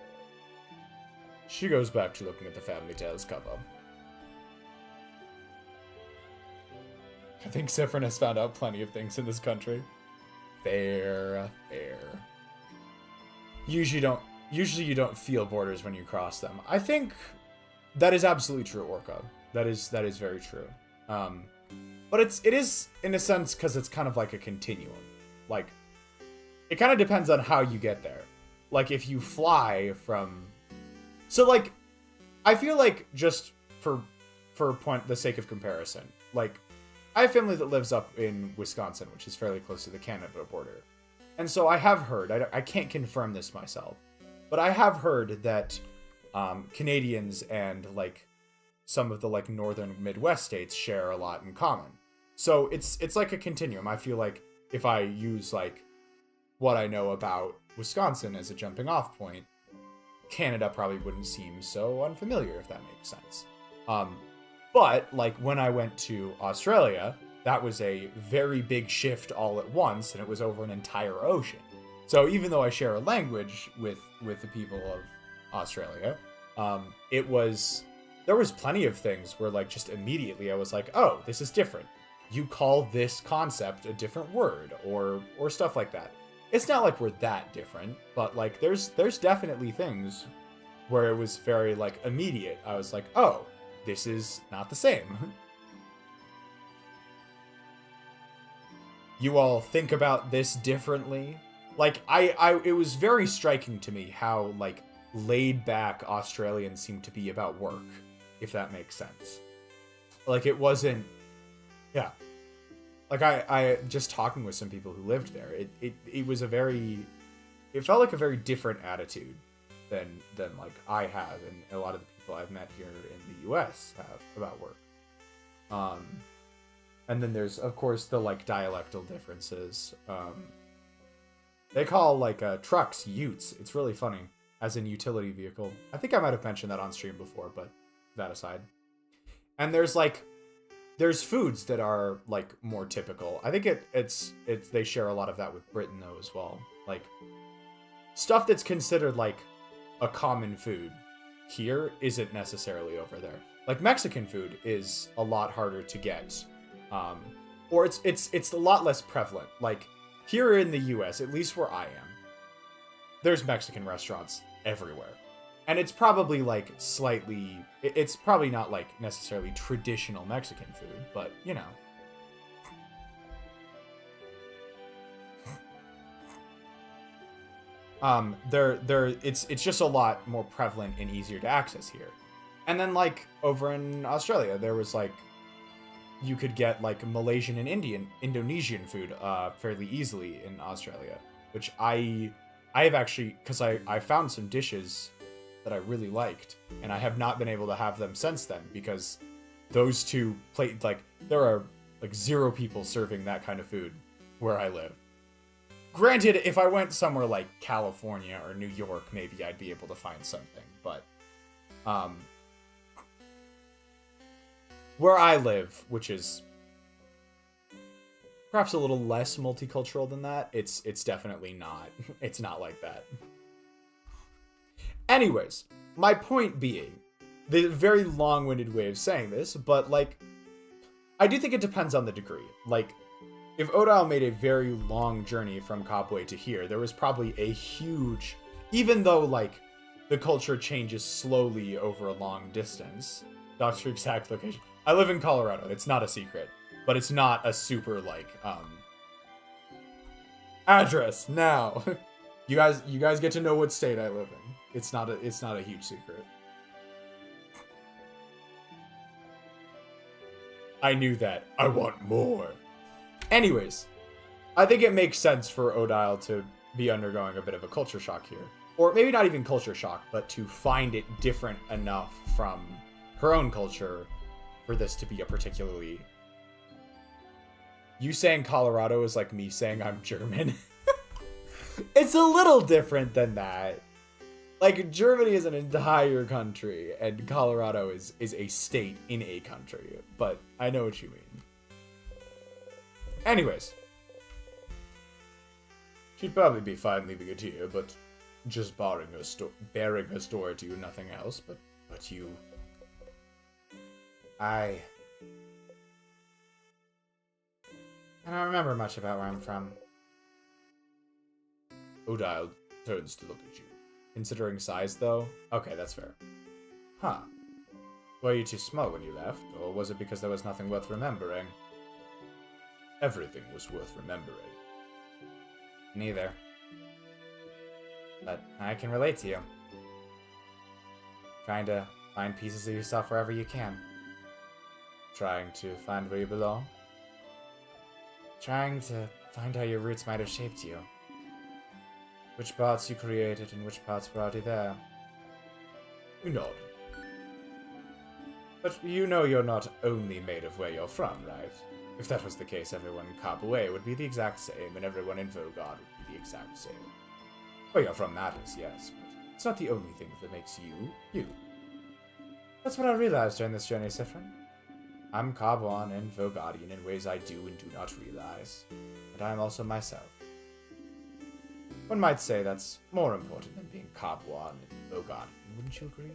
She goes back to looking at the Family Tales cover. think Siffrin has found out plenty of things in this country. Fair. Usually you don't feel borders when you cross them. I think that is absolutely true, Orca. That is very true. But it is in a sense because it's kind of like a continuum. Like, it kind of depends on how you get there. Like, if you fly from... So, like, I feel like just for the sake of comparison, like, I have family that lives up in Wisconsin, which is fairly close to the Canada border. And so I have heard, I can't confirm this myself, but I have heard that Canadians and, like, some of the, like, northern Midwest states share a lot in common. So it's like a continuum. I feel like if I use, like, what I know about Wisconsin as a jumping off point, Canada probably wouldn't seem so unfamiliar, if that makes sense. But, like, when I went to Australia, that was a very big shift all at once, and it was over an entire ocean. So even though I share a language with the people of Australia, there was plenty of things where, like, just immediately I was like, oh, this is different. You call this concept a different word, or stuff like that. It's not like we're that different, but, like, there's definitely things where it was very, like, immediate. I was like, oh, this is not the same. You all think about this differently? Like, it was very striking to me how, like, laid back Australians seem to be about work, if that makes sense. Like, it wasn't, yeah. Like, I just talking with some people who lived there, it was it felt like a very different attitude than like I have and a lot of the people I've met here in the US have about work. And then there's, of course, the, like, dialectal differences. They call, like, trucks utes. It's really funny, as in utility vehicle. I think I might have mentioned that on stream before, but that aside. And there's foods that are, like, more typical. I think it's they share a lot of that with Britain, though, as well. Like, stuff that's considered, like, a common food here isn't necessarily over there. Like, Mexican food is a lot harder to get. Or it's a lot less prevalent. Like, here in the US, at least where I am, there's Mexican restaurants everywhere. And it's probably, like, it's probably not, like, necessarily traditional Mexican food, but, you know. It's just a lot more prevalent and easier to access here. And then, like, over in Australia, there was, like, you could get, like, Malaysian and Indonesian food fairly easily in Australia, which I have actually, because I found some dishes that I really liked, and I have not been able to have them since then, because those two there are, like, 0 people serving that kind of food where I live. Granted, if I went somewhere like California or New York, maybe I'd be able to find something, but where I live, which is perhaps a little less multicultural than that, it's definitely not. It's not like that. Anyways, my point being, the very long-winded way of saying this, but, like, I do think it depends on the degree. Like, if Odile made a very long journey from Cobway to here, there was probably a huge, even though, like, the culture changes slowly over a long distance. Doc's exact location. I live in Colorado. It's not a secret, but it's not a super, like, address now. You guys get to know what state I live in. It's not a huge secret. I knew that. I want more. Anyways, I think it makes sense for Odile to be undergoing a bit of a culture shock here. Or maybe not even culture shock, but to find it different enough from her own culture for this to be a particularly... You saying Colorado is like me saying I'm German. It's a little different than that. Like, Germany is an entire country, and Colorado is a state in a country. But I know what you mean. Anyways. She'd probably be fine leaving it here, but just bearing her story to you, nothing else. But you... I don't remember much about where I'm from. Odile turns to look at you. Considering size, though? Okay, that's fair. Huh. Were you too small when you left, or was it because there was nothing worth remembering? Everything was worth remembering. Neither. But I can relate to you. Trying to find pieces of yourself wherever you can. Trying to find where you belong? Trying to find how your roots might have shaped you. Which parts you created and which parts were already there. You nod. But you know you're not only made of where you're from, right? If that was the case, everyone in Caboet would be the exact same, and everyone in Vaugarde would be the exact same. Where you're from matters, yes, but it's not the only thing that makes you, you. That's what I realized during this journey, Siffrin. I'm Caboan and Vaugardian in ways I do and do not realize, and I am also myself. One might say that's more important than being Caboan and Vaugardian, wouldn't you agree?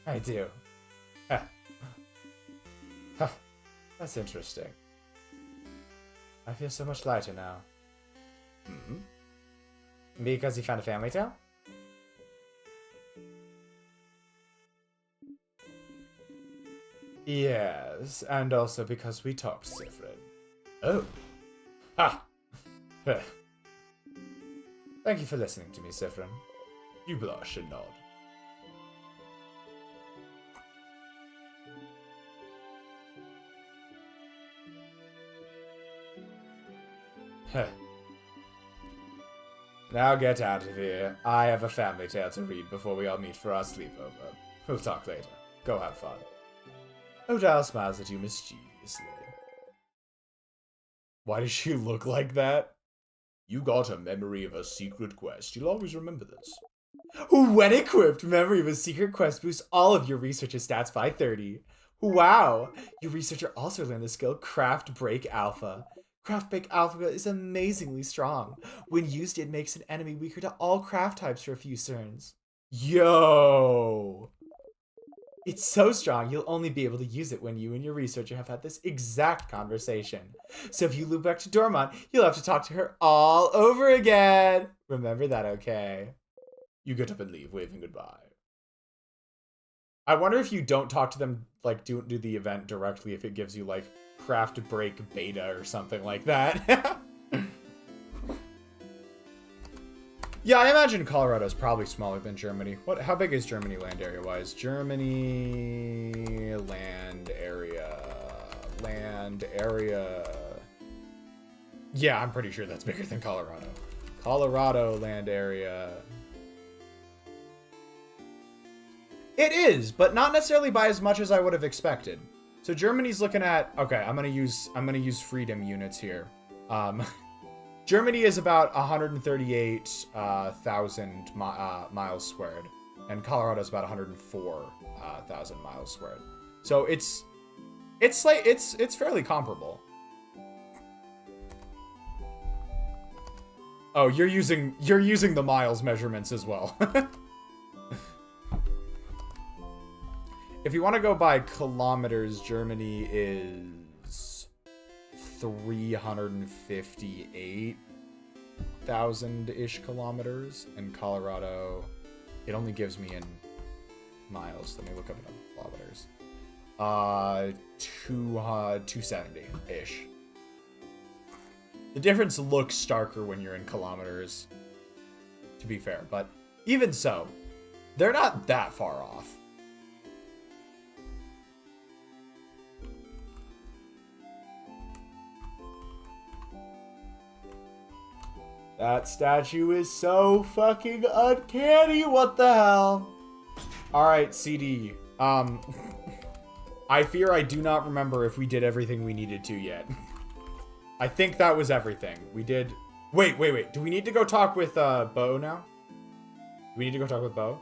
I do. Huh. Huh. That's interesting. I feel so much lighter now. Hmm? Because you found a family tale? Yes, and also because we talked, Siffrin. Oh. Ha! Thank you for listening to me, Siffrin. You blush and nod. Now get out of here. I have a family tale to read before we all meet for our sleepover. We'll talk later. Go have fun. Odile smiles at you mischievously. Why does she look like that? You got a memory of a secret quest. You'll always remember this. When equipped, memory of a secret quest boosts all of your researcher stats by 30. Wow! Your researcher also learned the skill Craft Break Alpha. Craft Break Alpha is amazingly strong. When used, it makes an enemy weaker to all craft types for a few turns. Yo! It's so strong, you'll only be able to use it when you and your researcher have had this exact conversation. So if you loop back to Dormont, you'll have to talk to her all over again. Remember that, okay? You get up and leave, waving goodbye. I wonder if you don't talk to them, like, do the event directly, if it gives you, like, Craft Break Beta or something like that. Yeah, I imagine Colorado's probably smaller than Germany. How big is Germany land area-wise? Germany land area. Yeah, I'm pretty sure that's bigger than Colorado. Colorado land area. It is, but not necessarily by as much as I would have expected. So Germany's looking at, okay, I'm gonna use freedom units here. Germany is about 138,000 miles squared, and Colorado is about 104,000 miles squared. So it's fairly comparable. Oh, you're using the miles measurements as well. If you want to go by kilometers, Germany is 358,000-ish kilometers, and Colorado, it only gives me in miles. Let me look up in kilometers. 270-ish. The difference looks starker when you're in kilometers, to be fair, but even so, they're not that far off. That statue is so fucking uncanny. What the hell? Alright, CD. I fear I do not remember if we did everything we needed to yet. I think that was everything. We did... Wait. Do we need to go talk with, Beau now? Do we need to go talk with Beau?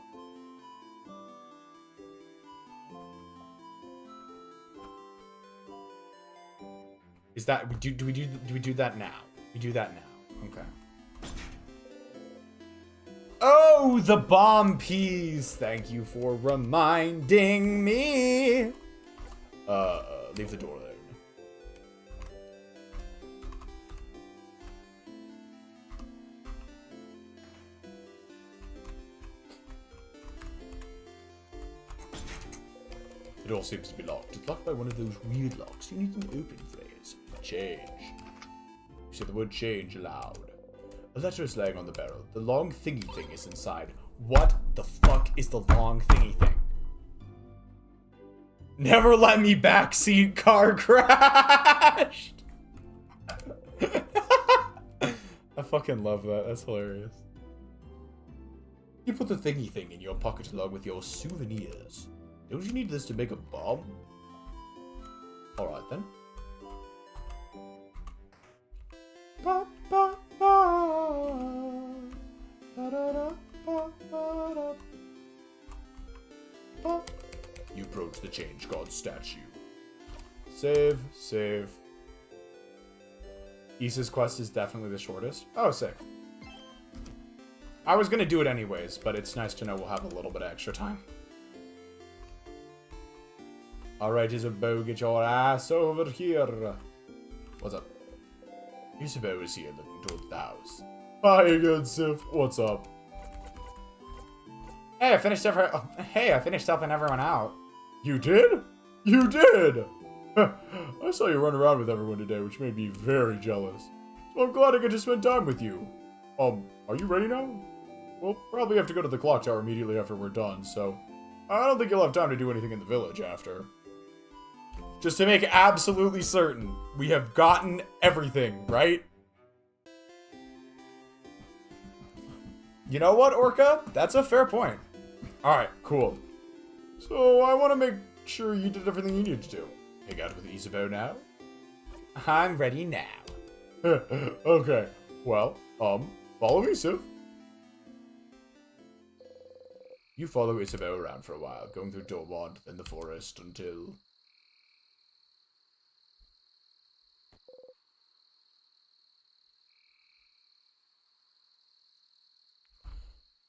Is that... Do we do that now? We do that now. Okay. Oh, the bomb peas! Thank you for reminding me. Leave the door open. It all seems to be locked. It's locked by one of those weird locks. You need an open phrase. Change. You say the word change aloud. A letter is laying on the barrel. The long thingy thing is inside. What the fuck is the long thingy thing? Never let me backseat car crashed. I fucking love that. That's hilarious. You put the thingy thing in your pocket along with your souvenirs. Don't you need this to make a bomb? Alright then. Ba, ba, ba. Da, da, da, ba, ba, da. Ba. You approach the change god statue. Save, save. Issa's quest is definitely the shortest. Oh, sick. I was gonna do it anyways, but it's nice to know we'll have a little bit of extra time. Alright, Isabeau, get your ass over here. What's up? Isabeau is here looking towards the house. Hi again, Sif. What's up? Hey, I finished helping everyone out. You did? You did! I saw you run around with everyone today, which made me very jealous. So I'm glad I get to spend time with you. Are you ready now? We'll probably have to go to the clock tower immediately after we're done, so I don't think you'll have time to do anything in the village after. Just to make absolutely certain, we have gotten everything, right? You know what, Orca? That's a fair point. Alright, cool. So I want to make sure you did everything you needed to do. Hang out with Isabeau now? I'm ready now. Okay, well, follow me, Sif. You follow Isabeau around for a while, going through Dormont, then the forest, until...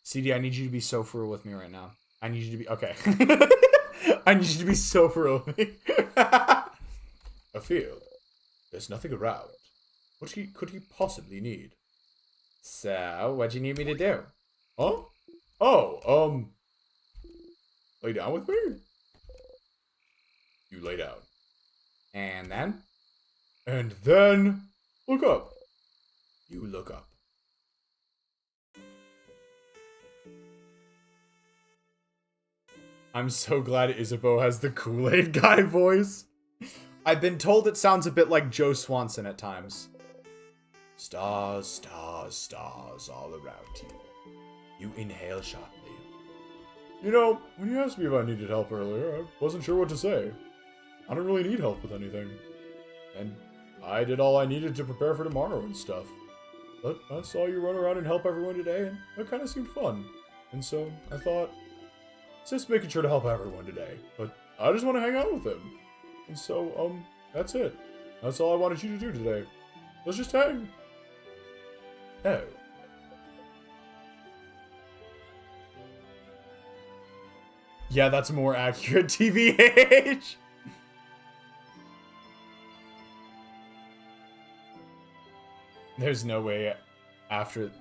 CD, I need you to be so for real with me right now. I need you to be... Okay. I need you to be so for real with me. A field. There's nothing around. What could he possibly need? So, what do you need me to do? Huh? Oh, lay down with me? You lay down. And then? And then, look up. You look up. I'm so glad Isabeau has the Kool-Aid guy voice. I've been told it sounds a bit like Joe Swanson at times. Stars, stars, stars all around you. You inhale sharply. You know, when you asked me if I needed help earlier, I wasn't sure what to say. I don't really need help with anything. And I did all I needed to prepare for tomorrow and stuff. But I saw you run around and help everyone today, and that kind of seemed fun. And so I thought, just making sure to help everyone today, but I just want to hang out with them. And so, that's it. That's all I wanted you to do today. Let's just hang. Oh. Yeah, that's more accurate, TVH. There's no way after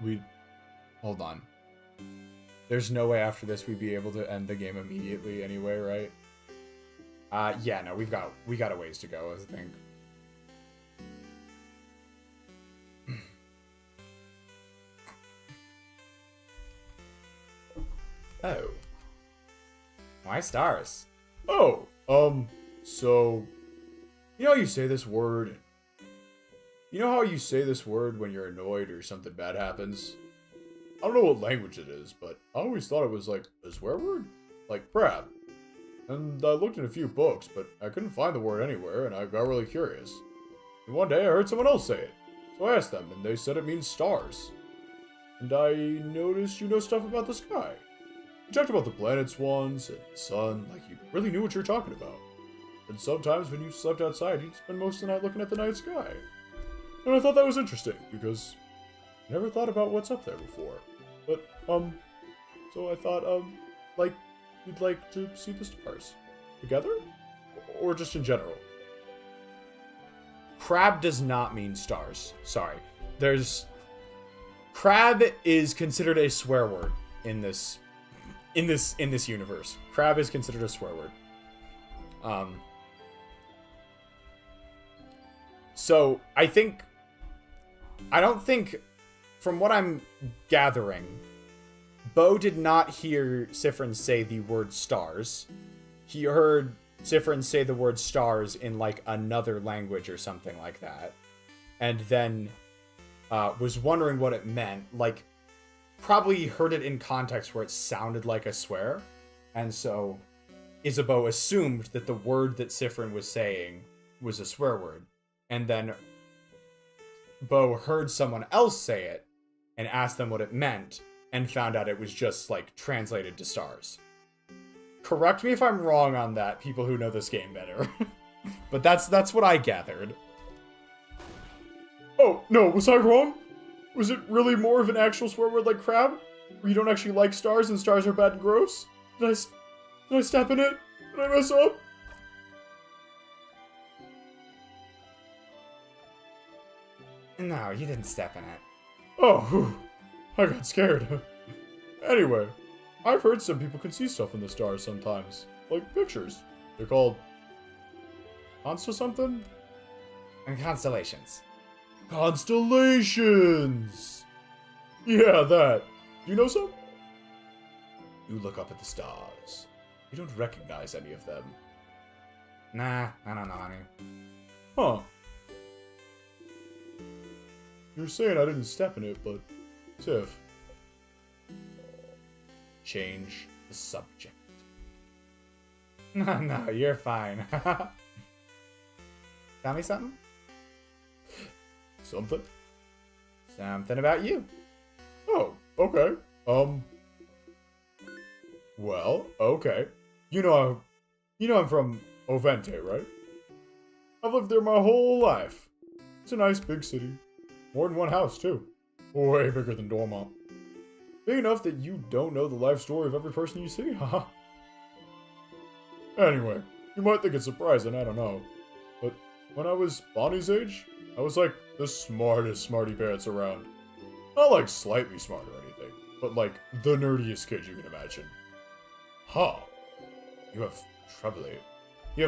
we... Hold on. There's no way after this we'd be able to end the game immediately anyway, right? Yeah, no, we got a ways to go, I think. Oh. Why stars? Oh, so... You know how you say this word? You know how you say this word when you're annoyed or something bad happens? I don't know what language it is, but I always thought it was like a swear word? Like crap. And I looked in a few books, but I couldn't find the word anywhere, and I got really curious. And one day I heard someone else say it. So I asked them, and they said it means stars. And I noticed you know stuff about the sky. You talked about the planets once, and the sun, like you really knew what you were talking about. And sometimes when you slept outside, you'd spend most of the night looking at the night sky. And I thought that was interesting, because I never thought about what's up there before. But, so I thought, like, you'd like to see the stars. Together? Or just in general? Crab does not mean stars. Sorry. Crab is considered a swear word in this in this universe. Crab is considered a swear word. So I don't think, from what I'm gathering, Beau did not hear Siffrin say the word stars. He heard Siffrin say the word stars in like another language or something like that. And then was wondering what it meant. Like, probably heard it in context where it sounded like a swear. And so Isabeau assumed that the word that Siffrin was saying was a swear word. And then Beau heard someone else say it and asked them what it meant and found out it was just like translated to stars. Correct me if I'm wrong on that, people who know this game better. But that's what I gathered. Oh, no, was I wrong? Was it really more of an actual swear word like crab? Where you don't actually like stars and stars are bad and gross? Did I step in it? Did I mess up? No, you didn't step in it. Oh, whew. I got scared. Anyway, I've heard some people can see stuff in the stars sometimes. Like pictures. They're called... Consta something? And constellations. Constellations! Yeah, that. You know some? You look up at the stars. You don't recognize any of them. Nah, I don't know any. Huh. You're saying I didn't step in it, but... Tiff. Change the subject. No, you're fine. Tell me something? Something? Something about you. Oh, okay. Well, okay. You know I'm from Ovente, right? I've lived there my whole life. It's a nice big city. More than one house, too. Way bigger than Dormont. Big enough that you don't know the life story of every person you see, haha. Anyway, you might think it's surprising, I don't know. But when I was Bonnie's age, I was like the smartest smarty pants around. Not like slightly smart or anything, but like the nerdiest kid you can imagine. Huh. You have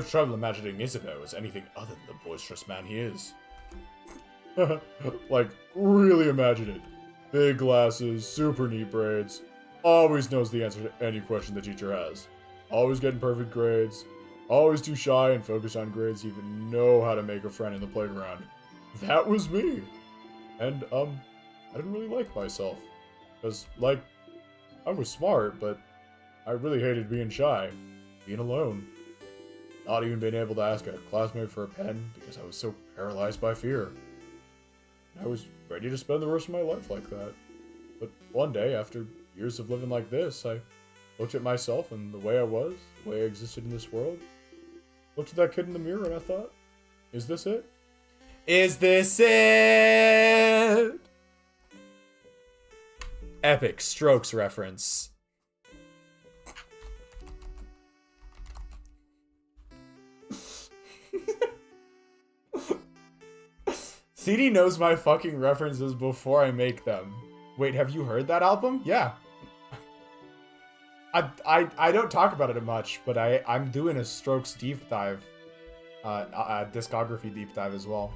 trouble imagining Isabeau as anything other than the boisterous man he is. Like, really imagine it. Big glasses, super neat braids, always knows the answer to any question the teacher has. Always getting perfect grades, always too shy and focused on grades to even know how to make a friend in the playground. That was me. And, I didn't really like myself. Because, like, I was smart, but I really hated being shy, being alone. Not even being able to ask a classmate for a pen because I was so paralyzed by fear. I was ready to spend the rest of my life like that. But one day, after years of living like this, I looked at myself and the way I was, the way I existed in this world. Looked at that kid in the mirror and I thought, is this it? Is this it? Epic Strokes reference. CD knows my fucking references before I make them. Wait, have you heard that album? Yeah. I don't talk about it much, but I'm doing a Strokes deep dive. Discography deep dive as well.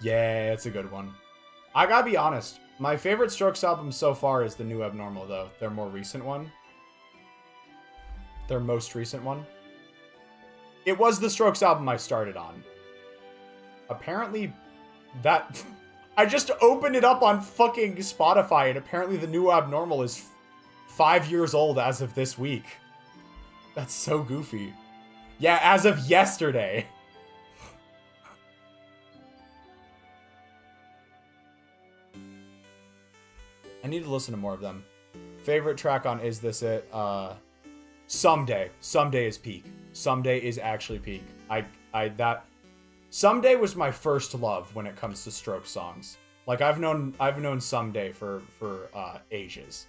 Yeah, it's a good one. I gotta be honest. My favorite Strokes album so far is the New Abnormal, though. Their more recent one. Their most recent one. It was the Strokes album I started on. Apparently, that... I just opened it up on fucking Spotify, and apparently the New Abnormal is 5 years old as of this week. That's so goofy. Yeah, as of yesterday. I need to listen to more of them. Favorite track on Is This It? Someday. Someday is peak. Someday is actually peak. Someday was my first love when it comes to Strokes songs. Like I've known Someday for ages.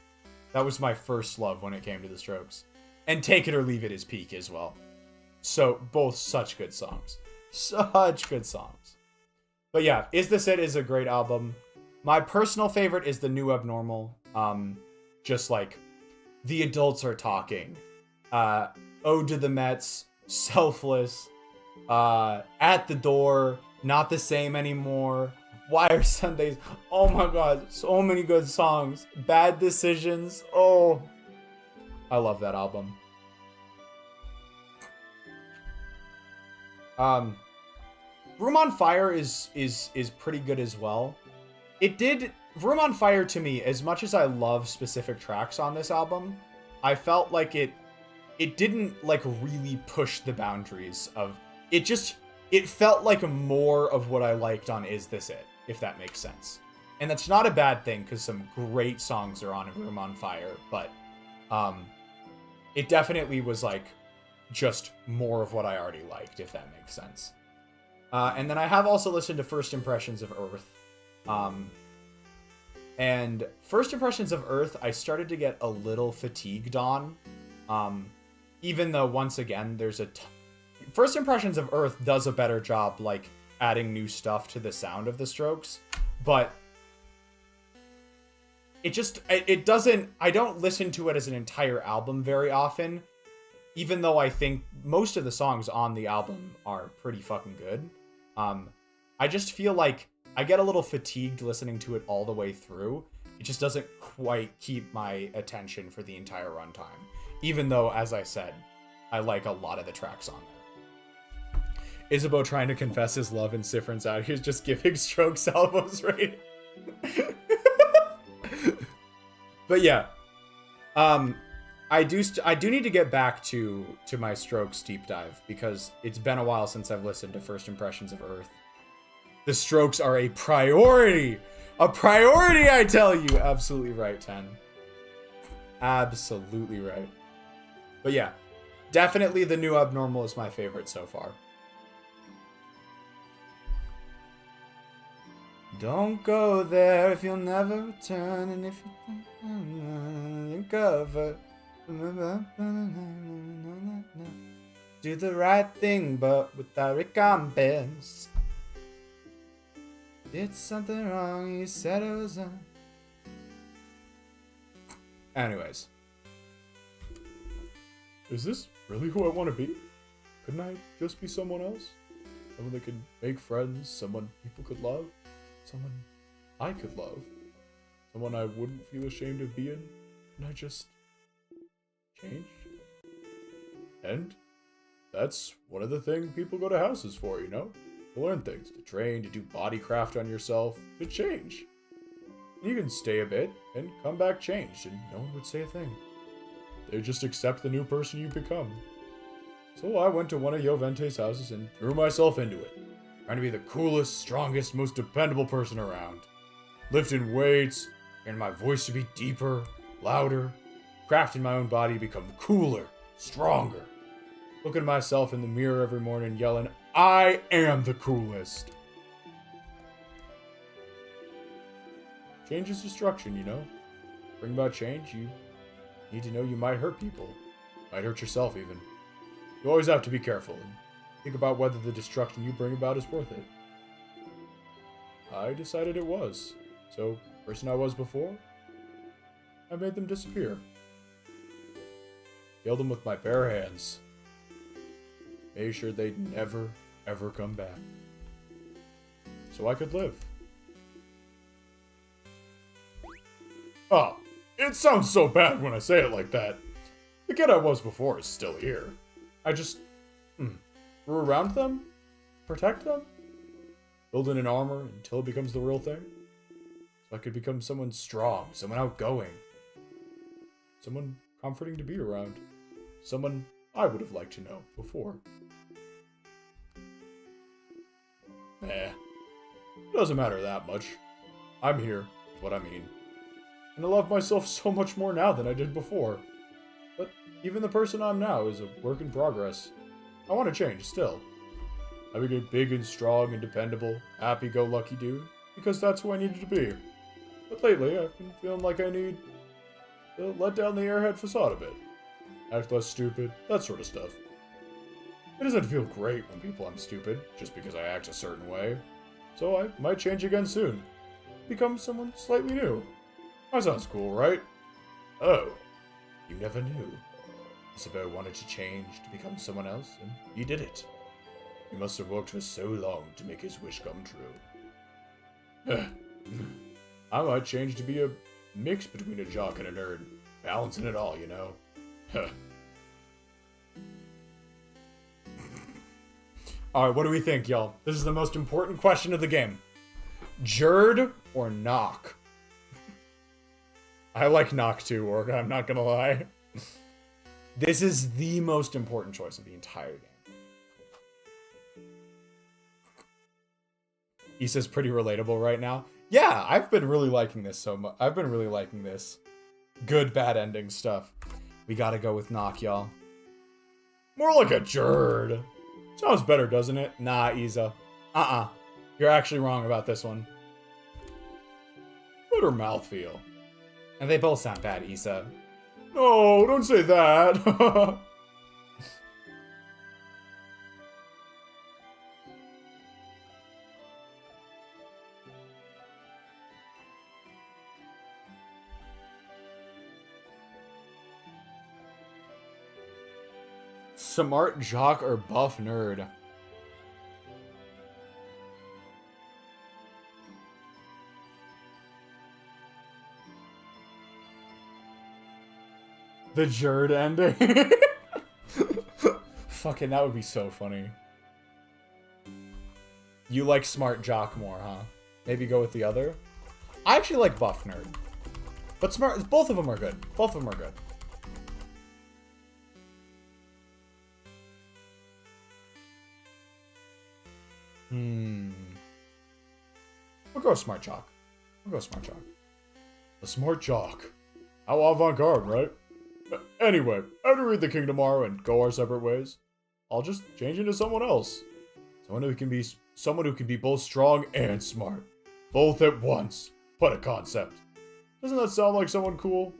That was my first love when it came to the Strokes. And Take It or Leave It is peak as well. So both such good songs. Such good songs. But yeah, Is This It is a great album. My personal favorite is the New Abnormal. Just like the adults are talking. Ode to the Mets, Selfless, At the Door, Not the Same Anymore, Why Are Sundays? Oh my god, so many good songs. Bad Decisions. Oh, I love that album. Room on Fire is pretty good as well. Room on Fire to me, as much as I love specific tracks on this album, I felt like it didn't like really push the boundaries of it. It felt like more of what I liked on Is This It, if that makes sense. And that's not a bad thing, because some great songs are on Room on Fire, but it definitely was like just more of what I already liked, if that makes sense. And then I have also listened to First Impressions of Earth. And First Impressions of Earth, I started to get a little fatigued on. Even though, once again, First Impressions of Earth does a better job, like, adding new stuff to the sound of the Strokes. But it doesn't, I don't listen to it as an entire album very often. Even though I think most of the songs on the album are pretty fucking good. I just feel like I get a little fatigued listening to it all the way through. It just doesn't quite keep my attention for the entire runtime. Even though, as I said, I like a lot of the tracks on there. Isabeau trying to confess his love and Siffrin's out. He's just giving Strokes albums rating. But yeah. I do need to get back to my Strokes deep dive, because it's been a while since I've listened to First Impressions of Earth. The Strokes are a priority! A priority, I tell you! Absolutely right, 10. Absolutely right. But yeah, definitely the New Abnormal is my favorite so far. Don't go there if you'll never return, and if you cover. Do the right thing, but without recompense. Did something wrong, you said it was on. Anyways. Is this really who I want to be? Couldn't I just be someone else? Someone that could make friends, someone people could love, someone I could love, someone I wouldn't feel ashamed of being, and I just changed? And that's one of the things people go to houses for, you know? To learn things, to train, to do body craft on yourself, to change. And you can stay a bit and come back changed, and no one would say a thing. They just accept the new person you've become. So I went to one of Jovente's houses and threw myself into it, trying to be the coolest, strongest, most dependable person around. Lifting weights, getting my voice to be deeper, louder, crafting my own body to become cooler, stronger. Looking at myself in the mirror every morning yelling, I am the coolest. Change is destruction, you know? Bring about change, you need to know you might hurt people. Might hurt yourself even. You always have to be careful and think about whether the destruction you bring about is worth it. I decided it was. So, the person I was before, I made them disappear. Killed them with my bare hands. Made sure they'd never, ever come back. So I could live. Oh, it sounds so bad when I say it like that. The kid I was before is still here. I just grew around them, protect them, building an armor until it becomes the real thing. So I could become someone strong, someone outgoing, someone comforting to be around, someone I would have liked to know before. It doesn't matter that much. I'm here, is what I mean. And I love myself so much more now than I did before. But even the person I'm now is a work in progress. I want to change still. I became big and strong and dependable, happy-go-lucky dude, because that's who I needed to be. But lately, I've been feeling like I need to let down the airhead facade a bit. Act less stupid, that sort of stuff. It doesn't feel great when people I'm stupid, just because I act a certain way. So I might change again soon. Become someone slightly new. That sounds cool, right? Oh, you never knew. Isabeau wanted to change to become someone else, and he did it. He must have worked for so long to make his wish come true. I might change to be a mix between a jock and a nerd, balancing it all, you know? Alright, what do we think, y'all? This is the most important question of the game. Jerd or knock? I like knock too, Orga, I'm not gonna lie. This is the most important choice of the entire game. Issa's pretty relatable right now. Yeah, I've been really liking this so much. I've been really liking this. Good, bad ending stuff. We gotta go with knock, y'all. More like a jerd. Sounds better, doesn't it? Nah, Isa. You're actually wrong about this one. Better mouthfeel. And they both sound bad, Isa. No, don't say that. Smart jock or buff nerd? The Jerd ending? Fucking, that would be so funny. You like smart jock more, huh? Maybe go with the other? I actually like buff nerd. But smart, both of them are good. Both of them are good. We'll go smart jock. We'll go smart jock. A smart jock. How avant-garde, right? Anyway, after we read the king tomorrow and go our separate ways, I'll just change into someone else. Someone who can be both strong and smart. Both at once. What a concept. Doesn't that sound like someone cool?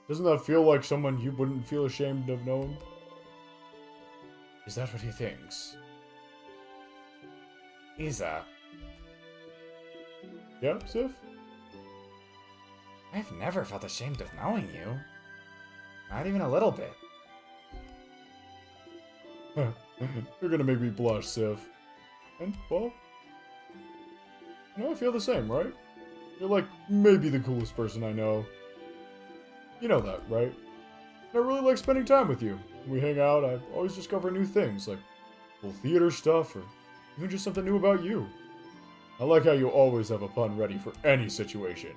Doesn't that feel like someone you wouldn't feel ashamed of knowing? Is that what he thinks? Isa. Yeah, Sif? I've never felt ashamed of knowing you. Not even a little bit. You're gonna make me blush, Sif. And, well, you know, I feel the same, right? You're like, maybe the coolest person I know. You know that, right? And I really like spending time with you. When we hang out, I always discover new things, like cool theater stuff, or even just something new about you. I like how you always have a pun ready for any situation.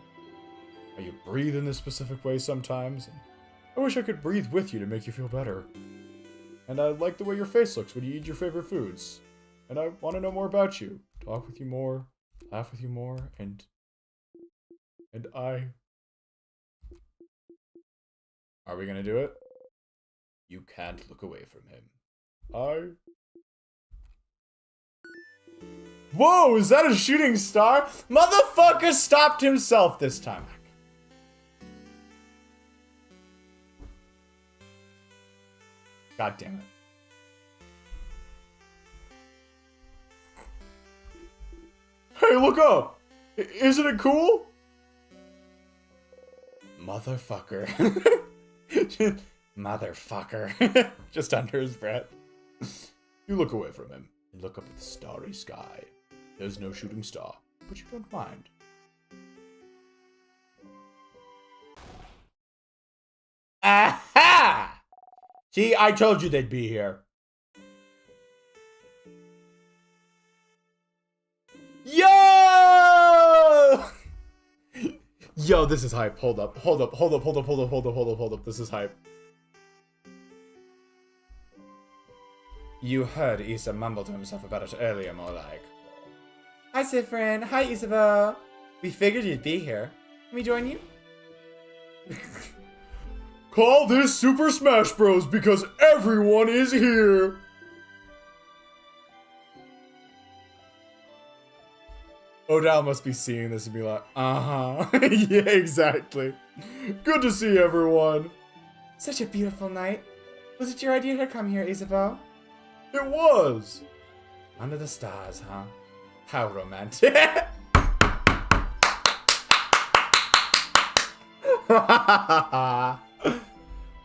How you breathe in this specific way sometimes, and I wish I could breathe with you to make you feel better. And I like the way your face looks when you eat your favorite foods. And I want to know more about you. Talk with you more, laugh with you more, and I... Are we gonna do it? You can't look away from him. Whoa, is that a shooting star? Motherfucker stopped himself this time. God damn it. Hey, look up! Isn't it cool? Motherfucker. Motherfucker. Just under his breath. You look away from him and look up at the starry sky. There's no shooting star, but you don't mind. Aha! See, I told you they'd be here. Yo! Yo, this is hype. Hold up. This is hype. You heard Issa mumble to himself about it earlier, more like. Hi, Siffrin. Hi, Isabeau. We figured you'd be here. Can we join you? Call this Super Smash Bros. Because everyone is here! Odile must be seeing this and be like, uh-huh. Yeah, exactly. Good to see everyone. Such a beautiful night. Was it your idea to come here, Isabeau? It was! Under the stars, huh? How romantic.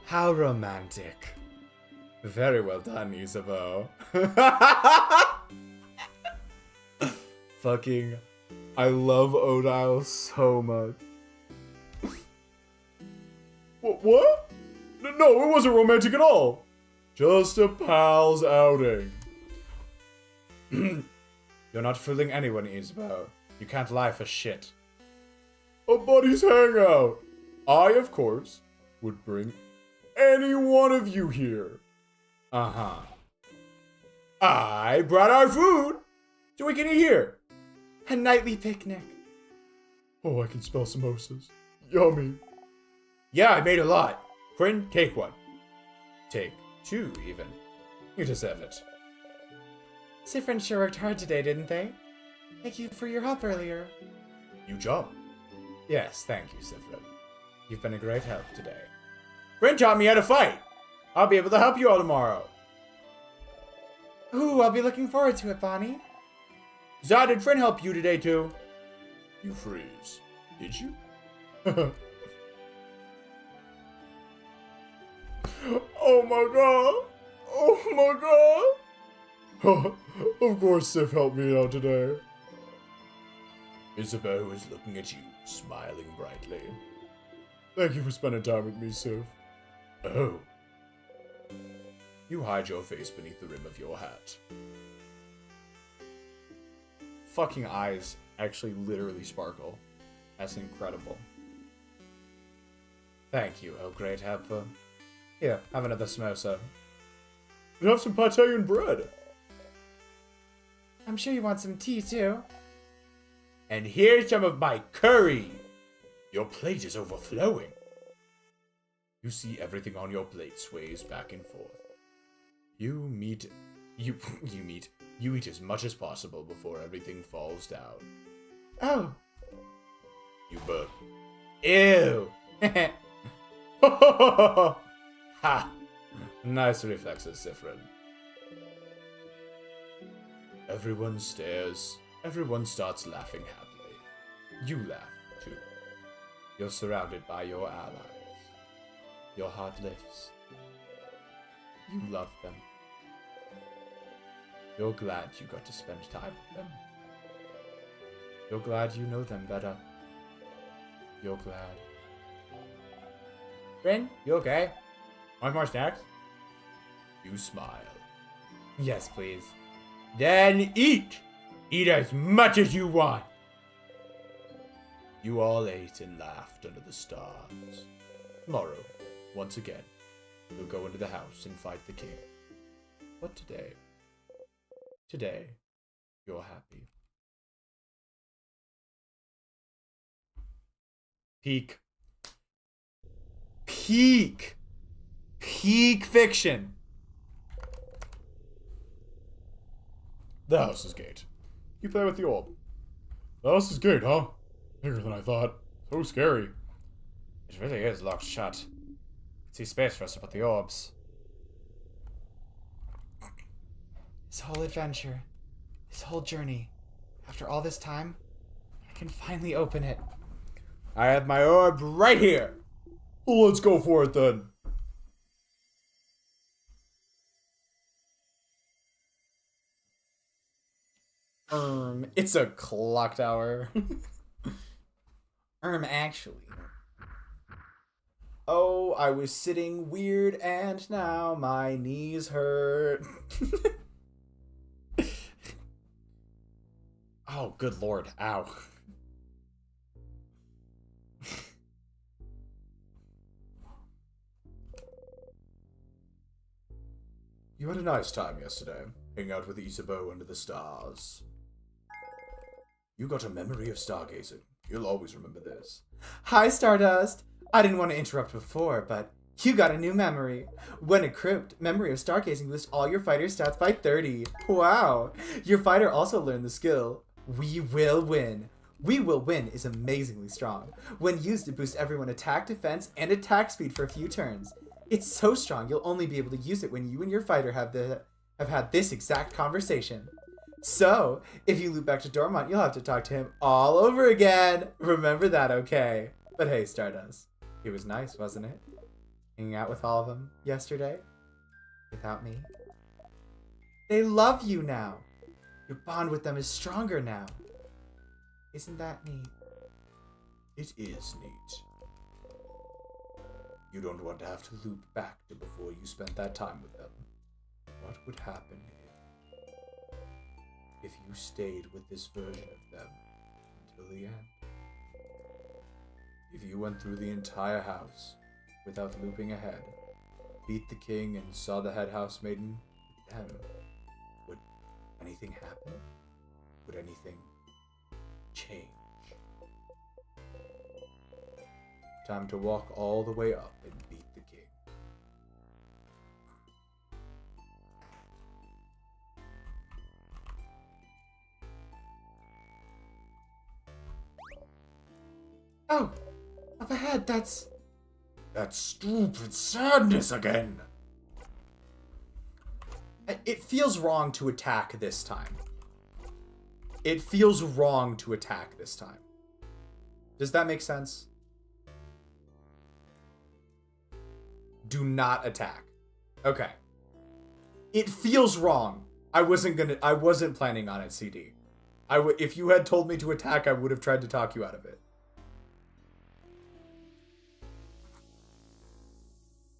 How romantic. Very well done, Isabeau. Fucking, I love Odile so much. What? No, it wasn't romantic at all. Just a pal's outing. You're not fooling anyone, Isabeau. You can't lie for shit. A buddy's hangout. I, of course, would bring any one of you here. Uh-huh. I brought our food, so we can eat here. A nightly picnic. Oh, I can smell samosas. Yummy. Yeah, I made a lot. Friend, take one. Take two, even. You deserve it. Siffrin sure worked hard today, didn't they? Thank you for your help earlier. You job. Yes, thank you, Siffrin. You've been a great help today. Friend taught me how to fight. I'll be able to help you all tomorrow. Ooh, I'll be looking forward to it, Bonnie. Zah, did friend help you today too? You freeze. Did you? Oh my god! Oh my god! Of course Sif helped me out today. Isabeau is looking at you, smiling brightly. Thank you for spending time with me, Sif. Oh. You hide your face beneath the rim of your hat. Fucking eyes actually literally sparkle. That's incredible. Thank you, oh great helper. Here, have another samosa. And have some pate and bread. I'm sure you want some tea, too. And here's some of my curry. Your plate is overflowing. You see everything on your plate sways back and forth. You eat as much as possible before everything falls down. Oh. You burp. Ew. Ha! Nice reflexes, Siffrin. Everyone stares. Everyone starts laughing happily. You laugh, too. You're surrounded by your allies. Your heart lifts. You love them. You're glad you got to spend time with them. You're glad you know them better. You're glad. Rin, you okay? Want more snacks? You smile. Yes, please. Then eat! Eat as much as you want! You all ate and laughed under the stars. Tomorrow, once again, you'll go into the house and fight the king. But today, you're happy. Peak fiction. The house's gate. You play with the orb. The house's gate, huh? Bigger than I thought. So scary. It really is locked shut. See space for us to put the orbs. This whole adventure, this whole journey, after all this time, I can finally open it. I have my orb right here. Well, let's go for it then. It's a clock tower. Actually. Oh, I was sitting weird and now my knees hurt. Oh, good lord. Ow. You had a nice time yesterday, hanging out with Isabeau under the stars. You got a memory of stargazing. You'll always remember this. Hi, Stardust. I didn't want to interrupt before, but you got a new memory. When equipped, Memory of Stargazing boosts all your fighter stats by 30. Wow. Your fighter also learned the skill, We Will Win. We Will Win is amazingly strong. When used, it boosts everyone attack, defense, and attack speed for a few turns. It's so strong, you'll only be able to use it when you and your fighter have had this exact conversation. So, if you loop back to Dormont, you'll have to talk to him all over again. Remember that, okay? But hey, Stardust. It was nice, wasn't it? Hanging out with all of them yesterday? Without me? They love you now. Your bond with them is stronger now. Isn't that neat? It is neat. You don't want to have to loop back to before you spent that time with them. What would happen if you stayed with this version of them until the end? If you went through the entire house without looping ahead, beat the king and saw the head house maiden with them, would anything happen? Would anything change? Time to walk all the way up and beat the king. Oh, up ahead, that's That stupid sadness again! It feels wrong to attack this time. It feels wrong to attack this time. Does that make sense? Do not attack. Okay. It feels wrong. I wasn't planning on it, CD. If you had told me to attack, I would have tried to talk you out of it.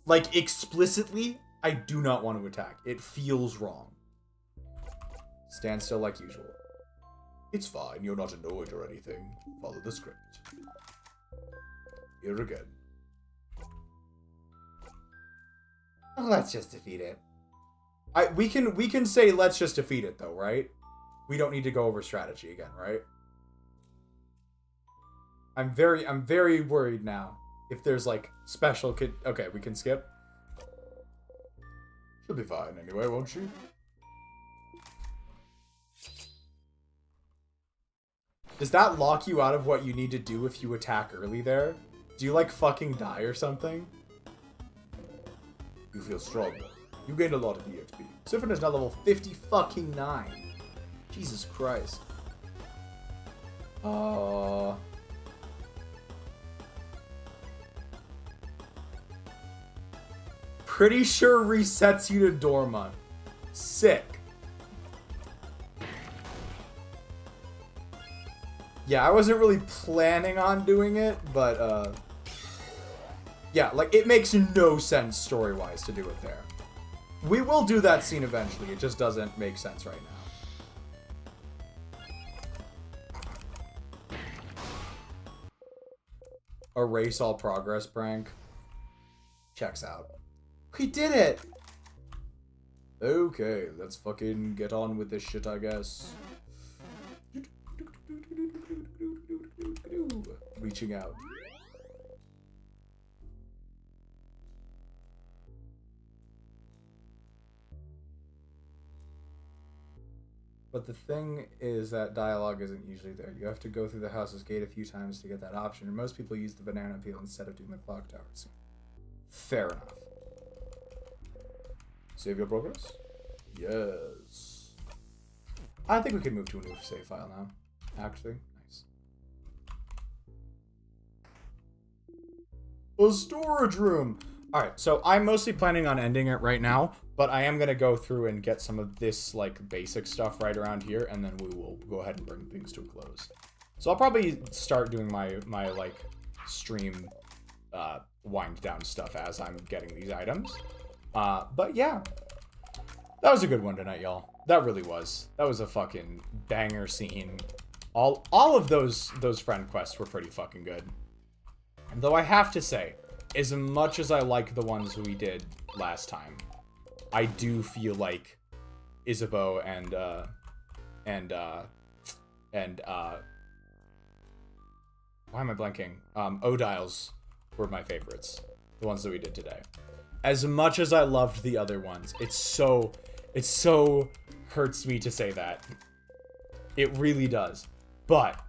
Like, explicitly, I do not want to attack. It feels wrong. Stand still like usual. It's fine, you're not annoyed or anything. Follow the script. Here again. Oh, let's just defeat it. We can say let's just defeat it though, right? We don't need to go over strategy again, right? I'm very worried now. If there's like special okay, we can skip. She'll be fine anyway, won't she? Does that lock you out of what you need to do if you attack early there? Do you like fucking die or something? You feel stronger. You gained a lot of EXP. Siffrin is now level 50 fucking 9. Jesus Christ. Pretty sure resets you to Dorma. Sick. Yeah, I wasn't really planning on doing it, but, yeah, like, it makes no sense story-wise to do it there. We will do that scene eventually, it just doesn't make sense right now. Erase all progress prank. Checks out. We did it! Okay, let's fucking get on with this shit, I guess. Reaching out. But the thing is that dialogue isn't usually there. You have to go through the house's gate a few times to get that option, and most people use the banana peel instead of doing the clock towers. Fair enough. Save your progress? Yes. I think we can move to a new save file now. Actually, nice. A storage room! Alright, so I'm mostly planning on ending it right now, but I am going to go through and get some of this, like, basic stuff right around here, and then we will go ahead and bring things to a close. So I'll probably start doing my like, stream, wind down stuff as I'm getting these items. But yeah. That was a good one tonight, y'all. That really was. That was a fucking banger scene. All of those friend quests were pretty fucking good. And though I have to say, as much as I like the ones we did last time, I do feel like Isabeau and why am I blanking? Odile's were my favorites. The ones that we did today. As much as I loved the other ones, it so hurts me to say that. It really does. But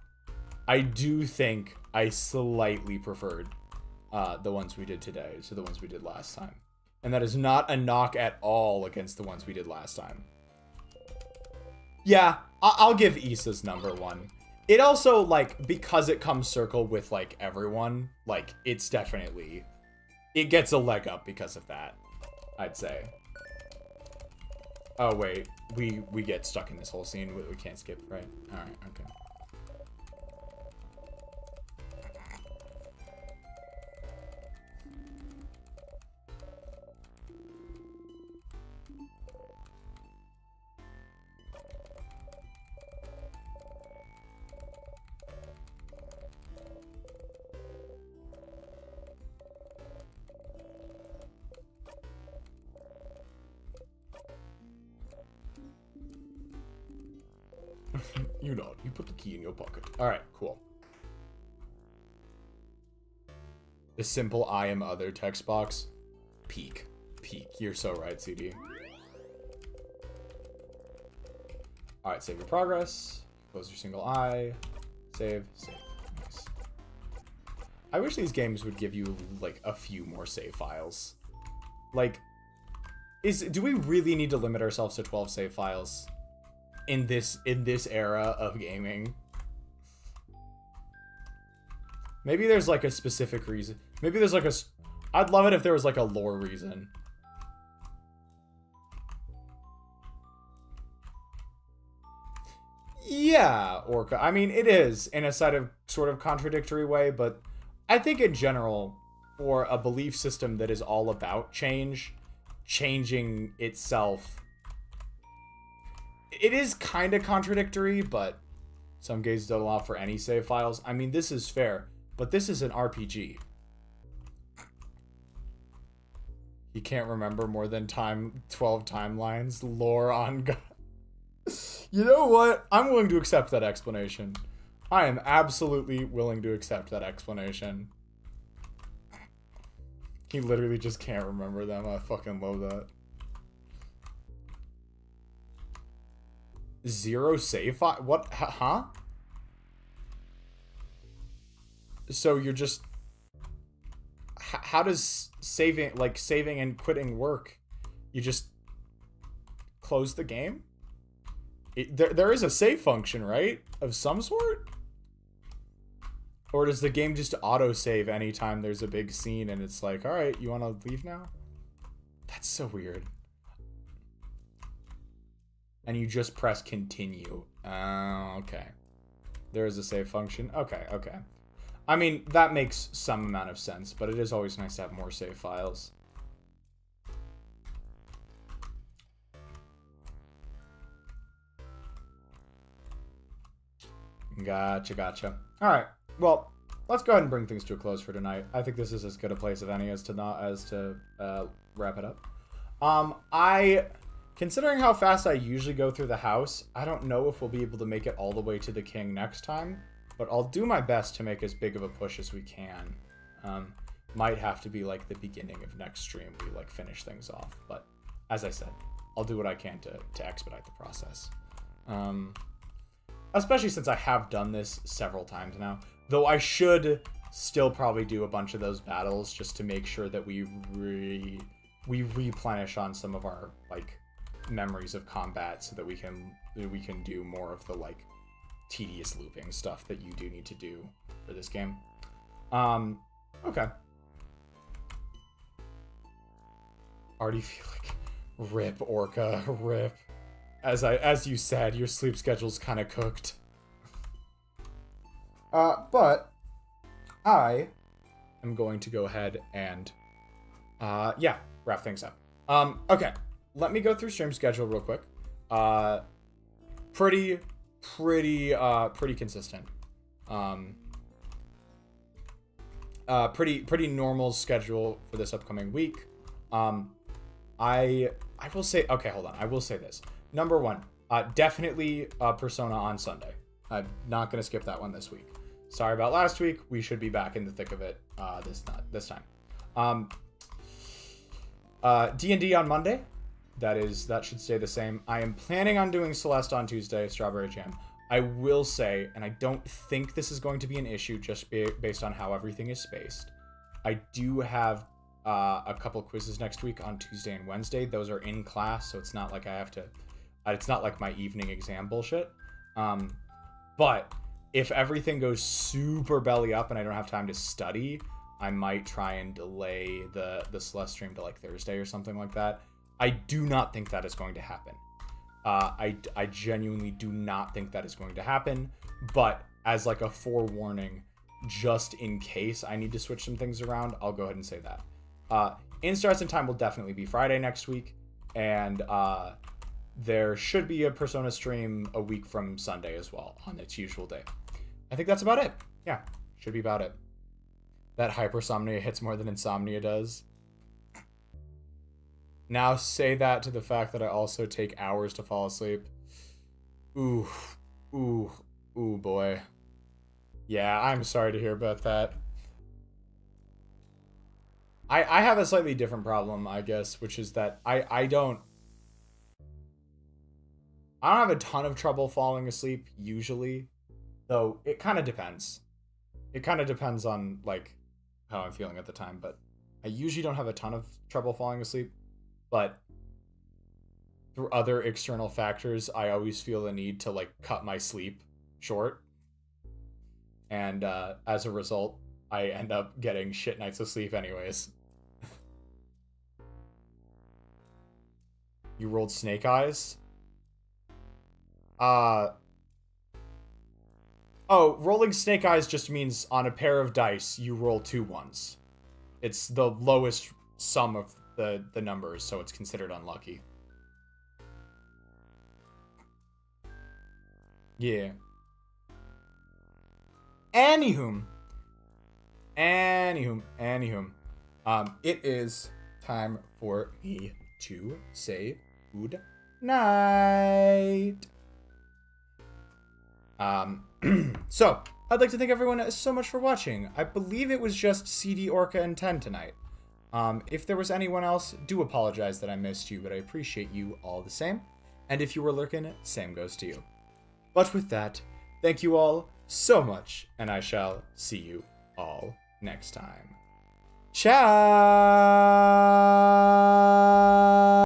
I do think I slightly preferred the ones we did today to the ones we did last time. And that is not a knock at all against the ones we did last time. Yeah, I'll give Issa's number one. It also, like, because it comes circle with, like, everyone, like, it's definitely, it gets a leg up because of that, I'd say. Oh, wait, we get stuck in this whole scene. We can't skip, right? All right, okay. You know, you put the key in your pocket. All right, cool. The simple I am other text box. Peak. You're so right, CD. All right, save your progress. Close your single eye. Save. Nice. I wish these games would give you, like, a few more save files. Like, do we really need to limit ourselves to 12 save files? In this era of gaming. Maybe there's like a specific reason. Maybe there's like I'd love it if there was like a lore reason. Yeah, Orca. I mean, it is in a sort of contradictory way, but I think in general, for a belief system that is all about changing itself, it is kind of contradictory, but some games don't allow for any save files. I mean, this is fair, but this is an RPG. You can't remember more than 12 timelines. Lore on God. You know what? I'm willing to accept that explanation. I am absolutely willing to accept that explanation. He literally just can't remember them. I fucking love that. 0 save file? What? Huh? So you're just... How does saving and quitting work? You just close the game? There is a save function, right? Of some sort? Or does the game just auto-save anytime there's a big scene and it's like, alright, you want to leave now? That's so weird. And you just press continue. Okay. There is a save function. Okay. I mean, that makes some amount of sense, but it is always nice to have more save files. Gotcha. Alright. Well, let's go ahead and bring things to a close for tonight. I think this is as good a place of any as to wrap it up. Considering how fast I usually go through the house, I don't know if we'll be able to make it all the way to the king next time, but I'll do my best to make as big of a push as we can. Might have to be like the beginning of next stream we like finish things off, but as I said, I'll do what I can to expedite the process. Especially since I have done this several times now, though I should still probably do a bunch of those battles just to make sure that we replenish on some of our like memories of combat so that we can do more of the like tedious looping stuff that you do need to do for this game. Okay. Already feel like rip, Orca, rip. As you said, your sleep schedule's kind of cooked. But I am going to go ahead and wrap things up. Okay. Let me go through stream schedule real quick. Pretty consistent. Pretty normal schedule for this upcoming week. I will say, okay, hold on. I will say this. Number one, definitely Persona on Sunday. I'm not gonna skip that one this week. Sorry about last week. We should be back in the thick of it this time. D&D on Monday. That should stay the same. I am planning on doing Celeste on Tuesday, Strawberry Jam. I will say, and I don't think this is going to be an issue just based on how everything is spaced. I do have a couple quizzes next week on Tuesday and Wednesday. Those are in class, so it's not like I have to... it's not like my evening exam bullshit. But if everything goes super belly up and I don't have time to study, I might try and delay the Celeste stream to like Thursday or something like that. I do not think that is going to happen. I genuinely do not think that is going to happen, but as like a forewarning, just in case I need to switch some things around, I'll go ahead and say that. In Stars in Time will definitely be Friday next week, and there should be a Persona stream a week from Sunday as well on its usual day. I think that's about it. Yeah, should be about it. That hypersomnia hits more than insomnia does. Now say that to the fact that I also take hours to fall asleep. Ooh, boy. Yeah, I'm sorry to hear about that. I have a slightly different problem, I guess, which is that I don't have a ton of trouble falling asleep usually, though it kind of depends. It kind of depends on like how I'm feeling at the time, but I usually don't have a ton of trouble falling asleep, but through other external factors, I always feel the need to like cut my sleep short. And as a result, I end up getting shit nights of sleep anyways. You rolled Snake Eyes? Oh, rolling Snake Eyes just means on a pair of dice, you roll 2 ones. It's the lowest sum of the numbers, so it's considered unlucky. Yeah. Anywho. It is time for me to say good night. So, I'd like to thank everyone so much for watching. I believe it was just CD, Orca, and 10 tonight. If there was anyone else, do apologize that I missed you, but I appreciate you all the same. And if you were lurking, same goes to you. But with that, thank you all so much, and I shall see you all next time. Ciao!